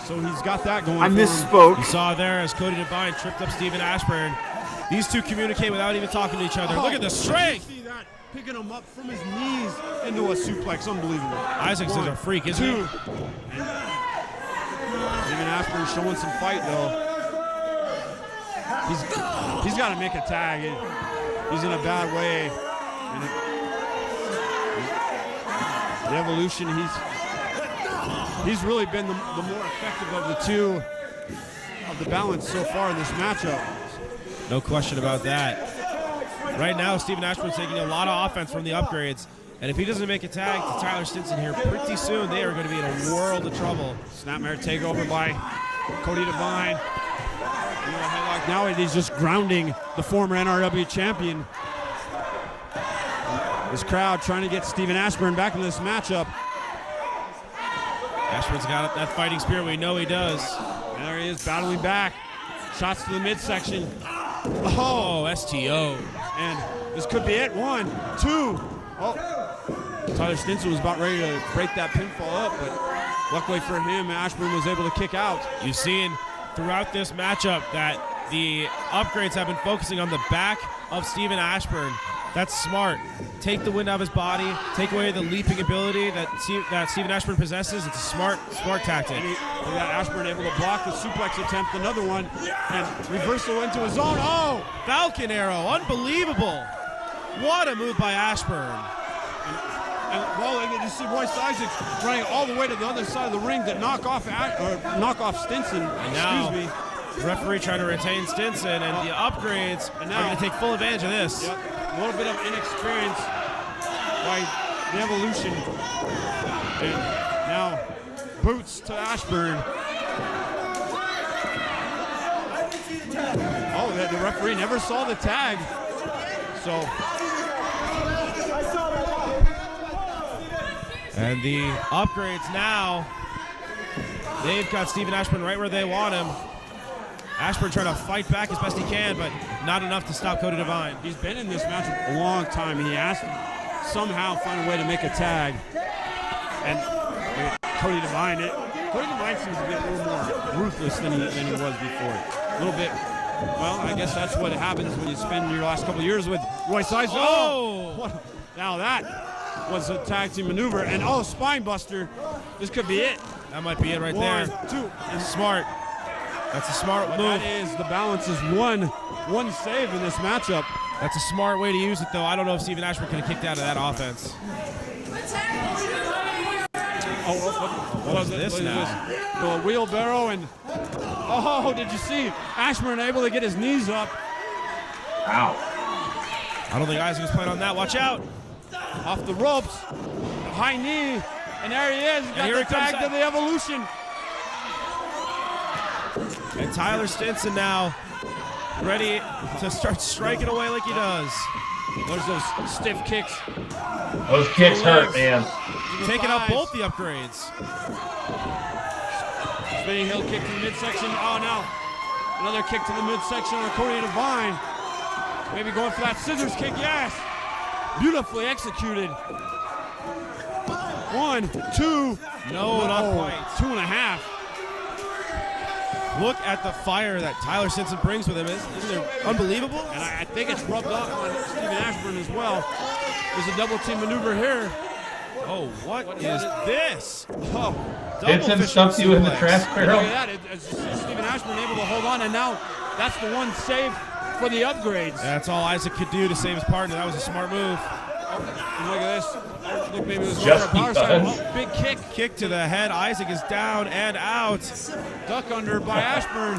So he's got that going. I misspoke. You saw there as Cody Devine tripped up Stephen Ashburn. These two communicate without even talking to each other. Look at the strength. See that? Picking him up from his knees into a suplex. Unbelievable. Isaacs is a freak, isn't he? Stephen Ashburn showing some fight, though. He's got to make a tag. He's in a bad way. And the Evolution, he's really been the more effective of the two of the Balance so far in this matchup. No question about that. Right now, Stephen Ashburn's taking a lot of offense from the upgrades, and if he doesn't make a tag to Tyler Stinson here, pretty soon they are going to be in a world of trouble. Snapmare takeover by Cody Devine. Headlock now, and he's just grounding the former NRW champion. This crowd trying to get Stephen Ashburn back in this matchup. Ashburn's got that fighting spirit. We know he does. And there he is battling back. Shots to the midsection. Oh, STO. And this could be it. 1, 2. Oh. Tyler Stinson was about ready to break that pinfall up, but luckily for him, Ashburn was able to kick out. You've seen throughout this matchup that the upgrades have been focusing on the back of Stephen Ashburn. That's smart. Take the wind out of his body, take away the leaping ability that Stephen Ashburn possesses. It's a smart tactic. And we got Ashburn able to block the suplex attempt, another one, and reversal into his own. Oh! Falcon Arrow, unbelievable. What a move by Ashburn. And you see Royce Isaacs running all the way to the other side of the ring to knock off Stinson. And now, the referee trying to retain Stinson, and the upgrades are going to take full advantage of this. Yep. A little bit of inexperience by the Evolution. And now boots to Ashburn. Oh, the referee never saw the tag. So. And the upgrades now, they've got Stephen Ashburn right where they want him. Ashburn trying to fight back as best he can, but not enough to stop Cody Devine. He's been in this match a long time, and he has to somehow find a way to make a tag. And Cody Devine seems to be a little more ruthless than he was before. A little bit. Well, I guess that's what happens when you spend your last couple of years with Royce Isaacs. Oh! Now that was a tag team maneuver, and spine buster. This could be it. That might be it right there. 1, 2, and smart. That's a smart move. That is, the Balance is one save in this matchup. That's a smart way to use it, though. I don't know if Stephen Ashburn could have kicked out of that offense. What was this now? The wheelbarrow, and did you see Ashburn able to get his knees up? Ow. I don't think Isaac was playing on that. Watch out. Off the ropes. High knee. And there he is. He's got the tag to the Evolution. And Tyler Stinson now ready to start striking away like he does. There's those stiff kicks. Those kicks hurt, man. Taking out both the upgrades. Spinning heel kick to the midsection. Oh, now another kick to the midsection on accordion of Vine. Maybe going for that scissors kick. Yes. Beautifully executed. 1, 2. No, not quite. 2.5. Look at the fire that Tyler Stinson brings with him. Isn't it unbelievable? And I think it's rubbed off on Steven Ashburn as well. There's a double team maneuver here. Oh, what is this? Oh, Stinson stuffed you in the trash barrel. Look at that. It's Steven Ashburn able to hold on, and now that's the one save for the upgrades. That's all Isaac could do to save his partner. That was a smart move. Oh, look at this. Look, maybe it was Just power side. because. Oh, big kick. Kick to the head. Isaac is down and out. Duck under by Ashburn.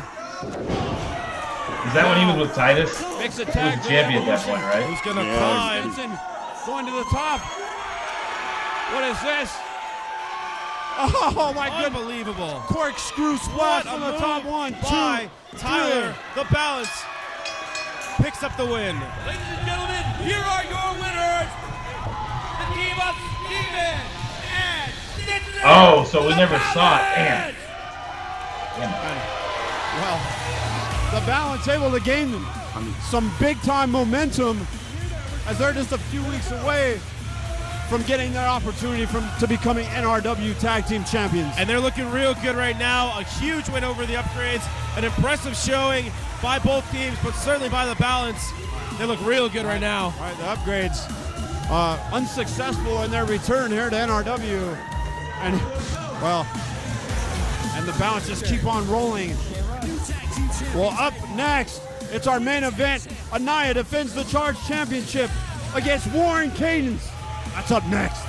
Is that when he was with Titus? Makes a He tag. was a champion at that point, right? Who's going to climb? Stinson going to the top. What is this? Oh my goodness. Unbelievable. Corkscrew splash on the top. 1, 2, by Tyler. 3. The balance picks up the win. Ladies and gentlemen, here are your winners. The team of Steven and Stinson. Oh, so we never saw it. Damn. Well, the balance able to gain some big-time momentum as they're just a few weeks away from getting their opportunity to becoming NRW Tag Team Champions. And they're looking real good right now. A huge win over the upgrades. An impressive showing by both teams, but certainly by the balance. They look real good right now. All right, the upgrades unsuccessful in their return here to NRW. And, well, and the balance just keep on rolling. Well, up next, it's our main event. Anaya defends the Charge Championship against Warren Cadence. That's up next.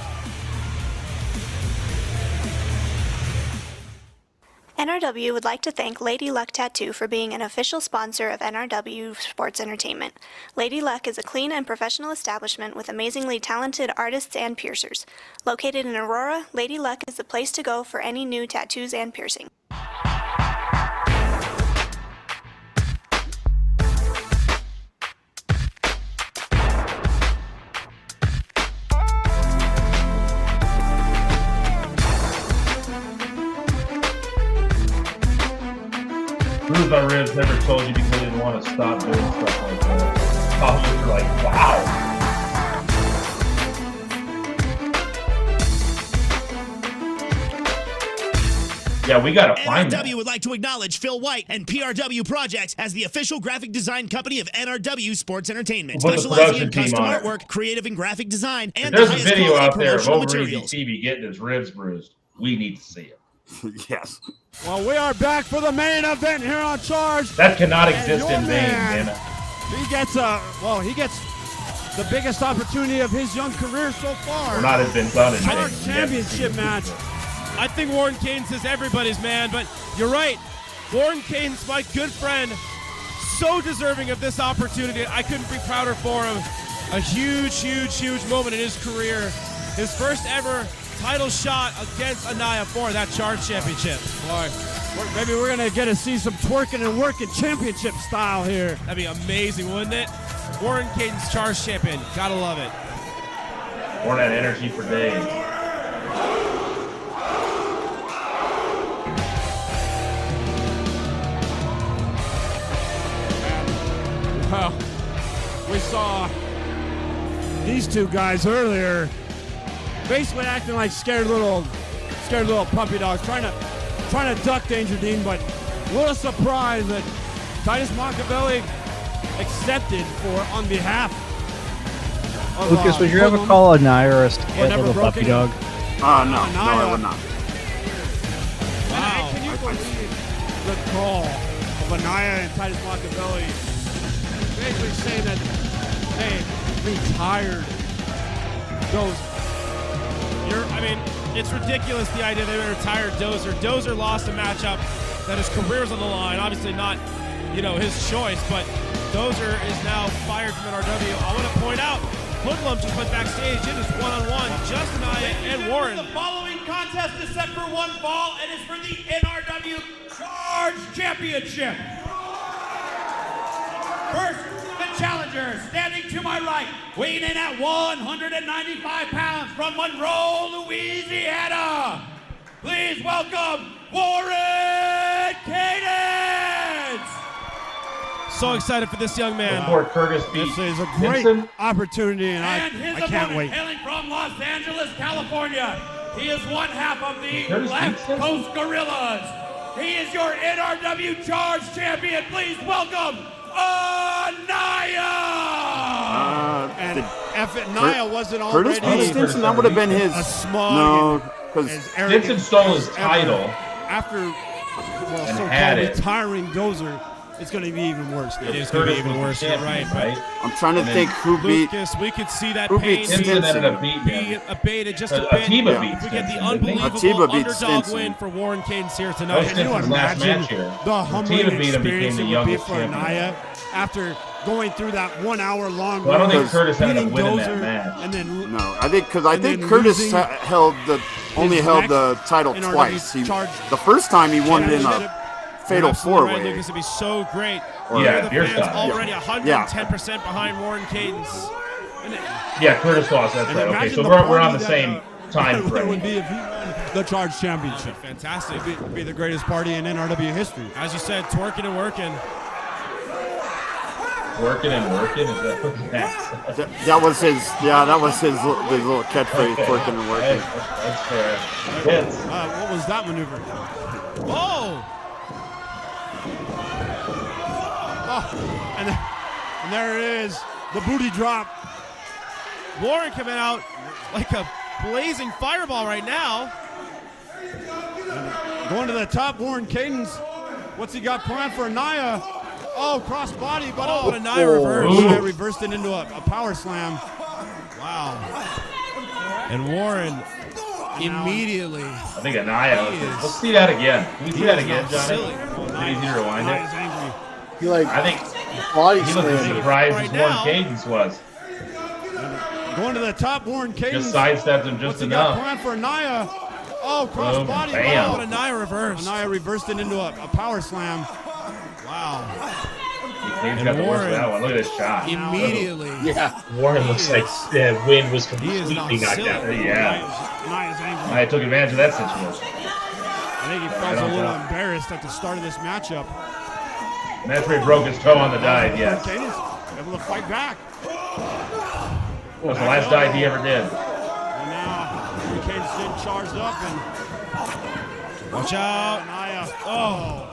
NRW would like to thank Lady Luck Tattoo for being an official sponsor of NRW Sports Entertainment. Lady Luck is a clean and professional establishment with amazingly talented artists and piercers. Located in Aurora, Lady Luck is the place to go for any new tattoos and piercing. Bruise My Ribs never told you because they didn't want to stop doing stuff like that. Officers are like, wow. Yeah, we gotta find that. NRW would like to acknowledge Phil White and PRW Projects as the official graphic design company of NRW Sports Entertainment, We'll put the specializing in production custom team on it. artwork, creative and graphic design, If and the there's a highest video quality out there of promotional Over Easy materials. TV getting his ribs bruised, we need to see it. Yes. Well, we are back for the main event here on Charge. That cannot And exist your in vain, man, damn it. He gets the biggest opportunity of his young career so far. Or not has been done in Charge vain. Championship match. I think Warren Cadence is everybody's man, but you're right. Warren Cadence, my good friend, so deserving of this opportunity. I couldn't be prouder for him. A huge, huge, huge moment in his career. His first ever title shot against Anaya for that Charge Championship. Boy, maybe we're going to get to see some twerking and working championship style here. That'd be amazing, wouldn't it? Warren Cadence, Charge Champion. Gotta love it. Warren had energy for days. Well, we saw these two guys earlier basically acting like scared little puppy dogs, trying to duck Danger Dean, but what a surprise that Titus Machiavelli accepted on behalf of Lucas, would you ever Hoodlum. call Anaya or a scared never little broke puppy any- dog? No, I would not. Wow. Can you believe the call of Anaya and Titus Machiavelli basically saying that they retired those? It's ridiculous, the idea they retired Dozer. Dozer lost a matchup that his career's on the line. Obviously not, his choice, but Dozer is now fired from NRW. I want to point out, Hoodlum just went backstage. It is one-on-one, just Anaya and Warren. The following contest is set for one fall and is for the NRW Charge Championship. First, the challenger, standing to my right, weighing in at 195 pounds from Monroe, Louisiana. Please welcome Warren Cadence. So excited for this young man. Before Curtis beat This is a great Vincent. opportunity, and His I can't opponent, wait. hailing from Los Angeles, California. He is one half of the Curtis Left Vincent? Coast Gorillas. He is your NRW Charge Champion. Please welcome Anaya. And if Naya wasn't Curtis already beat Stinson, that would have been his. a smug, No, because Stinson stole his title. after And so-called had it. retiring Dozer, it's going to be even worse. It is going to be even was worse. the You're champion, right. I'm trying to And then think who beat. Lucas, we could see that Who pain beat Stinson Stinson? ended up beating being him. abated just a bit. Atiba Yeah. beat If we get the Stinson, didn't he? unbelievable Atiba beat underdog Stinson. win for Warren Cadence here That was tonight. Can you Stinson's last imagine match here. the humbling Atiba beat him, became experience the it would be youngest for champion. Naya after going through that 1 hour long Well, I don't think Because Curtis ended up beating winning Dozer that match. and then No, I think because I And think then Curtis losing only his held next the title NRW twice. charge The first time he won it in championship. a fatal You're absolutely right, four-way. Lucas. It'd be so great. Or- Yeah, the beer fans style. already 110% behind Warren Cadence. Yeah, Curtis lost. That's And right. Okay, imagine so the we're on party the that, same time what it would frame. be if he won the Charge Championship. Fantastic. It'd be the greatest party in NRW history. As you said, twerking and working. Working and working. Is that what that's? That was his. Yeah, that was his little catchphrase, Okay. twerking and working. That's fair. Vince. What was that maneuver? Oh! Oh, and there it is, the booty drop. Warren coming out like a blazing fireball right now. Going to the top, Warren Cadence. What's he got planned for Naya? Oh, cross body, but What a Naya reverse. Naya reversed it into a power slam. Wow. And Warren immediately. I think Anaya. He is- Let's see that again. Can we see that again, not Johnny? silly. Did he rewind it? Naya's angry. He like I think body he looked as slammed. surprised Right as Warren now. Cadence was. Going to the top, Warren Cadence. Just sidestepped him just What's he got enough. planned for Naya? Oh, cross Boom, body. bam. What a Naya reverse. Naya reversed it into a power slam. Wow. He's got the worst of Warren that one. Look at this shot. Immediately. Yeah. Warren looks like the wind was He is not completely knocked silly. out. Yeah. Naya's angry. I took advantage of that situation. I think he I felt a don't little doubt. embarrassed at the start of this matchup. And that's where he broke his toe on the dive, yes. Warren Cadence able to fight back. That was the last dive he ever did. And now Warren Cadence getting charged up and Watch out. Naya. Oh.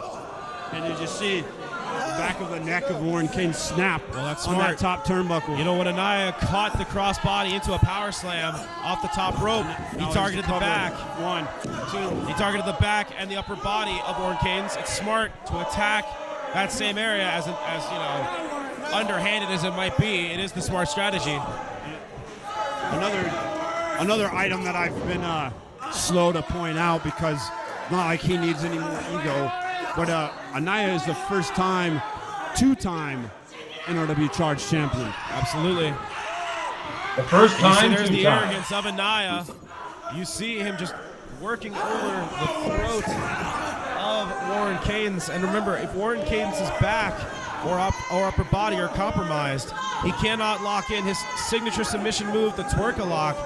And you just see the back of the neck of Warren Cadence snap Well, that's on smart. that top turnbuckle. You know what? Anaya caught the crossbody into a power slam off the top rope. He Now targeted he's the covered. back. 1, 2. He targeted the back and the upper body of Warren Cadence. It's smart to attack that same area as you know, underhanded as it might be. It is the smart strategy. Another item that I've been slow to point out because not like he needs any more ego, but Anaya is the two-time NRW Charge champion. Absolutely. The first You see time, there's two the times. arrogance of Anaya. You see him just working over the throat of Warren Cadence. And remember, if Warren Cadence's back or upper body are compromised, he cannot lock in his signature submission move, the twerk-a-lock.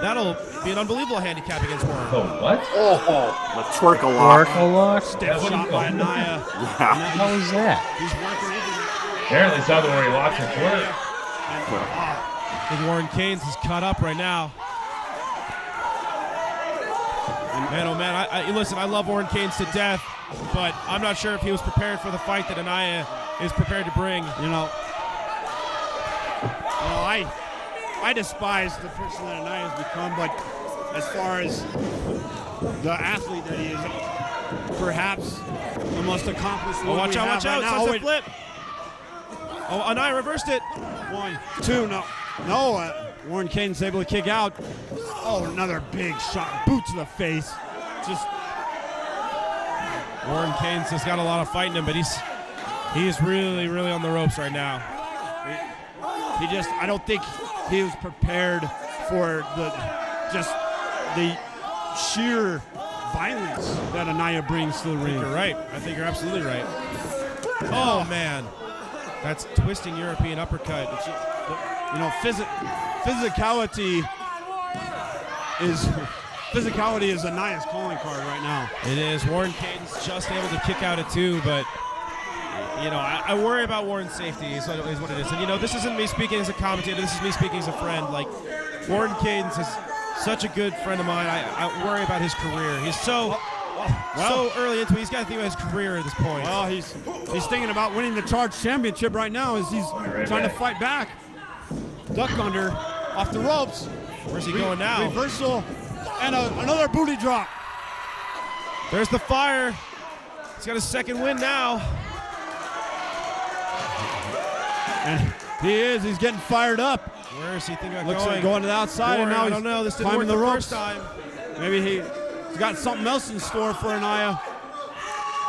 That'll be an unbelievable handicap against Warren. Oh, what? The twerk-a-lock. Twerk-a-lock? Step shot by Anaya. How was that? He's working into Apparently something where he locked his work. I think Warren Cadence is cut up right now. Man, oh man, I listen, I love Warren Cadence to death, but I'm not sure if he was prepared for the fight that Anaya is prepared to bring. You know, I despise the person that Anaya has become, but as far as the athlete that he is, perhaps the most accomplished Oh, one watch we out, have watch right out, now. sunset flip. Oh, Anaya reversed it. 1, 2, no, Warren Cadence able to kick out. Oh, another big shot, boot to the face. Just Warren Cadence has got a lot of fight in him, but he's really, really on the ropes right now. I don't think he was prepared for the sheer violence that Anaya brings to the ring. You're right. I think you're absolutely right. Oh, man. That's twisting European uppercut. It's just, physicality is Anaya's calling card right now. It is. Warren Caden's just able to kick out at 2, but I worry about Warren's safety is what it is. And this isn't me speaking as a commentator. This is me speaking as a friend. Like, Warren Caden's is such a good friend of mine. I worry about his career. He's so early into it. He's got to think about his career at this point. Well, he's thinking about winning the Charge Championship right now as he's trying to fight back. Duck under off the ropes. Where's he going now? Reversal and another booty drop. There's the fire. He's got a second win now. And he's getting fired up. Where is he thinking about Looks going? like going to the outside, Warren, and now I don't know. This didn't work climbing the ropes. first time. Maybe he's got something else in store for Anaya.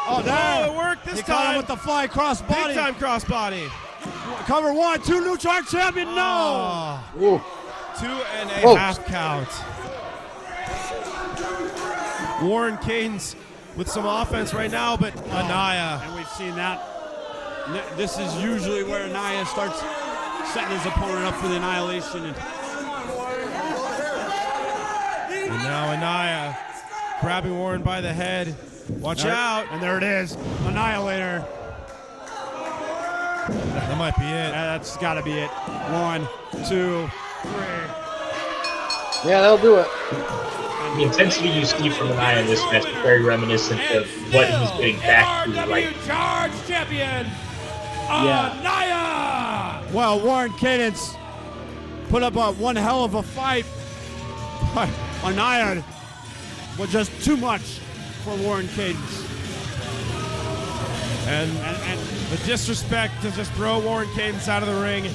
Oh, it worked this he time. caught him with the fly crossbody. Big time crossbody. Cover 1, 2, new Charge champion. No. 2.5 count. Warren Caden's with some offense right now, but Anaya. And we've seen that. This is usually where Anaya starts setting his opponent up for the annihilation. And now Anaya grabbing Warren by the head. Watch out. And there it is. Annihilator. That might be it. Yeah, that's got to be it. 1, 2, 3. Yeah, that'll do it. The intensity you see from Anaya in this match is very reminiscent of what he's getting back to. Like, Charge champion, Anaya! Well, Warren Caden's put up one hell of a fight. But Anaya was just too much for Warren Caden's. And the disrespect to just throw Warren Cadence out of the ring.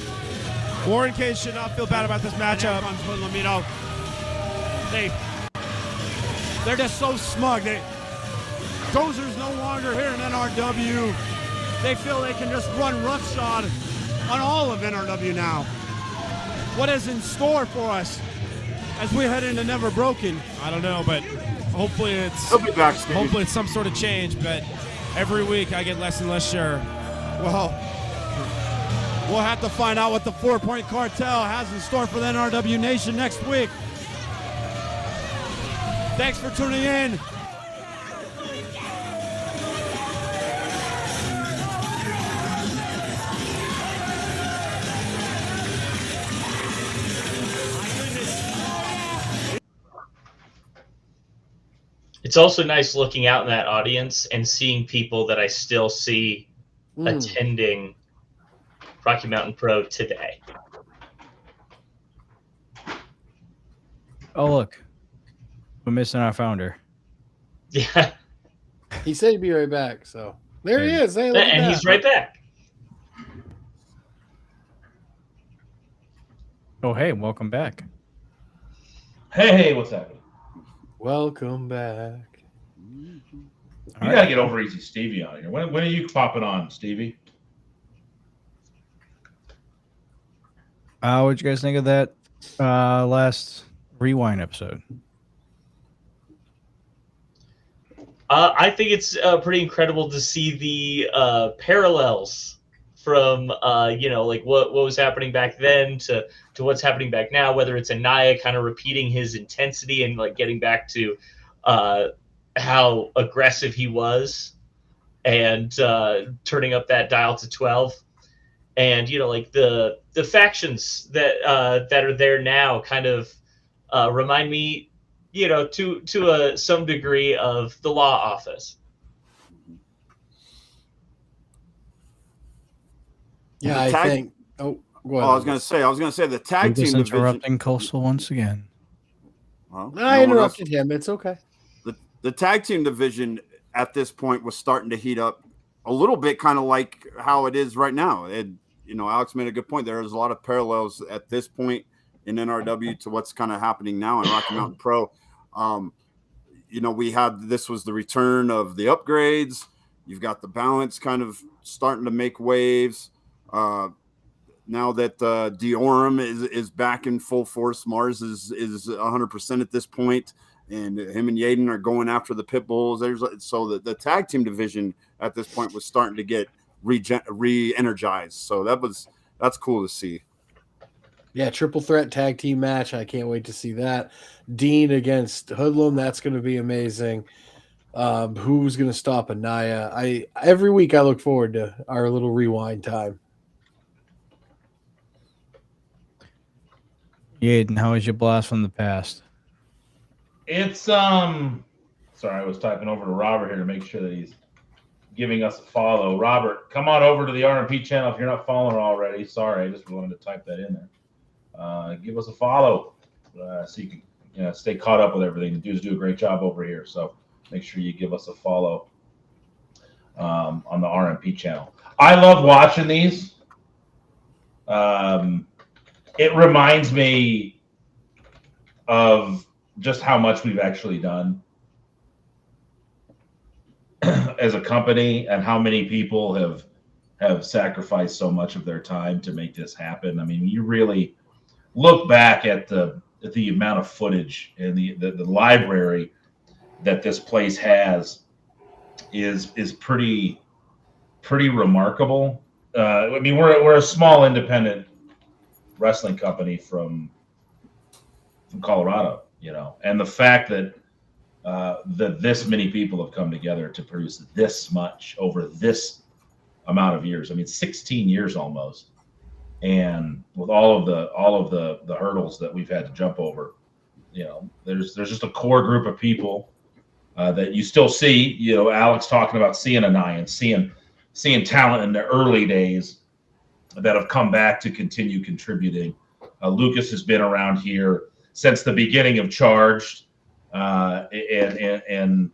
Warren Cadence should not feel bad about this matchup. They're just so smug. Dozer's no longer here in NRW. They feel they can just run roughshod on all of NRW now. What is in store for us as we head into Never Broken? I don't know, but hopefully He'll be back, Steve. hopefully it's some sort of change. But every week I get less and less sure. Well, we'll have to find out what the 4-Point Cartel has in store for the NRW Nation next week. Thanks for tuning in. it's also nice looking out in that audience and seeing people that I still see attending Rocky Mountain Pro today. Oh, look. We're missing our founder. Yeah. He said he'd be right back, so there he is. Hey, look at And that. he's right back. Oh, hey, welcome back. Hey, what's happening? Welcome back. You got to get over Easy Stevie on here. When are you popping on, Stevie? What'd you guys think of that last Rewind episode? I think it's pretty incredible to see the parallels from like what was happening back then to what's happening back now, whether it's Anaya kind of repeating his intensity and like getting back to how aggressive he was and turning up that dial to 12, and like the factions that are there now kind of remind me to some degree of the law office. Yeah, I think. Oh, go ahead. I was going to say the tag team division. Interrupting Coastal once again. Well, I interrupted him. It's okay. The tag team division at this point was starting to heat up a little bit, kind of like how it is right now. Alex made a good point. There's a lot of parallels at this point in NRW to what's kind of happening now in Rocky Mountain Pro. This was the return of the upgrades. You've got the balance kind of starting to make waves. Now that Diorum is back in full force, Mars is 100% at this point, and him and Yaden are going after the pit bulls. So the tag team division at this point was starting to get re-energized. So that's cool to see. Yeah, triple threat tag team match. I can't wait to see that. Dean against Hoodlum. That's going to be amazing. Who's going to stop Anaya? Every week I look forward to our little rewind time. Yaden, how was your blast from the past? It's sorry, I was typing over to Robert here to make sure that he's giving us a follow. Robert, come on over to the RMP channel if you're not following already. Sorry, I just wanted to type that in there. Give us a follow so you can stay caught up with everything. The dudes do a great job over here, so make sure you give us a follow on the RMP channel. I love watching these. It reminds me of just how much we've actually done as a company and how many people have sacrificed so much of their time to make this happen. I mean, you really look back at the amount of footage and the library that this place has is pretty remarkable. I mean, we're a small independent wrestling company from Colorado, and the fact that this many people have come together to produce this much over this amount of years. I mean, 16 years almost, and with all of the hurdles that we've had to jump over, there's just a core group of people that you still see. Alex talking about seeing Anaya and seeing talent in the early days that have come back to continue contributing. Lucas has been around here since the beginning of Charged, and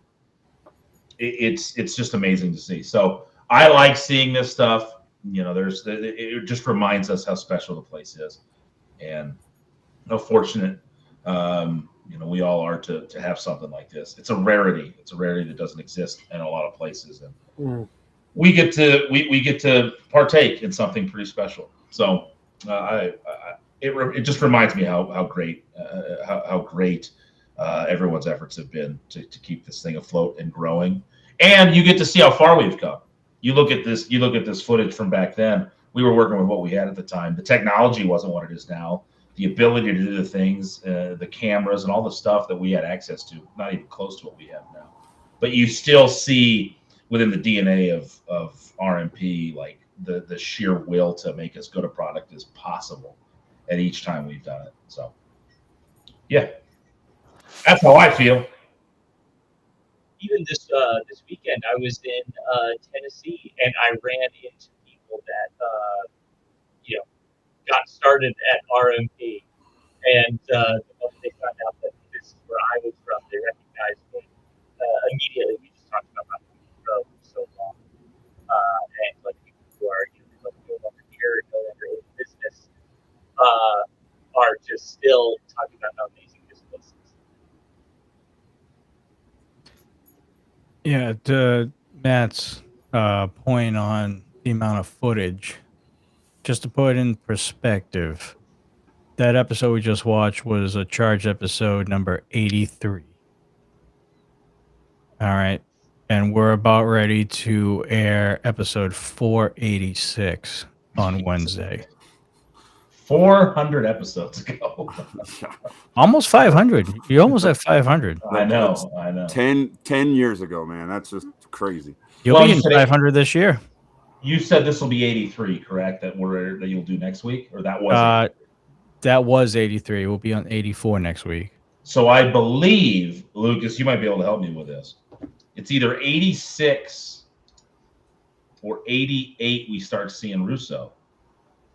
it's just amazing to see. So I like seeing this stuff. It just reminds us how special the place is, and how fortunate we all are to have something like this. It's a rarity. It's a rarity that doesn't exist in a lot of places, and we get to partake in something pretty special. So it just reminds me how great everyone's efforts have been to keep this thing afloat and growing. And you get to see how far we've come. You look at this footage from back then. We were working with what we had at the time. The technology wasn't what it is now. The ability to do the things, the cameras, and all the stuff that we had access to, not even close to what we have now. But you still see within the DNA of RMP, like the sheer will to make as good a product as possible at each time we've done it. So, yeah, that's how I feel. Even this weekend, I was in Tennessee, and I ran into people that got started at RMP, and the moment they found out that this is where I was from, they recognized me immediately. We just talked about how we grow for so long, and like people who are no longer here, no longer in business, are just still talking about how amazing this place is. Yeah, to Matt's point on the amount of footage, just to put it in perspective, that episode we just watched was a Charged episode number 83. All right. And we're about ready to air episode 486 on Wednesday. 400 episodes ago. Almost 500. You almost have 500. I know. 10 years ago, man. That's just crazy. You'll be in 500 this year. You said this will be 83, correct? That you'll do next week, or that was? That was 83. We'll be on 84 next week. So I believe, Lucas, you might be able to help me with this. It's either 86 or 88. We start seeing Russo,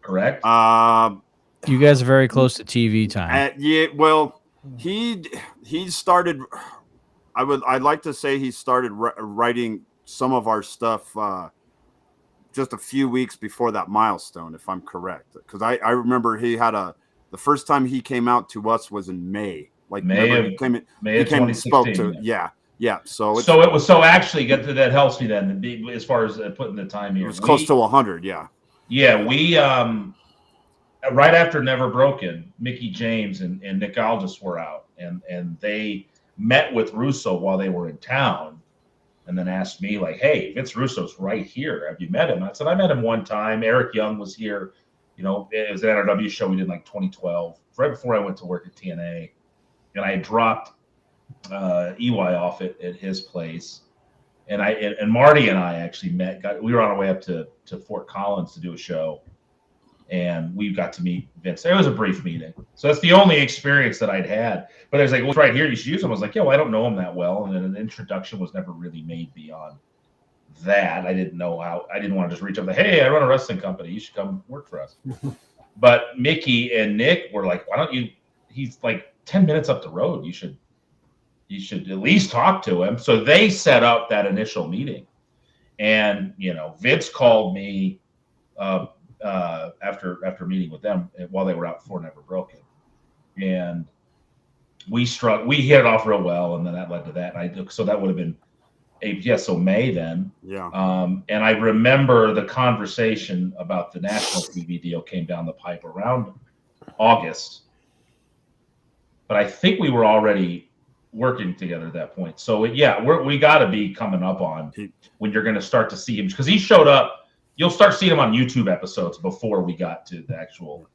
correct? You guys are very close to TV time. Yeah. Well, he started. I'd like to say he started writing some of our stuff just a few weeks before that milestone, if I'm correct. Because I remember the first time he came out to us was in May. Like May he came of and spoke 2016. to yeah. So actually that helps me then as far as putting the time here. It was close to 100. Yeah. Yeah, we right after Never Broken, Mickey James and Nick Aldis were out, and they met with Russo while they were in town, and then asked me like, "Hey, Vince Russo's right here. Have you met him?" And I said, "I met him one time. Eric Young was here. You know, it was an NRW show we did in like 2012, right before I went to work at TNA, and I dropped EY off at his place." And Marty and I actually met. We were on our way up to Fort Collins to do a show, and we got to meet Vince. It was a brief meeting, so that's the only experience that I'd had. But I was like, "Well, it's right here. You should use him." I was like, "Yeah, well, I don't know him that well," and then an introduction was never really made beyond that. I didn't know how. I didn't want to just reach up and, "Hey, I run a wrestling company. You should come work for us." But Mickey and Nick were like, "Why don't you?" He's like 10 minutes up the road. You should at least talk to him. So they set up that initial meeting, and Vince called me after meeting with them while they were out for Never Broken, and we hit it off real well, and then that led to that. So that would have been May then. Yeah. And I remember the conversation about the national TV deal came down the pipe around August, but I think we were already working together at that point. So we got to be coming up on when you're going to start to see him, because he showed up. You'll start seeing him on YouTube episodes before we got to the actual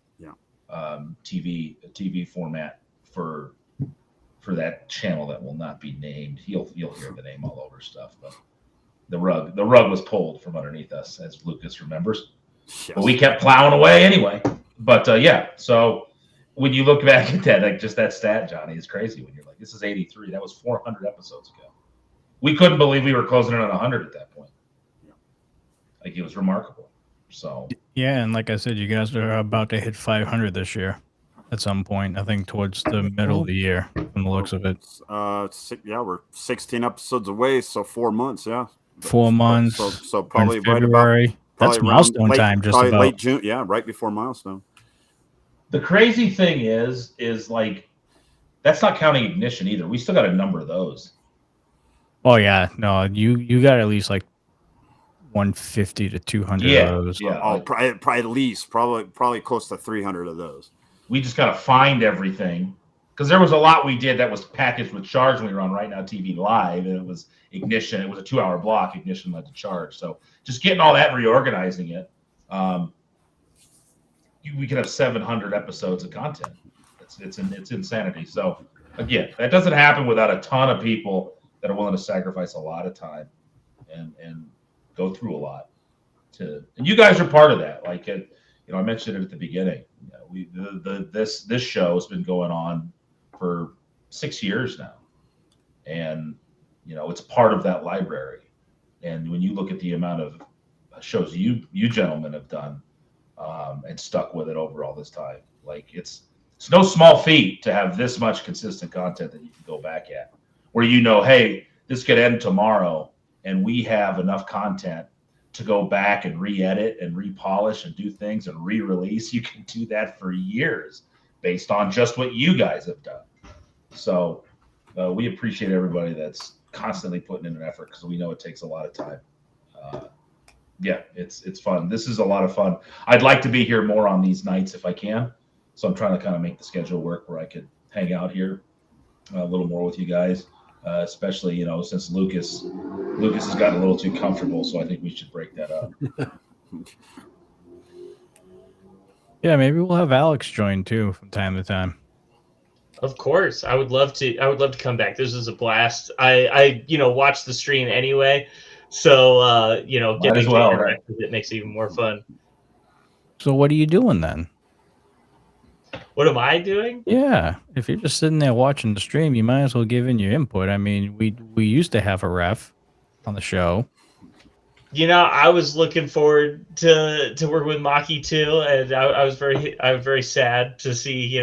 TV format for that channel that will not be named. You'll hear the name all over stuff, but the rug was pulled from underneath us, as Lucas remembers. Yes. But we kept plowing away anyway. But so when you look back at that, like just that stat, Johnny, is crazy. When you're like, this is 83. That was 400 episodes ago. We couldn't believe we were closing in on 100 at that point. Like, it was remarkable. So yeah, and like I said, you guys are about to hit 500 this year at some point. I think towards the middle of the year, from the looks of it. We're 16 episodes away, so 4 months. Yeah, 4 months. So probably right February. That's milestone time, just about late June. Yeah, right before milestone. The crazy thing is like, that's not counting Ignition either. We still got a number of those. Oh yeah, no, you got at least like 150 to 200 of those. Yeah, probably at least probably close to 300 of those. We just got to find everything, because there was a lot we did that was packaged with Charge when we were on Right Now TV Live, and it was Ignition. It was a 2-hour block. Ignition led to Charge. So just getting all that and reorganizing it, we could have 700 episodes of content. It's insanity. So again, that doesn't happen without a ton of people that are willing to sacrifice a lot of time and go through a lot. And you guys are part of that. Like, I mentioned it at the beginning. This show has been going on for 6 years now, and it's part of that library. And when you look at the amount of shows you gentlemen have done and stuck with it over all this time, like, it's no small feat to have this much consistent content that you can go back at, where hey, this could end tomorrow, and we have enough content to go back and re-edit and repolish and do things and re-release. You can do that for years based on just what you guys have done. So we appreciate everybody that's constantly putting in an effort, because we know it takes a lot of time. It's fun. This is a lot of fun. I'd like to be here more on these nights if I can. So I'm trying to kind of make the schedule work where I could hang out here a little more with you guys. Especially, since Lucas has gotten a little too comfortable, so I think we should break that up. Yeah, maybe we'll have Alex join too from time to time. Of course, I would love to come back. This was a blast. I watched the stream anyway, so getting as well, right? It makes it even more fun. So what are you doing then? What am I doing? Yeah, if you're just sitting there watching the stream, you might as well give in your input. I mean, we used to have a ref on the show. I was looking forward to working with Maki too, and I was very sad to see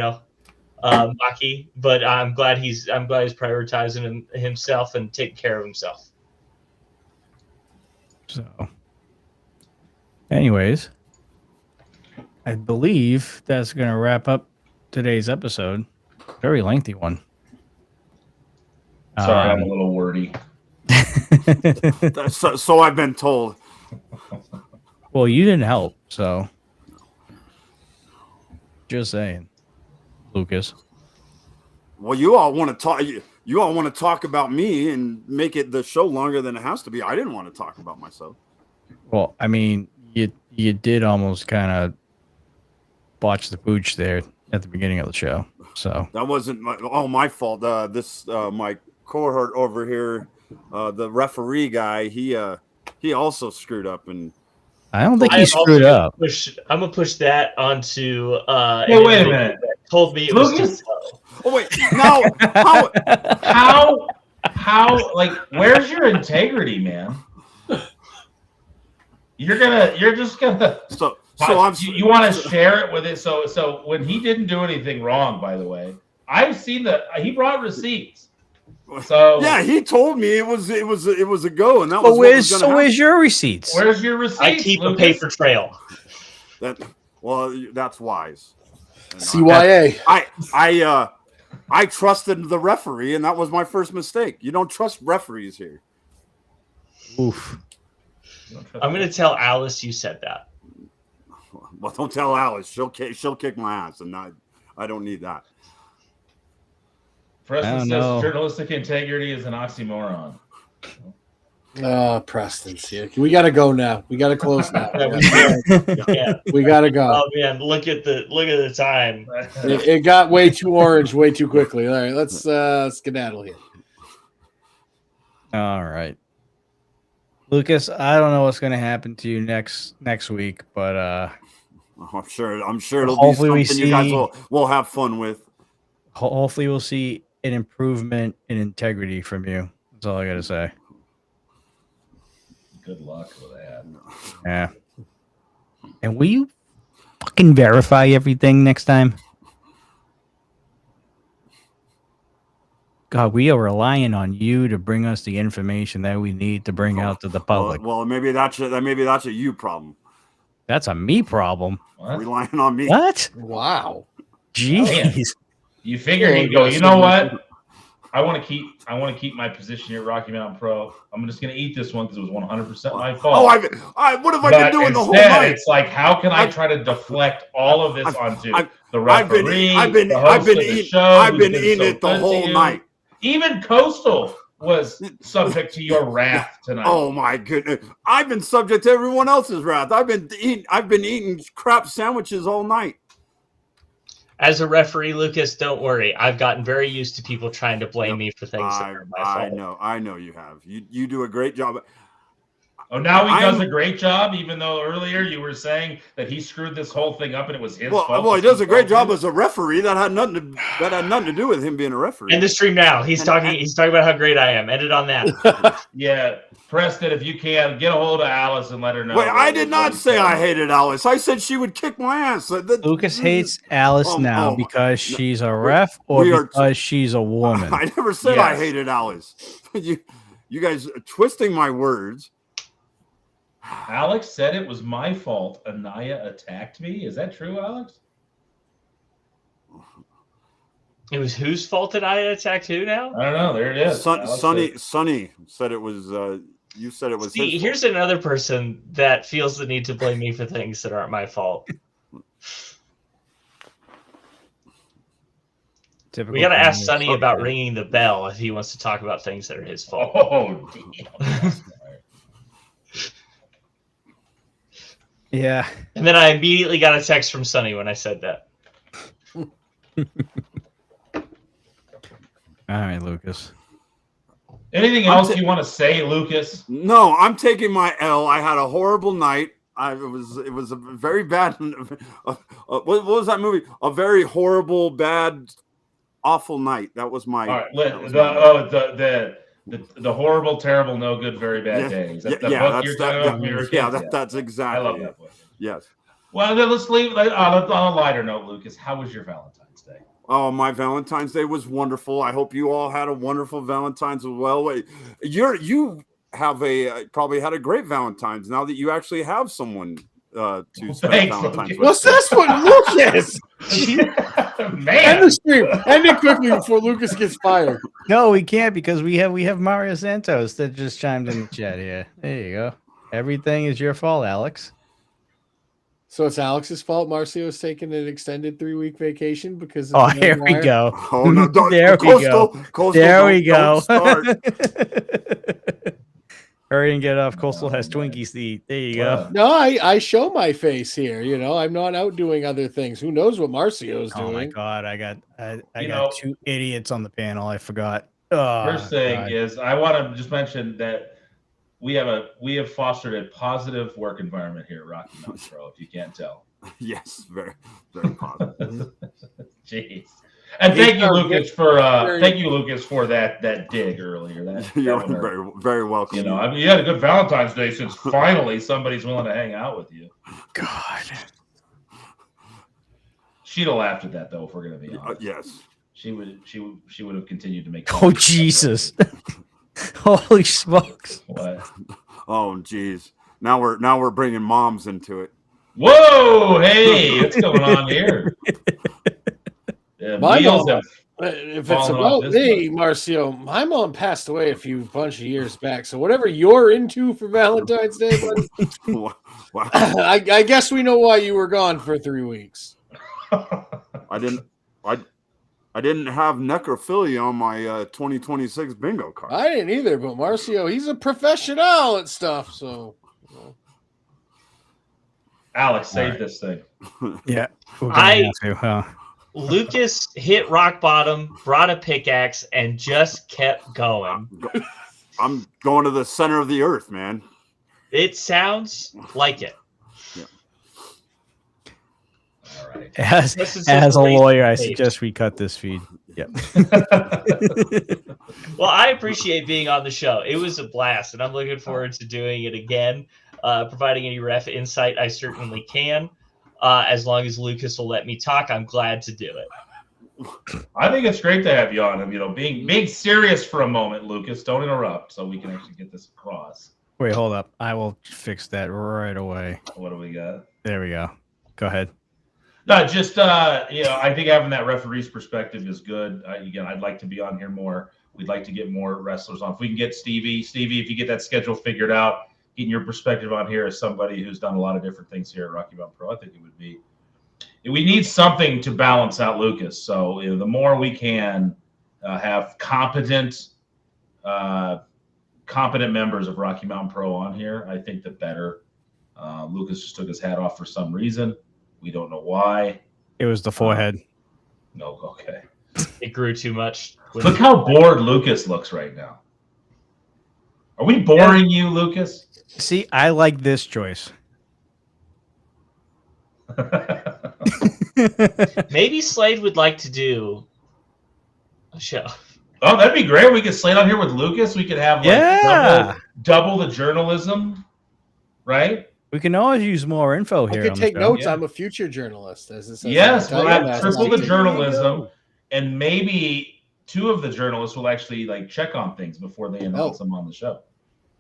Maki, but I'm glad he's prioritizing himself and taking care of himself. So, anyways, I believe that's going to wrap up today's episode. Very lengthy one. Sorry, I'm a little wordy. So I've been told. Well, you didn't help, so just saying, Lucas. Well, you all want to talk. you all want to talk about me and make it the show longer than it has to be. I didn't want to talk about myself. Well, I mean, you did almost kind of botch the pooch there at the beginning of the show. So that wasn't my fault. My cohort over here, the referee guy, he also screwed up, and I don't think he screwed up. I'm gonna push that onto. Hey, wait a minute. Told me it was too slow. Oh wait, now how? Like, where's your integrity, man? You're just gonna. So you want to share it with it. So when he didn't do anything wrong, by the way, I've seen he brought receipts. So yeah, he told me it was a go, and that But was where's your receipts? Where's your receipts? I keep Lucas? a paper trail. That's wise. CYA. I trusted the referee, and that was my first mistake. You don't trust referees here. Oof. I'm gonna tell Alice you said that. Well, don't tell Alice. She'll kick my ass, and I don't need that. Preston says journalistic integrity is an oxymoron. Preston, see, we got to go now. We got to close now. Yeah. We got to go. Oh man, look at the time. It got way too orange way too quickly. All right, let's skedaddle here. All right, Lucas. I don't know what's going to happen to you next week, but I'm sure it'll hopefully be something you guys will have fun with. Hopefully, we'll see an improvement in integrity from you. That's all I got to say. Good luck with that. Yeah. And will you fucking verify everything next time? God, we are relying on you to bring us the information that we need to bring out to the public. Well, maybe that's a you problem. That's a me problem. What? Relying on me. What? Wow. Jeez. You figure he'd go, you know what? I want to keep my position here at Rocky Mountain Pro. I'm just going to eat this one because it was 100% my fault. Oh, what have I been doing the whole night? It's like, how can I try to deflect all of this onto the referee? I've been eating it the whole night. Even Coastal was subject to your wrath tonight. Oh my goodness! I've been subject to everyone else's wrath. I've been eating crap sandwiches all night. As a referee, Lucas, don't worry. I've gotten very used to people trying to blame me for things that are my fault. I know you have. You do a great job. Oh, now he does a great job, even though earlier you were saying that he screwed this whole thing up and it was his fault. Well, he does a great job as a referee. That had nothing to do with him being a referee. End the stream now. He's talking about how great I am. End it on that. Yeah, Preston, if you can, get a hold of Alice and let her know. Wait, I did not say I hated Alice. I said she would kick my ass. Lucas hates Alice now because she's a ref or because she's a woman. I never said I hated Alice. You guys are twisting my words. Alex said it was my fault Anaya attacked me. Is that true, Alex? It was whose fault that I attacked who now? I don't know. There it is. Sonny said it was you said it was See, here's another person that feels the need to blame me for things that aren't my fault. We got to ask Sonny about ringing the bell if he wants to talk about things that are his fault. Oh, damn. Yeah. And then I immediately got a text from Sonny when I said that. All right, Lucas. Anything else you want to say, Lucas? No, I'm taking my L. I had a horrible night. It was a very bad. What was that movie? A very horrible, bad, awful night. That was my. All right. The horrible, terrible, no good, very bad days. That's that's exactly. I love that book. Yes. Well, then let's leave on a lighter note, Lucas. How was your Valentine's Day? Oh, my Valentine's Day was wonderful. I hope you all had a wonderful Valentine's as well. You have probably had a great Valentine's now that you actually have someone to spend Valentine's with. What's this one, Lucas? Man, end the stream. End it quickly before Lucas gets fired. No, we can't because we have Mario Santos that just chimed in the chat here. There you go. Everything is your fault, Alex. So it's Alex's fault. Marcio's taking an extended 3-week vacation because of Oh, the here we wire? go. Oh no! There we go. Coastal, There we don't go. start. Hurry and get off. Coastal has Twinkies to eat. There you go. No, I show my face here. You know, I'm not out doing other things. Who knows what Marcio's doing? Oh my god, I got You know- two idiots on the panel. I forgot. First thing is, I want to just mention that we have fostered a positive work environment here at Rocky Mountain Pro. If you can't tell. Yes, very, very positive. Jeez. And thank you, Lucas, for that dig earlier. You're that very, very welcome. You know, I mean, you had a good Valentine's Day since finally somebody's willing to hang out with you. God. She'd have laughed at that though, if we're gonna be honest. Yes. She would have continued to make. Oh Jesus! Holy smokes! What? Oh geez. Now we're bringing moms into it. Whoa! Hey, what's going on here? My wheels mom, have if it's fallen off about this me, Marcio, my mom passed away a bunch of years back. So whatever you're into for Valentine's Day, buddy, Wow. I guess we know why you were gone for 3 weeks. I didn't have necrophilia on my 2026 bingo card. I didn't either, but Marcio, he's a professional at stuff. So, you know. Alex, save right. this thing. Yeah, we're gonna have to, huh? Lucas hit rock bottom, brought a pickaxe, and just kept going. I'm going to the center of the earth, man. It sounds like it. Yeah. All right. As a lawyer, I suggest we cut this feed. Yep. Well, I appreciate being on the show. It was a blast, and I'm looking forward to doing it again. Providing any ref insight, I certainly can. As long as Lucas will let me talk, I'm glad to do it. I think it's great to have you on. You know, being serious for a moment, Lucas. Don't interrupt, so we can actually get this across. Wait, hold up. I will fix that right away. What do we got? There we go. Go ahead. No, just I think having that referee's perspective is good. Again, I'd like to be on here more. We'd like to get more wrestlers on. If we can get Stevie, if you get that schedule figured out, getting your perspective on here as somebody who's done a lot of different things here at Rocky Mountain Pro, I think it would be. We need something to balance out Lucas. So the more we can have competent members of Rocky Mountain Pro on here, I think the better. Lucas just took his hat off for some reason. We don't know why. It was the forehead. No, okay. It grew too much. Look how bored Lucas looks right now. Are we boring you, Lucas? See, I like this choice. Maybe Slade would like to do a show. Oh, that'd be great. We could slate on here with Lucas. We could have double the journalism, right? We can always use more info I here. could take notes. I'm a future journalist. Yes, we'll have triple the journalism, and maybe 2 of the journalists will actually check on things before they announce them on the show.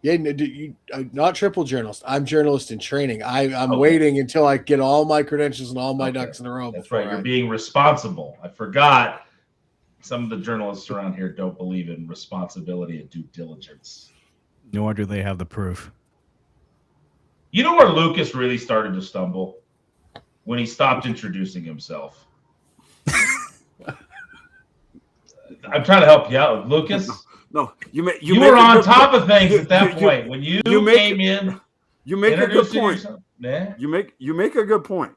Yeah, not triple journalist. I'm journalist in training. I'm waiting until I get all my credentials and all my ducks in a row. That's right. You're being responsible. I forgot. Some of the journalists around here don't believe in responsibility and due diligence. Nor do they have the proof. You know where Lucas really started to stumble? When he stopped introducing himself. I'm trying to help you out, Lucas. No, you were on top of things at that point. When you came in, you make a good point. Yourself, nah. You make a good point.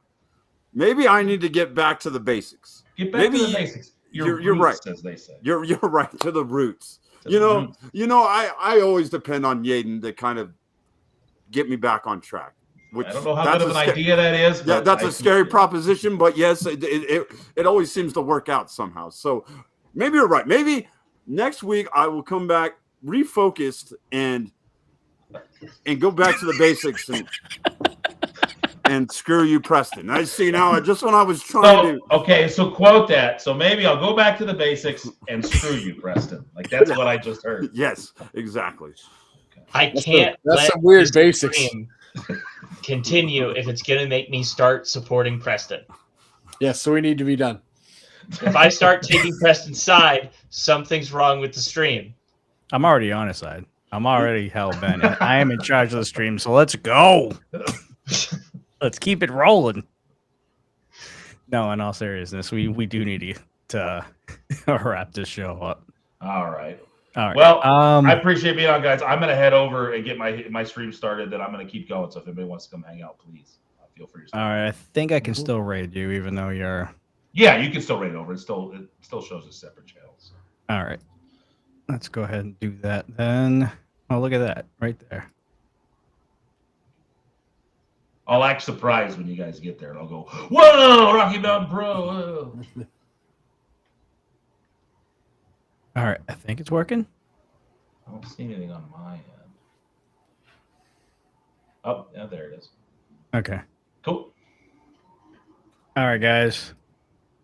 Maybe I need to get back to the basics. Get back to the basics. You're roots, right, as they say. You're right, to the roots. I always depend on Yaden to kind of get me back on track. Which I don't know how good of an idea that is. Yeah, that's a scary proposition, but yes, it always seems to work out somehow. So maybe you're right. Maybe next week I will come back refocused and go back to the basics and screw you, Preston. I see now. Just when I was trying to. Okay, so quote that. So maybe I'll go back to the basics and screw you, Preston. That's what I just heard. Yes, exactly. I can't. That's some weird basics. Continue if it's going to make me start supporting Preston. Yes, so we need to be done. If I start taking Preston's side, something's wrong with the stream. I'm already on his side. I'm already hell bent. I am in charge of the stream, so let's go. Let's keep it rolling. No, in all seriousness, we do need to wrap this show up. All right. All right. Well, I appreciate being on, guys. I'm gonna head over and get my stream started. Then I'm gonna keep going. So if anybody wants to come hang out, please feel free to. All right. I think I can still raid you, even though you're. Yeah, you can still raid over. It still shows as separate channels. All right. Let's go ahead and do that then. Oh, look at that right there. I'll act surprised when you guys get there, and I'll go, "Whoa, Rocky Mountain Pro!" Whoa. All right, I think it's working. I don't see anything on my end. Oh, yeah, there it is. Okay. Cool. All right, guys.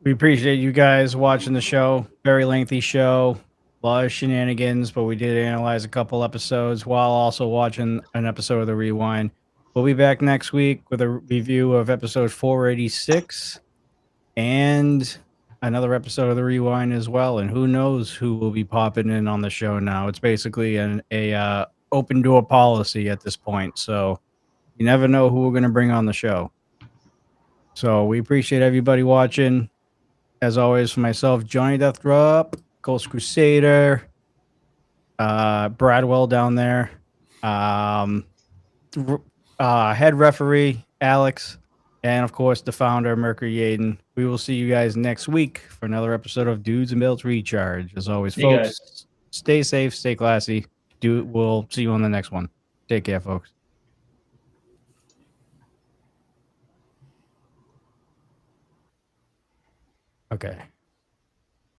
We appreciate you guys watching the show. Very lengthy show. A lot of shenanigans, but we did analyze a couple episodes while also watching an episode of The Rewind. We'll be back next week with a review of episode 486 and another episode of The Rewind as well. And who knows who will be popping in on the show now. It's basically an open door policy at this point. So you never know who we're going to bring on the show. So we appreciate everybody watching. As always, for myself, Johnny Deathdrop, Ghost Crusader, Bradwell down there, head referee, Alex, and of course, the founder, Mercury Yaden. We will see you guys next week for another episode of Dudes and Belts Recharge. As always, folks, stay safe, stay classy. We'll see you on the next one. Take care, folks. Okay.